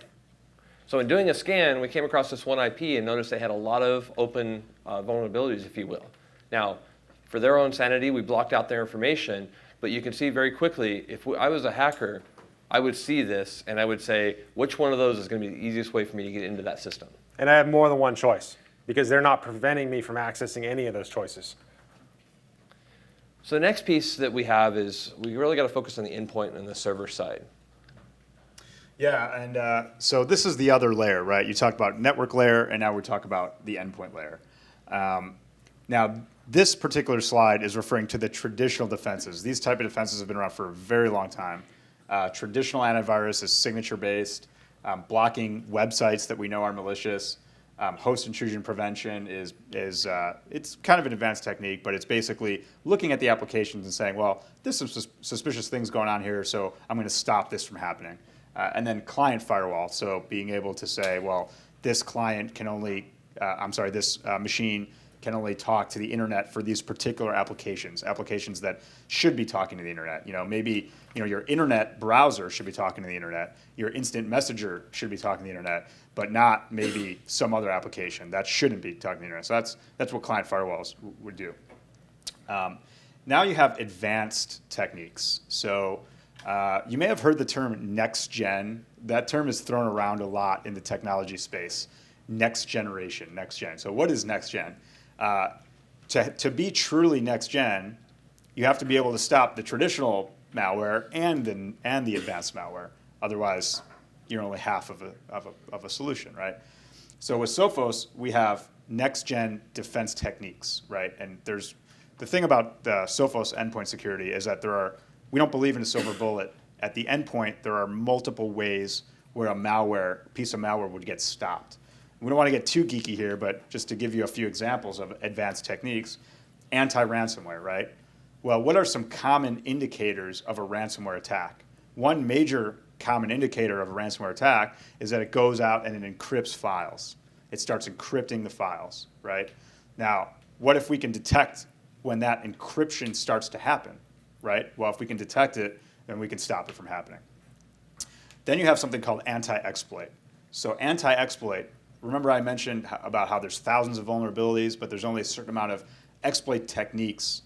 So in doing a scan, we came across this one IP and noticed they had a lot of open vulnerabilities, if you will. Now, for their own sanity, we blocked out their information, but you can see very quickly, if I was a hacker, I would see this and I would say, which one of those is going to be the easiest way for me to get into that system? And I have more than one choice because they're not preventing me from accessing any of those choices. So the next piece that we have is we really got to focus on the endpoint and the server side. Yeah, and so this is the other layer, right? You talked about network layer, and now we talk about the endpoint layer. Now, this particular slide is referring to the traditional defenses. These type of defenses have been around for a very long time. Traditional antivirus is signature-based, blocking websites that we know are malicious. Host intrusion prevention is it's kind of an advanced technique, but it's basically looking at the applications and saying, well, there's some suspicious things going on here, so I'm going to stop this from happening. And then client firewall, so being able to say, well, this client can only, this machine can only talk to the internet for these particular applications that should be talking to the internet. Maybe your internet browser should be talking to the internet. Your instant messenger should be talking to the internet, but not maybe some other application that shouldn't be talking to the internet. So that's what client firewalls would do. Now you have advanced techniques. So you may have heard the term next gen. That term is thrown around a lot in the technology space. Next generation, next gen. So what is next gen? To be truly next gen, you have to be able to stop the traditional malware and the advanced malware. Otherwise, you're only half of a solution, right? So with Sophos, we have next gen defense techniques, right? And there's the thing about the Sophos endpoint security is that we don't believe in a silver bullet. At the endpoint, there are multiple ways where a piece of malware would get stopped. We don't want to get too geeky here, but just to give you a few examples of advanced techniques, anti-ransomware, right? Well, what are some common indicators of a ransomware attack? One major common indicator of a ransomware attack is that it goes out and it encrypts files. It starts encrypting the files, right? Now, what if we can detect when that encryption starts to happen, right? Well, if we can detect it, then we can stop it from happening. Then you have something called anti-exploit. So anti-exploit, remember I mentioned about how there's thousands of vulnerabilities, but there's only a certain amount of exploit techniques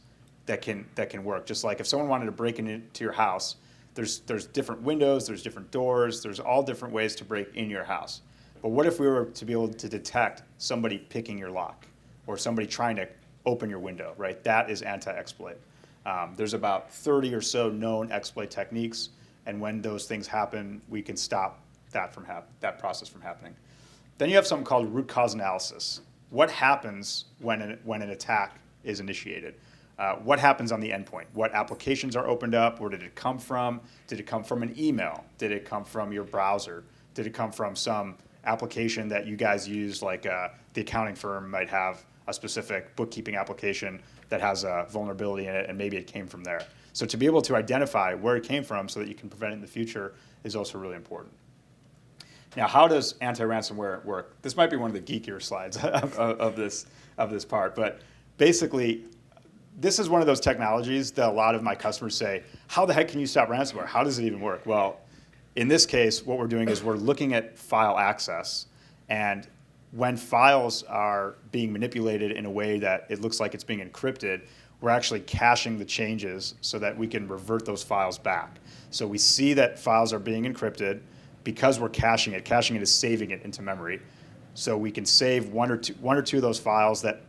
that can work. Just like if someone wanted to break into your house, there's different windows, there's different doors, there's all different ways to break in your house. But what if we were to be able to detect somebody picking your lock or somebody trying to open your window, right? That is anti-exploit. There's about 30 or so known exploit techniques, and when those things happen, we can stop that process from happening. Then you have something called root cause analysis. What happens when an attack is initiated? What happens on the endpoint? What applications are opened up? Where did it come from? Did it come from an email? Did it come from your browser? Did it come from some application that you guys use, like the accounting firm might have a specific bookkeeping application that has a vulnerability in it, and maybe it came from there. So to be able to identify where it came from so that you can prevent it in the future is also really important. Now, how does anti-ransomware work? This might be one of the geekier slides of this part, but basically, this is one of those technologies that a lot of my customers say, how the heck can you stop ransomware? How does it even work? Well, in this case, what we're doing is we're looking at file access, and when files are being manipulated in a way that it looks like it's being encrypted, we're actually caching the changes so that we can revert those files back. So we see that files are being encrypted. Because we're caching it is saving it into memory. So we can save one or two of those files that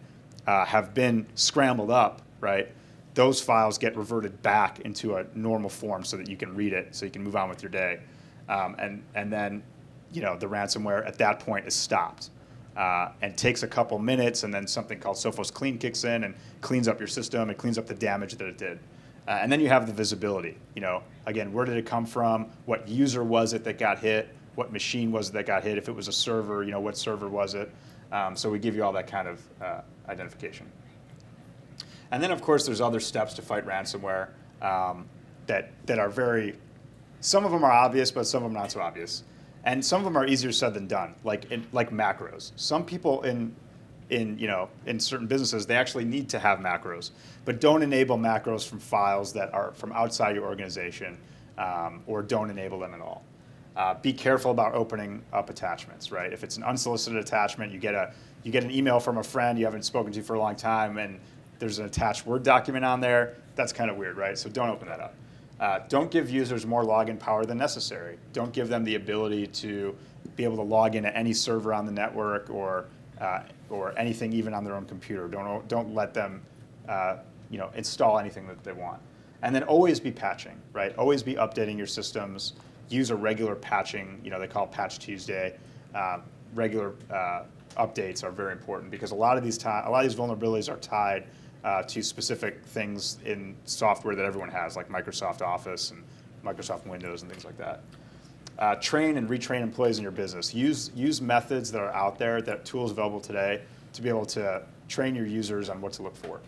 have been scrambled up, right? Those files get reverted back into a normal form so that you can read it, so you can move on with your day. And then, the ransomware at that point is stopped. And takes a couple minutes, and then something called Sophos Clean kicks in and cleans up your system. It cleans up the damage that it did. And then you have the visibility. Again, where did it come from? What user was it that got hit? What machine was it that got hit? If it was a server, what server was it? So we give you all that kind of identification. And then, of course, there's other steps to fight ransomware that are very, some of them are obvious, but some of them not so obvious. And some of them are easier said than done, like macros. Some people in certain businesses, they actually need to have macros, but don't enable macros from files that are from outside your organization, or don't enable them at all. Be careful about opening up attachments, right? If it's an unsolicited attachment, you get an email from a friend you haven't spoken to for a long time, and there's an attached Word document on there. That's kind of weird, right? So don't open that up. Don't give users more login power than necessary. Don't give them the ability to be able to log into any server on the network or anything even on their own computer. Don't let them install anything that they want. And then always be patching, right? Always be updating your systems. Use a regular patching, they call it Patch Tuesday. Regular updates are very important because a lot of these vulnerabilities are tied to specific things in software that everyone has, like Microsoft Office and Microsoft Windows and things like that. Train and retrain employees in your business. Use methods that are out there, tools available today, to be able to train your users on what to look for.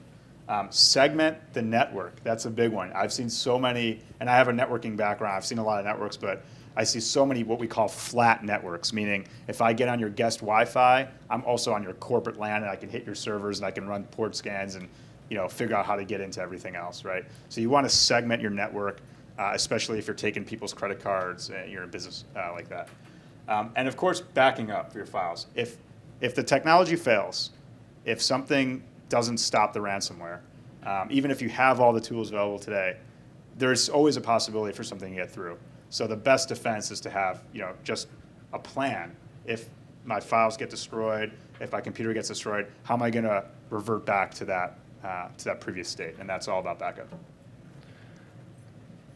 Segment the network. That's a big one. I've seen so many, and I have a networking background. I've seen a lot of networks, but I see so many what we call flat networks, meaning if I get on your guest Wi-Fi, I'm also on your corporate LAN, and I can hit your servers, and I can run port scans and figure out how to get into everything else, right? So you want to segment your network, especially if you're taking people's credit cards and you're in business like that. And of course, backing up your files. If the technology fails, if something doesn't stop the ransomware, even if you have all the tools available today, there's always a possibility for something to get through. So the best defense is to have just a plan. If my files get destroyed, if my computer gets destroyed, how am I going to revert back to that previous state? And that's all about backup.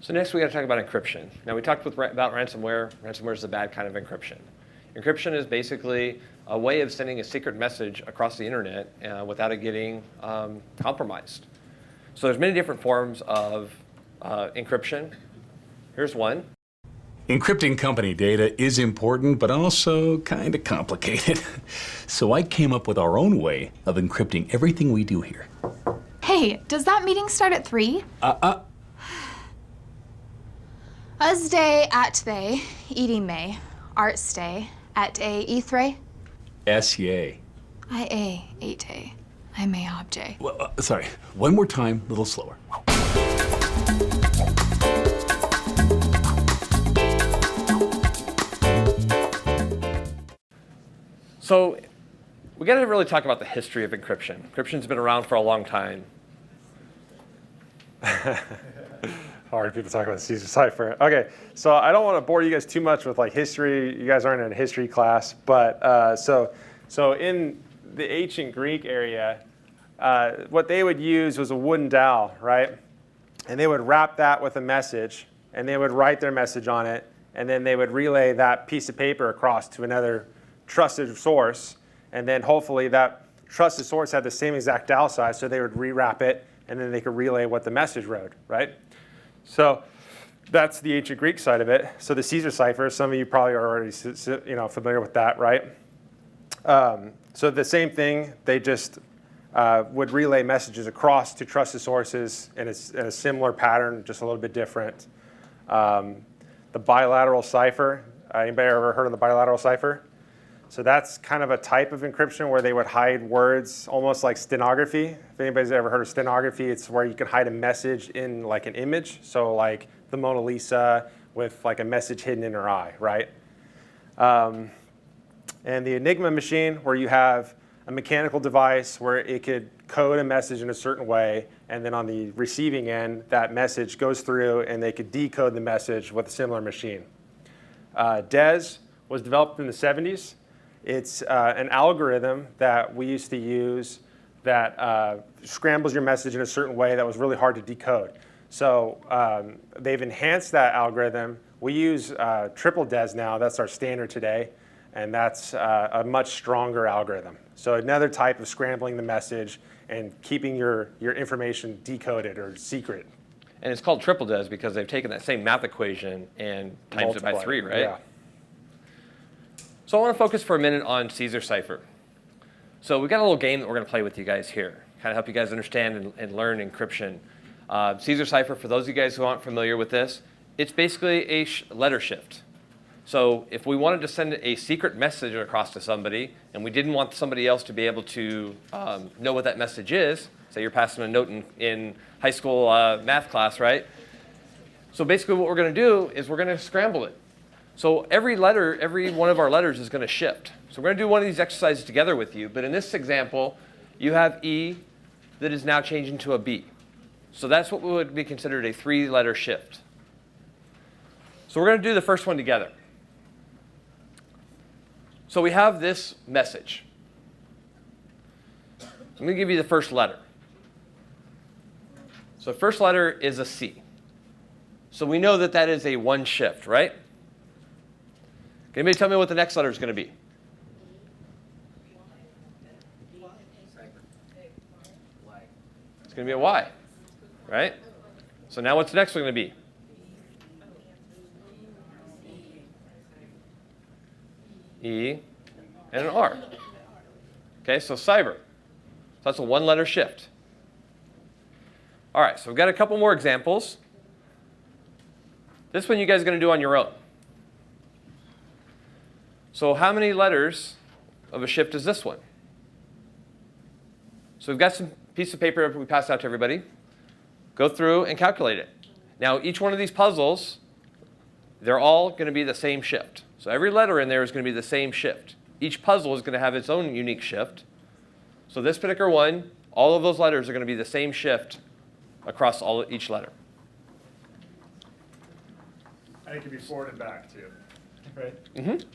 So next we got to talk about encryption. Now we talked about ransomware. Ransomware is a bad kind of encryption. Encryption is basically a way of sending a secret message across the internet without it getting compromised. So there's many different forms of encryption. Here's one. Encrypting company data is important, but also kind of complicated. So I came up with our own way of encrypting everything we do here. Hey, does that meeting start at 3? Usday at they, eating may, arts day, at a ethray. S-yay. I a, 8a, I may obj. Well, sorry, one more time, a little slower. So we got to really talk about the history of encryption. Encryption's been around for a long time. Hard people talk about Caesar cipher. Okay, so I don't want to bore you guys too much with history. You guys aren't in a history class, but so in the ancient Greek area, what they would use was a wooden dowel, right? And they would wrap that with a message, and they would write their message on it, and then they would relay that piece of paper across to another trusted source, and then hopefully that trusted source had the same exact dowel size, so they would rewrap it, and then they could relay what the message wrote, right? So that's the ancient Greek side of it. So the Caesar cipher, some of you probably are already familiar with that, right? So the same thing, they just would relay messages across to trusted sources in a similar pattern, just a little bit different. The bilateral cipher, Anybody ever heard of the bilateral cipher? So that's kind of a type of encryption where they would hide words, almost like stenography. If anybody's ever heard of stenography, it's where you can hide a message in like an image. So like the Mona Lisa with like a message hidden in her eye, right? And the Enigma machine, where you have a mechanical device where it could code a message in a certain way, and then on the receiving end, that message goes through and they could decode the message with a similar machine. DES was developed in the 70s. It's an algorithm that we used to use that scrambles your message in a certain way that was really hard to decode. So they've enhanced that algorithm. We use triple DES now. That's our standard today. And that's a much stronger algorithm. So another type of scrambling the message and keeping your information decoded or secret. And it's called triple DES because they've taken that same math equation and times it by 3, right? Yeah. So I want to focus for a minute on Caesar cipher. So we've got a little game that we're going to play with you guys here, kind of help you guys understand and learn encryption. Caesar cipher, for those of you guys who aren't familiar with this, it's basically a letter shift. So if we wanted to send a secret message across to somebody and we didn't want somebody else to be able to know what that message is, say you're passing a note in high school math class, right? So basically what we're going to do is we're going to scramble it. So every one of our letters is going to shift. So we're going to do one of these exercises together with you. But in this example, you have E that is now changed into a B. So that's what would be considered a 3-letter shift. So we're going to do the first one together. So we have this message. I'm going to give you the first letter. So the first letter is a C. So we know that that is a 1 shift, right? Can anybody tell me what the next letter is going to be? It's going to be a Y, right? So now what's the next one going to be? E and an R. Okay, so cyber. So that's a 1-letter shift. All right, so we've got a couple more examples. This one you guys are going to do on your own. So how many letters of a shift is this one? So we've got some piece of paper we passed out to everybody. Go through and calculate it. Now each one of these puzzles, they're all going to be the same shift. So every letter in there is going to be the same shift. Each puzzle is going to have its own unique shift. So this particular one, all of those letters are going to be the same shift across each letter. And it can be forward and back too, right? Mm-hmm.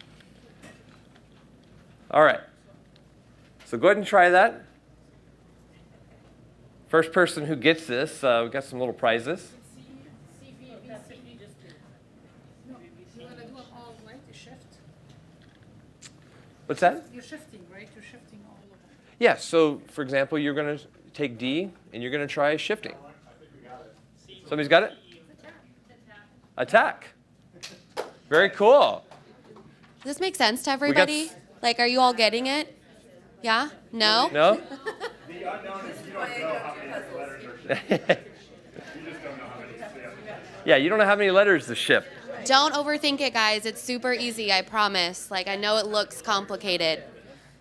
All right. So go ahead and try that. First person who gets this, we've got some little prizes. What's that? You're shifting, right? You're shifting all of them. Yeah, so for example, you're going to take D and you're going to try shifting. Somebody's got it? Attack. Very cool. Does this make sense to everybody? Like, are you all getting it? Yeah? No? No? The unknown is you don't know how many letters are shifted. You just don't know how many shift. Yeah, you don't know how many letters to shift. Don't overthink it, guys. It's super easy, I promise. Like, I know it looks complicated.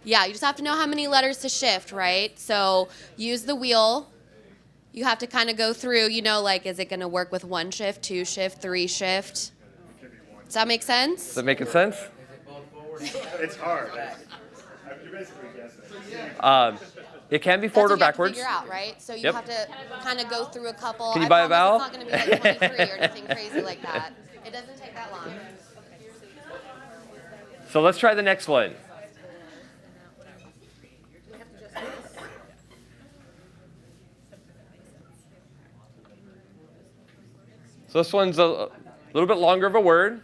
Yeah, you just have to know how many letters to shift, right? So use the wheel. You have to kind of go through, like, is it going to work with 1 shift, 2 shift, 3 shift? Does that make sense? Is that making sense? It's hard. You're basically guessing. It can be forward or That's what backwards. you have to figure out, right? So you Yep. have to kind of go through a couple. Can you buy a vowel? It's not going to be like 23 or anything crazy like that. It doesn't take that long. So let's try the next one. So this one's a little bit longer of a word.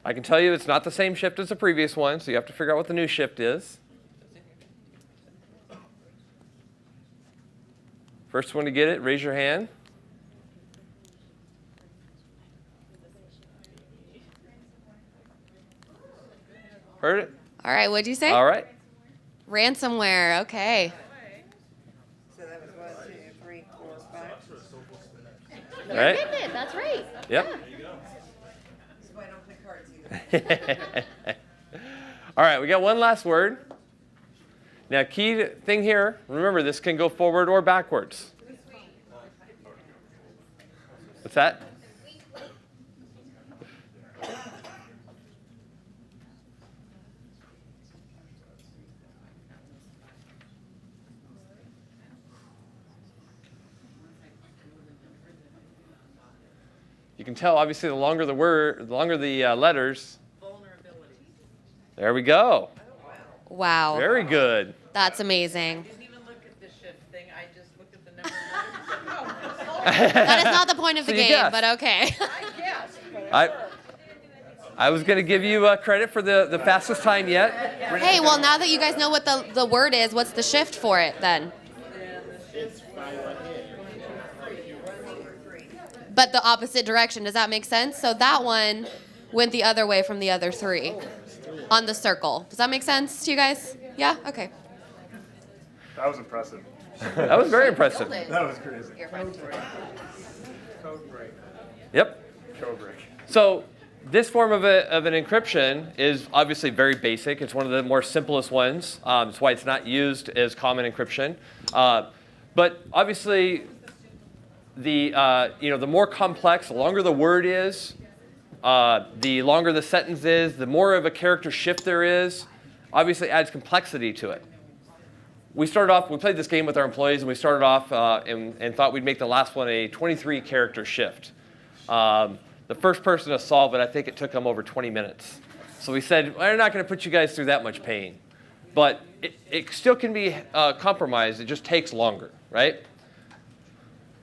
I can tell you it's not the same shift as the previous one, so you have to figure out what the new shift is. First one to get it, raise your hand. Heard it? All right, what'd you say? All right. Ransomware, okay. So that was 1, 2, 3, 4, 5. Right? That's right. Yep. That's why I don't play cards either. All right, we got one last word. Now, key thing here, remember this can go forward or backwards. What's that? You can tell, obviously, the longer the word, the longer the letters. Vulnerability. There we go. Wow. Very good. That's amazing. Didn't even look at the shift thing, I just looked at the number of letters. That is not the point of the So you game, guessed. but okay. I guessed, but I was going to give you credit for the fastest time yet. Hey, well, now that you guys know what the word is, what's the shift for it then? But the opposite direction. Does that make sense? So that one went the other way from the other three on the circle. Does that make sense to you guys? Yeah? Okay. That was impressive. That was very impressive. That was crazy. Code break. Yep. Code break. So this form of an encryption is obviously very basic. It's one of the more simplest ones. That's why it's not used as common encryption. But obviously, the more complex, the longer the word is, the longer the sentence is, the more of a character shift there is, obviously adds complexity to it. We played this game with our employees, and we started off and thought we'd make the last one a 23 character shift. The first person to solve it, I think it took them over 20 minutes. So we said, we're not going to put you guys through that much pain. But it still can be compromised. It just takes longer, right?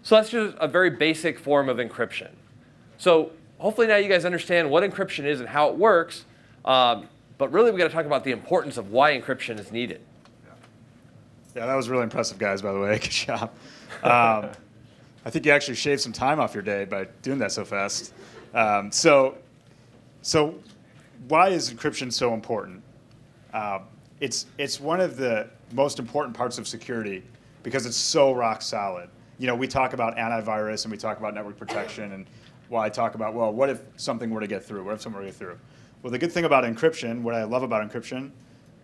So that's just a very basic form of encryption. So hopefully now you guys understand what encryption is and how it works. But really, we got to talk about the importance of why encryption is needed. Yeah, that was really impressive, guys, by the way. Good job. I think you actually shaved some time off your day by doing that so fast. So why is encryption so important? It's one of the most important parts of security because it's so rock solid. You know, we talk about antivirus and we talk about network protection, and I talk about, well, what if something were to get through? What if something were to get through? Well, the good thing about encryption, what I love about encryption,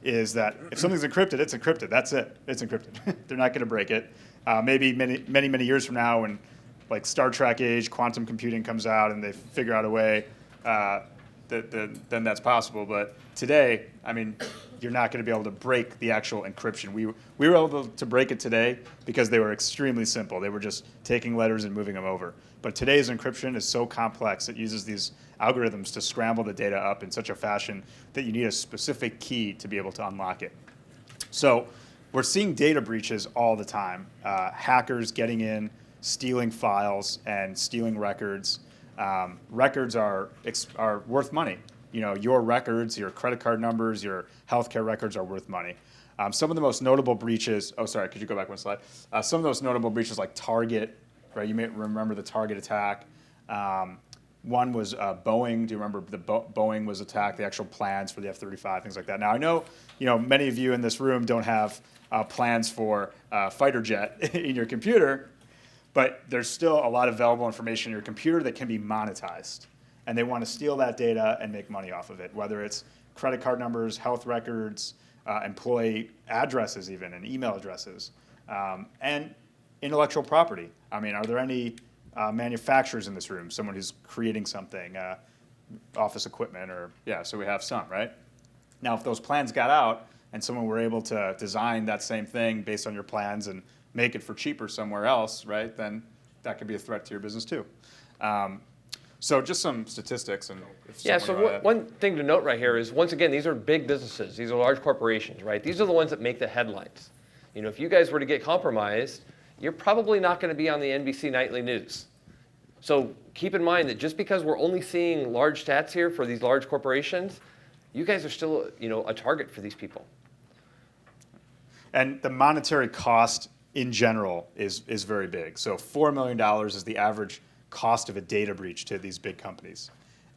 is that if something's encrypted, it's encrypted. That's it. It's encrypted. They're not going to break it. Maybe many years from now, when like Star Trek age, quantum computing comes out, and they figure out a way, then that's possible. But today, I mean, you're not going to be able to break the actual encryption. We were able to break it today because they were extremely simple. They were just taking letters and moving them over. But today's encryption is so complex. It uses these algorithms to scramble the data up in such a fashion that you need a specific key to be able to unlock it. So we're seeing data breaches all the time. Hackers getting in, stealing files, and stealing records. Records are worth money. You know, your records, your credit card numbers, your healthcare records are worth money. Some of the most notable breaches, could you go back one slide? Some of those notable breaches like Target, right? You may remember the Target attack. One was Boeing. Do you remember the Boeing was attacked, the actual plans for the F-35, things like that? Now, I know, many of you in this room don't have plans for a fighter jet in your computer, but there's still a lot of valuable information in your computer that can be monetized. And they want to steal that data and make money off of it, whether it's credit card numbers, health records, employee addresses even, and email addresses, and intellectual property. I mean, are there any manufacturers in this room, someone who's creating something, office equipment, so we have some, right? Now, if those plans got out and someone were able to design that same thing based on your plans and make it for cheaper somewhere else, right, then that could be a threat to your business too. So just some statistics. And one thing to note right here is, once again, these are big businesses. These are large corporations, right? These are the ones that make the headlines. If you guys were to get compromised, you're probably not going to be on the NBC Nightly News. So keep in mind that just because we're only seeing large stats here for these large corporations, you guys are still, a target for these people. And the monetary cost in general is very big. So $4 million is the average cost of a data breach to these big companies.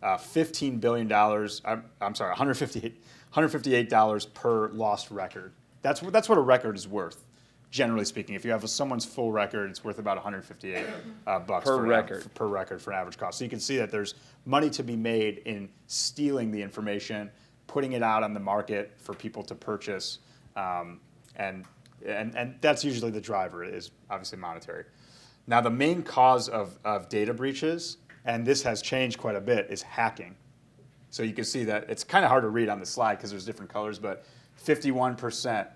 $15 billion, $158 per lost record. That's what a record is worth. generally speaking. If you have someone's full record, it's worth about 158 bucks Per for record. per record for average cost. So you can see that there's money to be made in stealing the information, putting it out on the market for people to purchase, and that's usually the driver, is obviously monetary. Now, the main cause of data breaches, and this has changed quite a bit, is hacking. So you can see that it's kind of hard to read on the slide because there's different colors, but 51%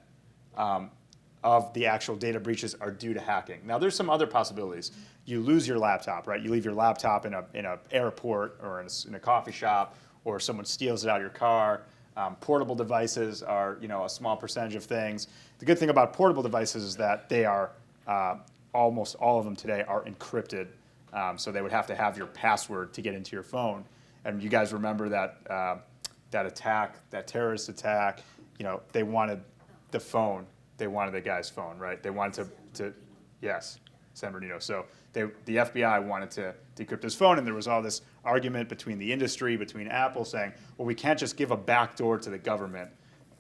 of the actual data breaches are due to hacking. Now, there's some other possibilities. You lose your laptop, right? You leave your laptop in a airport or in a coffee shop, or someone steals it out of your car. Portable devices are, a small percentage of things. The good thing about portable devices is that they are, almost all of them today are encrypted. So they would have to have your password to get into your phone. And you guys remember that that attack, that terrorist attack, they wanted the phone. They wanted the guy's phone, right? They wanted to yes, San Bernardino. So the FBI wanted to decrypt his phone, and there was all this argument between the industry, between Apple, saying, well, we can't just give a backdoor to the government,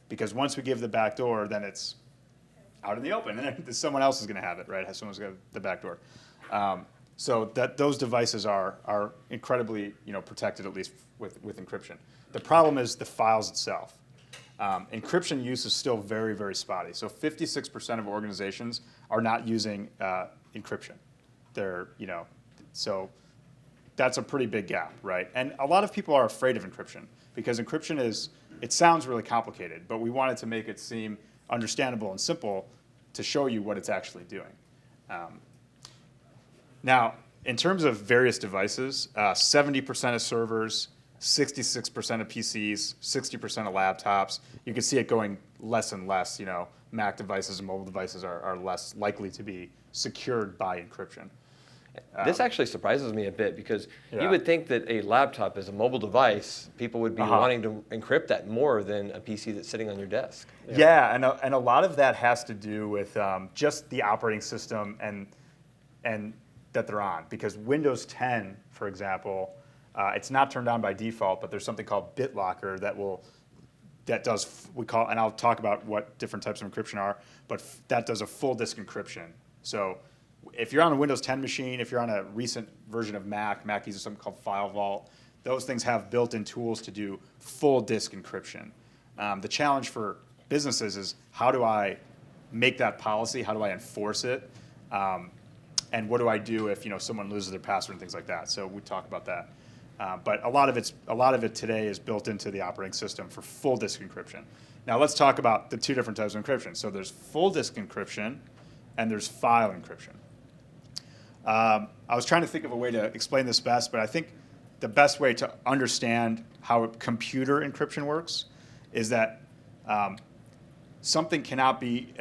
because once we give the backdoor, then it's out in the open, and then someone else is going to have it, right? Someone's got the backdoor. So that those devices are incredibly protected, at least with encryption. The problem is the files itself. Encryption use is still very, very spotty. So 56% of organizations are not using encryption. They're, so that's a pretty big gap, right? And a lot of people are afraid of encryption because encryption it sounds really complicated, but we wanted to make it seem understandable and simple to show you what it's actually doing. Now, in terms of various devices, 70% of servers, 66% of PCs, 60% of laptops. You can see it going less and less. Mac devices and mobile devices are less likely to be secured by encryption. This actually surprises me a bit because you would think that a laptop is a mobile device. People would be wanting to encrypt that more than a PC that's sitting on your desk. Yeah, and a lot of that has to do with just the operating system and that they're on. Because Windows 10, for example, it's not turned on by default, but there's something called BitLocker that does, and I'll talk about what different types of encryption are, but that does a full disk encryption. So if you're on a Windows 10 machine, if you're on a recent version of Mac uses something called File Vault. Those things have built-in tools to do full disk encryption. The challenge for businesses is, how do I make that policy? How do I enforce it? And what do I do if someone loses their password and things like that? So we talk about that. But a lot of it today is built into the operating system for full disk encryption. Now let's talk about the two different types of encryption. So there's full disk encryption and there's file encryption. I was trying to think of a way to explain this best, but I think the best way to understand how computer encryption works is that something cannot be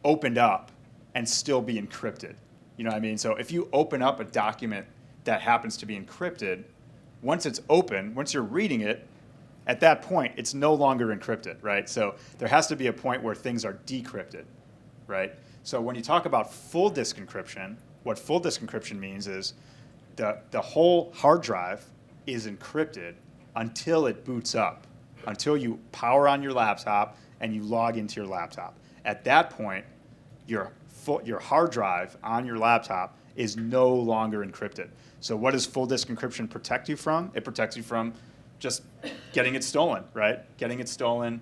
opened up and still be encrypted. You know what I mean? So if you open up a document that happens to be encrypted, once it's open, once you're reading it, at that point, it's no longer encrypted, right? So there has to be a point where things are decrypted, right? So when you talk about full disk encryption, what full disk encryption means is the whole hard drive is encrypted until it boots up, until you power on your laptop and you log into your laptop. At that point, your hard drive on your laptop is no longer encrypted. So what does full disk encryption protect you from? It protects you from just getting it stolen, right? Getting it stolen,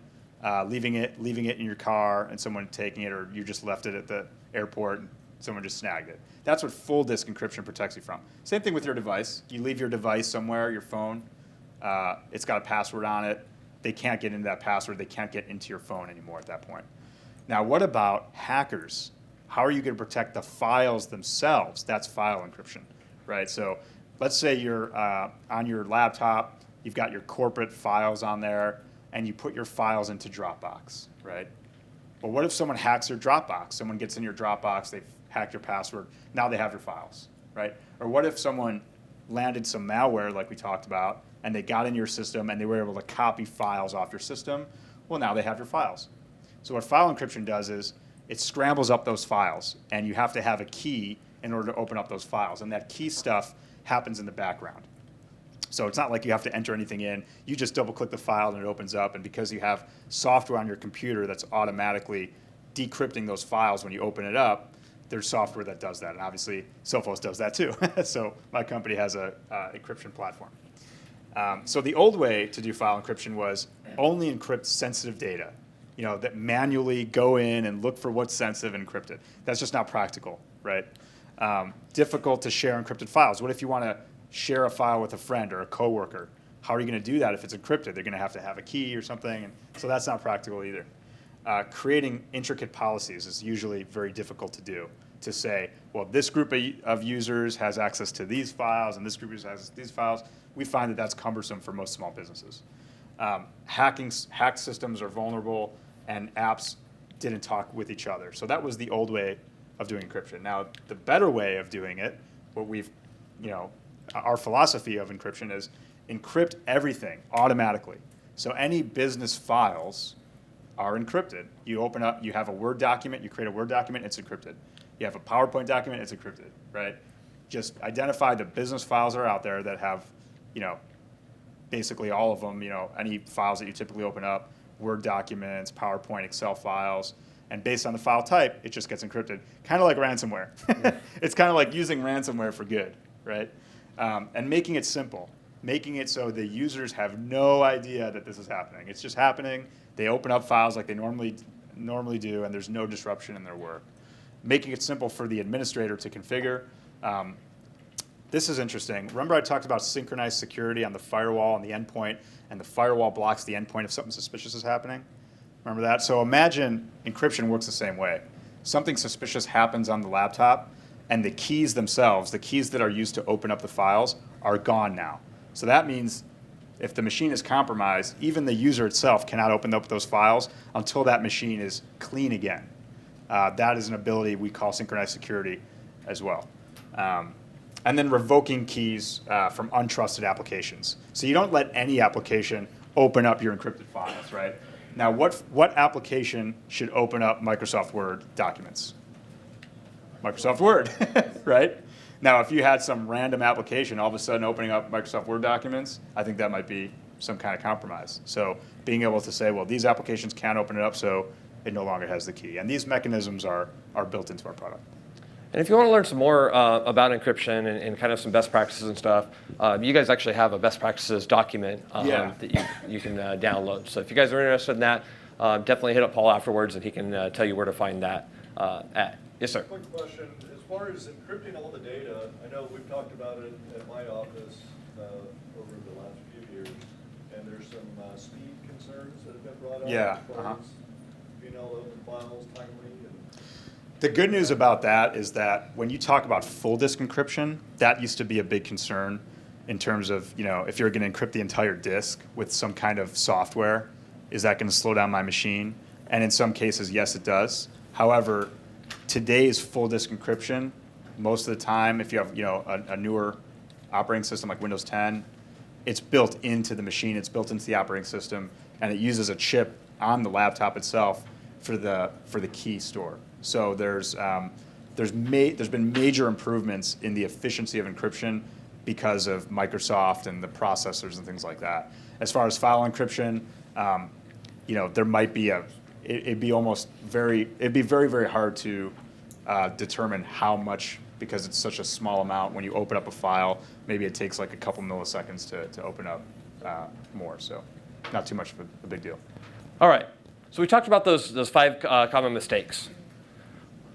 leaving it in your car and someone taking it, or you just left it at the airport and someone just snagged it. That's what full disk encryption protects you from. Same thing with your device. You leave your device somewhere, your phone, it's got a password on it. They can't get into that password. They can't get into your phone anymore at that point. Now, what about hackers? How are you going to protect the files themselves? That's file encryption, right? So let's say you're on your laptop, you've got your corporate files on there, and you put your files into Dropbox, right? Well, what if someone hacks your Dropbox? Someone gets in your Dropbox, they've hacked your password, now they have your files, right? Or what if someone landed some malware like we talked about, and they got in your system and they were able to copy files off your system? Well, now they have your files. So what file encryption does is it scrambles up those files, and you have to have a key in order to open up those files, and that key stuff happens in the background. So it's not like you have to enter anything in. You just double click the file and it opens up, and because you have software on your computer that's automatically decrypting those files when you open it up, there's software that does that. And obviously, Sophos does that too. So my company has a encryption platform. So the old way to do file encryption was only encrypt sensitive data, that manually go in and look for what's sensitive and encrypt it. That's just not practical, right? Difficult to share encrypted files. What if you want to share a file with a friend or a coworker? How are you going to do that if it's encrypted? They're going to have a key or something, and so that's not practical either. Creating intricate policies is usually very difficult to do. To say, well, this group of users has access to these files, and this group has access to these files. We find that that's cumbersome for most small businesses. Hacked systems are vulnerable, and apps didn't talk with each other. So that was the old way of doing encryption. Now, the better way of doing it, our philosophy of encryption is encrypt everything automatically. So any business files are encrypted. You open up, you have a Word document, you create a Word document, it's encrypted. You have a PowerPoint document, it's encrypted, right? Just identify the business files that are out there that have, basically all of them, any files that you typically open up, Word documents, PowerPoint, Excel files, and based on the file type, it just gets encrypted. Kind of like ransomware. It's kind of like using ransomware for good, right? And making it simple. Making it so the users have no idea that this is happening. It's just happening. They open up files like they normally do, and there's no disruption in their work. Making it simple for the administrator to configure. This is interesting. Remember I talked about synchronized security on the firewall and the endpoint, and the firewall blocks the endpoint if something suspicious is happening? Remember that? So imagine encryption works the same way. Something suspicious happens on the laptop, and the keys themselves, the keys that are used to open up the files, are gone now. So that means if the machine is compromised, even the user itself cannot open up those files until that machine is clean again. That is an ability we call synchronized security as well. And then revoking keys from untrusted applications. So you don't let any application open up your encrypted files, right? Now, what application should open up Microsoft Word documents? Microsoft Word, right? Now, if you had some random application all of a sudden opening up Microsoft Word documents, I think that might be some kind of compromise. So being able to say, well, these applications can't open it up, so it no longer has the key. And these mechanisms are built into our product. And if you want to learn some more about encryption and kind of some best practices and stuff, you guys actually have a best practices document that you can download. So if you guys are interested in that, definitely hit up Paul afterwards, and he can tell you where to find that at. Yes, sir. Quick question. As far as encrypting all the data, I know we've talked about it at my office over the last few years, and there's some speed concerns that have been brought up. Yeah. As far as being able to open files timely. The good news about that is that when you talk about full disk encryption, that used to be a big concern in terms of, if you're going to encrypt the entire disk with some kind of software, is that going to slow down my machine? And in some cases, yes, it does. However, today's full disk encryption, most of the time, if you have, a newer operating system like Windows 10, it's built into the machine, it's built into the operating system, and it uses a chip on the laptop itself for the key store. So there's been major improvements in the efficiency of encryption because of Microsoft and the processors and things like that. As far as file encryption, there might be it'd be very, very hard to determine how much, because it's such a small amount. When you open up a file, maybe it takes like a couple milliseconds to open up more. So not too much of a big deal. All right. So we talked about those 5 common mistakes.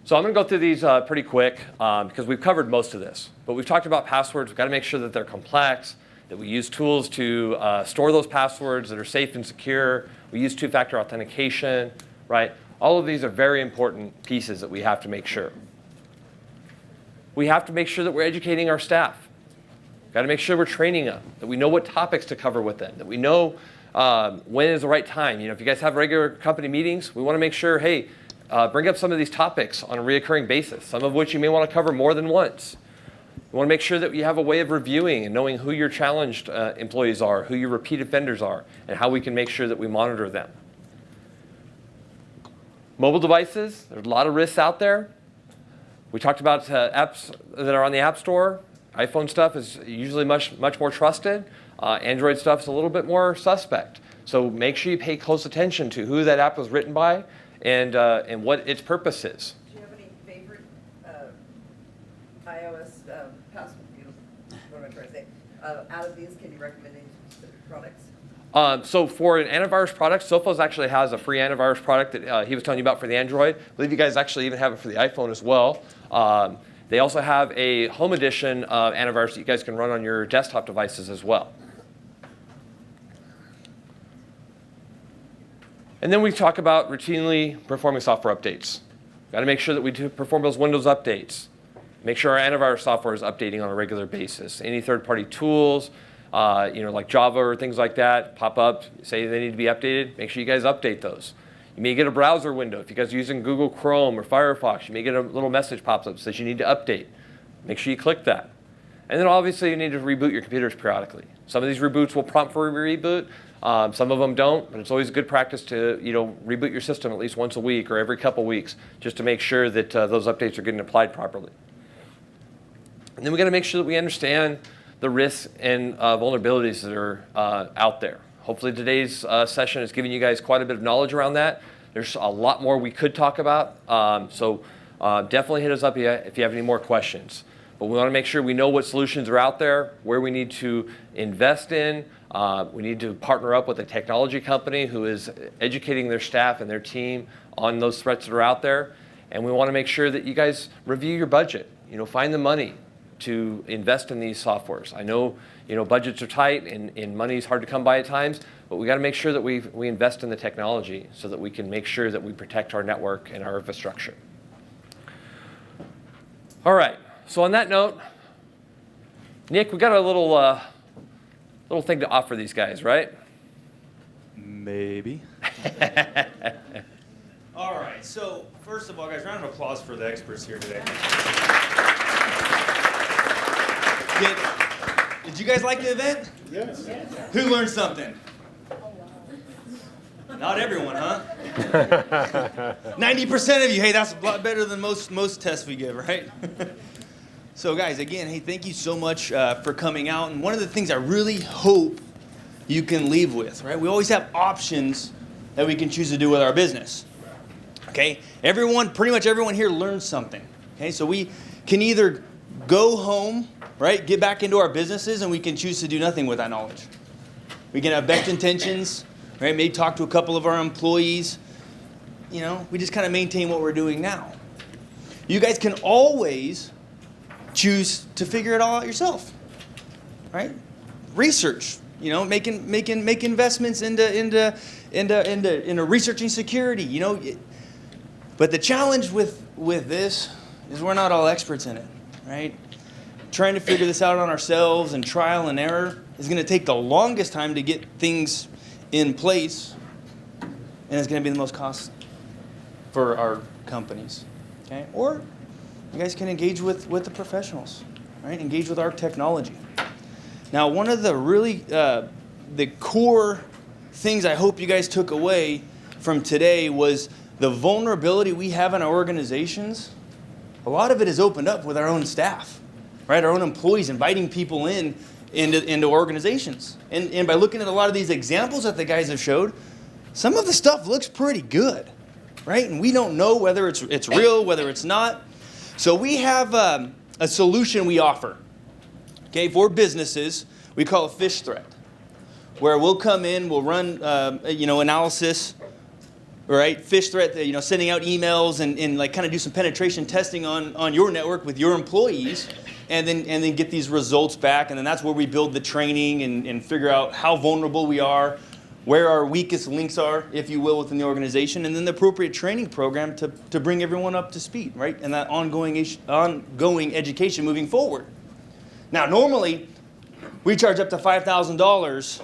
So I'm going to go through these pretty quick because we've covered most of this. But we've talked about passwords. We've got to make sure that they're complex, that we use tools to store those passwords that are safe and secure. We use two-factor authentication, right? All of these are very important pieces that we have to make sure. We have to make sure that we're educating our staff. We've got to make sure we're training them, that we know what topics to cover with them, that we know when is the right time. If you guys have regular company meetings, we want to make sure, hey, bring up some of these topics on a reoccurring basis, some of which you may want to cover more than once. We want to make sure that you have a way of reviewing and knowing who your challenged employees are, who your repeat offenders are, and how we can make sure that we monitor them. Mobile devices, there's a lot of risks out there. We talked about apps that are on the App Store. iPhone stuff is usually much more trusted. Android stuff is a little bit more suspect. So make sure you pay close attention to who that app was written by and what its purpose is. Do you have any favorite iOS what am I trying to say? Out of these, can you recommend any specific products? So for an antivirus product, Sophos actually has a free antivirus product that he was telling you about for the Android. I believe you guys actually even have it for the iPhone as well. They also have a home edition of antivirus that you guys can run on your desktop devices as well. And then we talk about routinely performing software updates. Got to make sure that we do perform those Windows updates. Make sure our antivirus software is updating on a regular basis. Any third-party tools, like Java or things like that, pop up, say they need to be updated. Make sure you guys update those. You may get a browser window. If you guys are using Google Chrome or Firefox, you may get a little message pops up that says you need to update. Make sure you click that. And then obviously you need to reboot your computers periodically. Some of these reboots will prompt for a reboot. Some of them don't, but it's always good practice to reboot your system at least once a week or every couple weeks just to make sure that those updates are getting applied properly. And then we got to make sure that we understand the risks and vulnerabilities that are out there. Hopefully today's session is giving you guys quite a bit of knowledge around that. There's a lot more we could talk about, so definitely hit us up if you have any more questions. But we want to make sure we know what solutions are out there, where we need to invest in. We need to partner up with a technology company who is educating their staff and their team on those threats that are out there. And we want to make sure that you guys review your budget. Find the money to invest in these softwares. I know, budgets are tight and money is hard to come by at times, but we got to make sure that we invest in the technology so that we can make sure that we protect our network and our infrastructure. All right. So on that note, Nick, we got a little thing to offer these guys, right? Maybe. All right. So first of all, guys, round of applause for the experts here today. Did you guys like the event? Yes. Who learned something? Not everyone, huh? 90% of you. Hey, that's a lot better than most tests we give, right? So guys, again, hey, thank you so much for coming out. And one of the things I really hope you can leave with, right? We always have options that we can choose to do with our business. Okay? Pretty much everyone here learned something. Okay? So we can either go home, right, get back into our businesses, and we can choose to do nothing with that knowledge. We can have best intentions, right? Maybe talk to a couple of our employees. We just kind of maintain what we're doing now. You guys can always choose to figure it all out yourself, right? Research, make investments into researching security, But the challenge with this is we're not all experts in it, right? Trying to figure this out on ourselves and trial and error is going to take the longest time to get things in place, and it's going to be the most cost for our companies, okay? Or you guys can engage with the professionals, right? Engage with our technology. Now, one of the really, the core things I hope you guys took away from today was the vulnerability we have in our organizations. A lot of it is opened up with our own staff, right? Our own employees, inviting people into organizations. And by looking at a lot of these examples that the guys have showed, some of the stuff looks pretty good, right? And we don't know whether it's real, whether it's not. So we have a solution we offer, okay, for businesses. We call it fish threat, where we'll come in, we'll run, analysis, right? Fish threat, sending out emails and like kind of do some penetration testing on your network with your employees, and then get these results back. And then that's where we build the training and figure out how vulnerable we are, where our weakest links are, if you will, within the organization, and then the appropriate training program to bring everyone up to speed, right? And that ongoing education moving forward. Now, normally, we charge up to $5,000,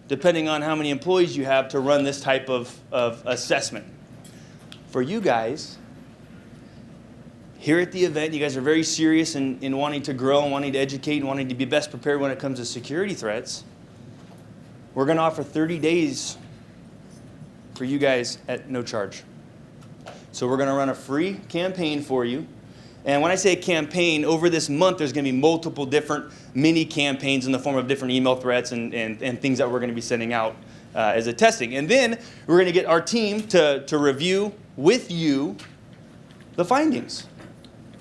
depending on how many employees you have, to run this type of assessment. For you guys, here at the event, you guys are very serious in wanting to grow and wanting to educate and wanting to be best prepared when it comes to security threats. We're going to offer 30 days for you guys at no charge. So we're going to run a free campaign for you. And when I say campaign, over this month, there's going to be multiple different mini campaigns in the form of different email threats and things that we're going to be sending out as a testing. And then we're going to get our team to review with you the findings.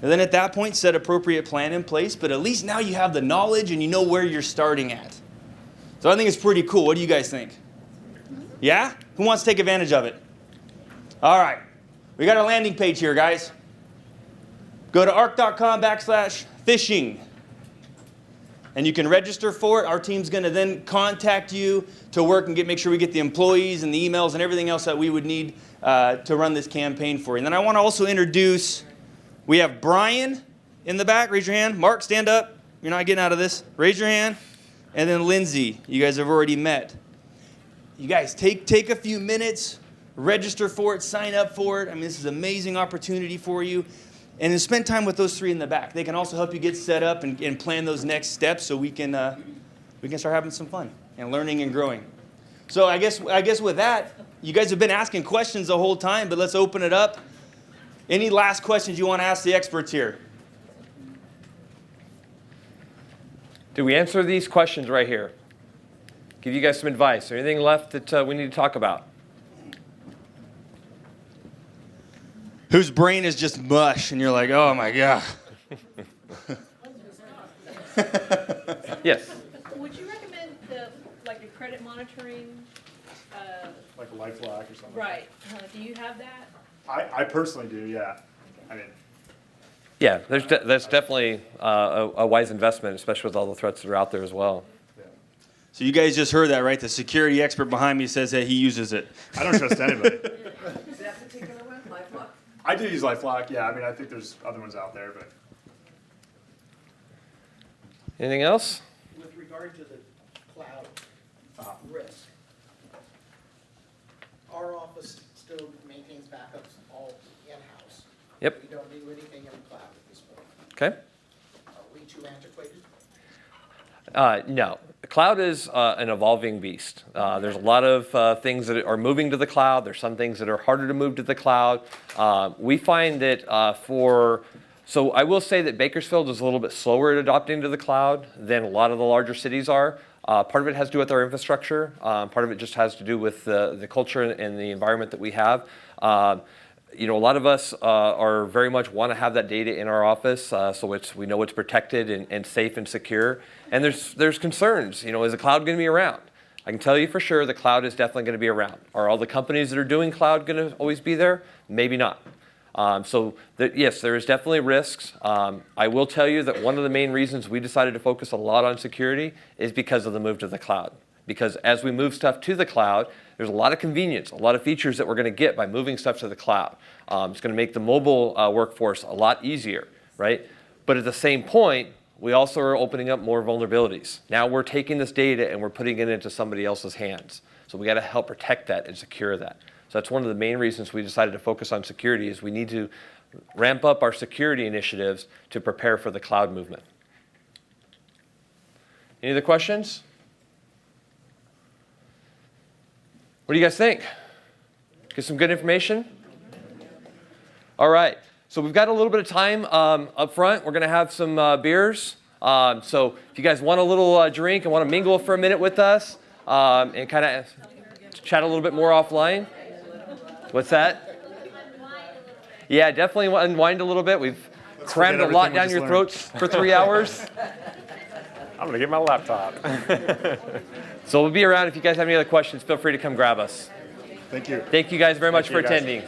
And then at that point, set appropriate plan in place, but at least now you have the knowledge and you know where you're starting at. So I think it's pretty cool. What do you guys think? Yeah? Who wants to take advantage of it? All right. We got a landing page here, guys. Go to arc.com/phishing. And you can register for it. Our team's going to then contact you to work and make sure we get the employees and the emails and everything else that we would need to run this campaign for you. And then I want to also introduce, we have Brian in the back. Raise your hand. Mark, stand up. You're not getting out of this. Raise your hand. And then Lindsay, you guys have already met. You guys, take a few minutes, register for it, sign up for it. I mean, this is an amazing opportunity for you. And then spend time with those three in the back. They can also help you get set up and plan those next steps so we can start having some fun and learning and growing. So I guess with that, you guys have been asking questions the whole time, but let's open it up. Any last questions you want to ask the experts here? Did we answer these questions right here? Give you guys some advice. Is there anything left that we need to talk about? Whose brain is just mush and you're like, oh my God. Yes. Would you recommend a credit monitoring? Like a LifeLock or something? Right. Do you have that? I personally do, yeah. I mean, Yeah, that's definitely a wise investment, especially with all the threats that are out there as well. So you guys just heard that, right? The security expert behind me says that he uses it. I don't trust anybody. Is that particular one, LifeLock? I do use LifeLock, yeah. I mean, I think there's other ones out there, but. Anything else? With regard to the cloud risk, our office still maintains backups all in-house. Yep. We don't do anything in the cloud at this point. Okay. Are we too antiquated? No. The cloud is an evolving beast. There's a lot of things that are moving to the cloud. There's some things that are harder to move to the cloud. We find that so I will say that Bakersfield is a little bit slower at adopting to the cloud than a lot of the larger cities are. Part of it has to do with our infrastructure. Part of it just has to do with the culture and the environment that we have. A lot of us are very much want to have that data in our office, so we know it's protected and safe and secure. And there's concerns. Is the cloud going to be around? I can tell you for sure the cloud is definitely going to be around. Are all the companies that are doing cloud going to always be there? Maybe not. Yes, there is definitely risks. I will tell you that one of the main reasons we decided to focus a lot on security is because of the move to the cloud. Because as we move stuff to the cloud, there's a lot of convenience, a lot of features that we're going to get by moving stuff to the cloud. It's going to make the mobile workforce a lot easier, right? But at the same point, we also are opening up more vulnerabilities. Now we're taking this data and we're putting it into somebody else's hands. So we got to help protect that and secure that. So that's one of the main reasons we decided to focus on security is we need to ramp up our security initiatives to prepare for the cloud movement. Any other questions? What do you guys think? Get some good information? All right. So we've got a little bit of time up front. We're going to have some beers. So if you guys want a little drink and want to mingle for a minute with us and kind of chat a little bit more offline. What's that? Yeah, definitely unwind a little bit. We've crammed a lot down your throats for 3 hours. I'm going to get my laptop. So we'll be around. If you guys have any other questions, feel free to come grab us. Thank you. Thank you guys very much for attending.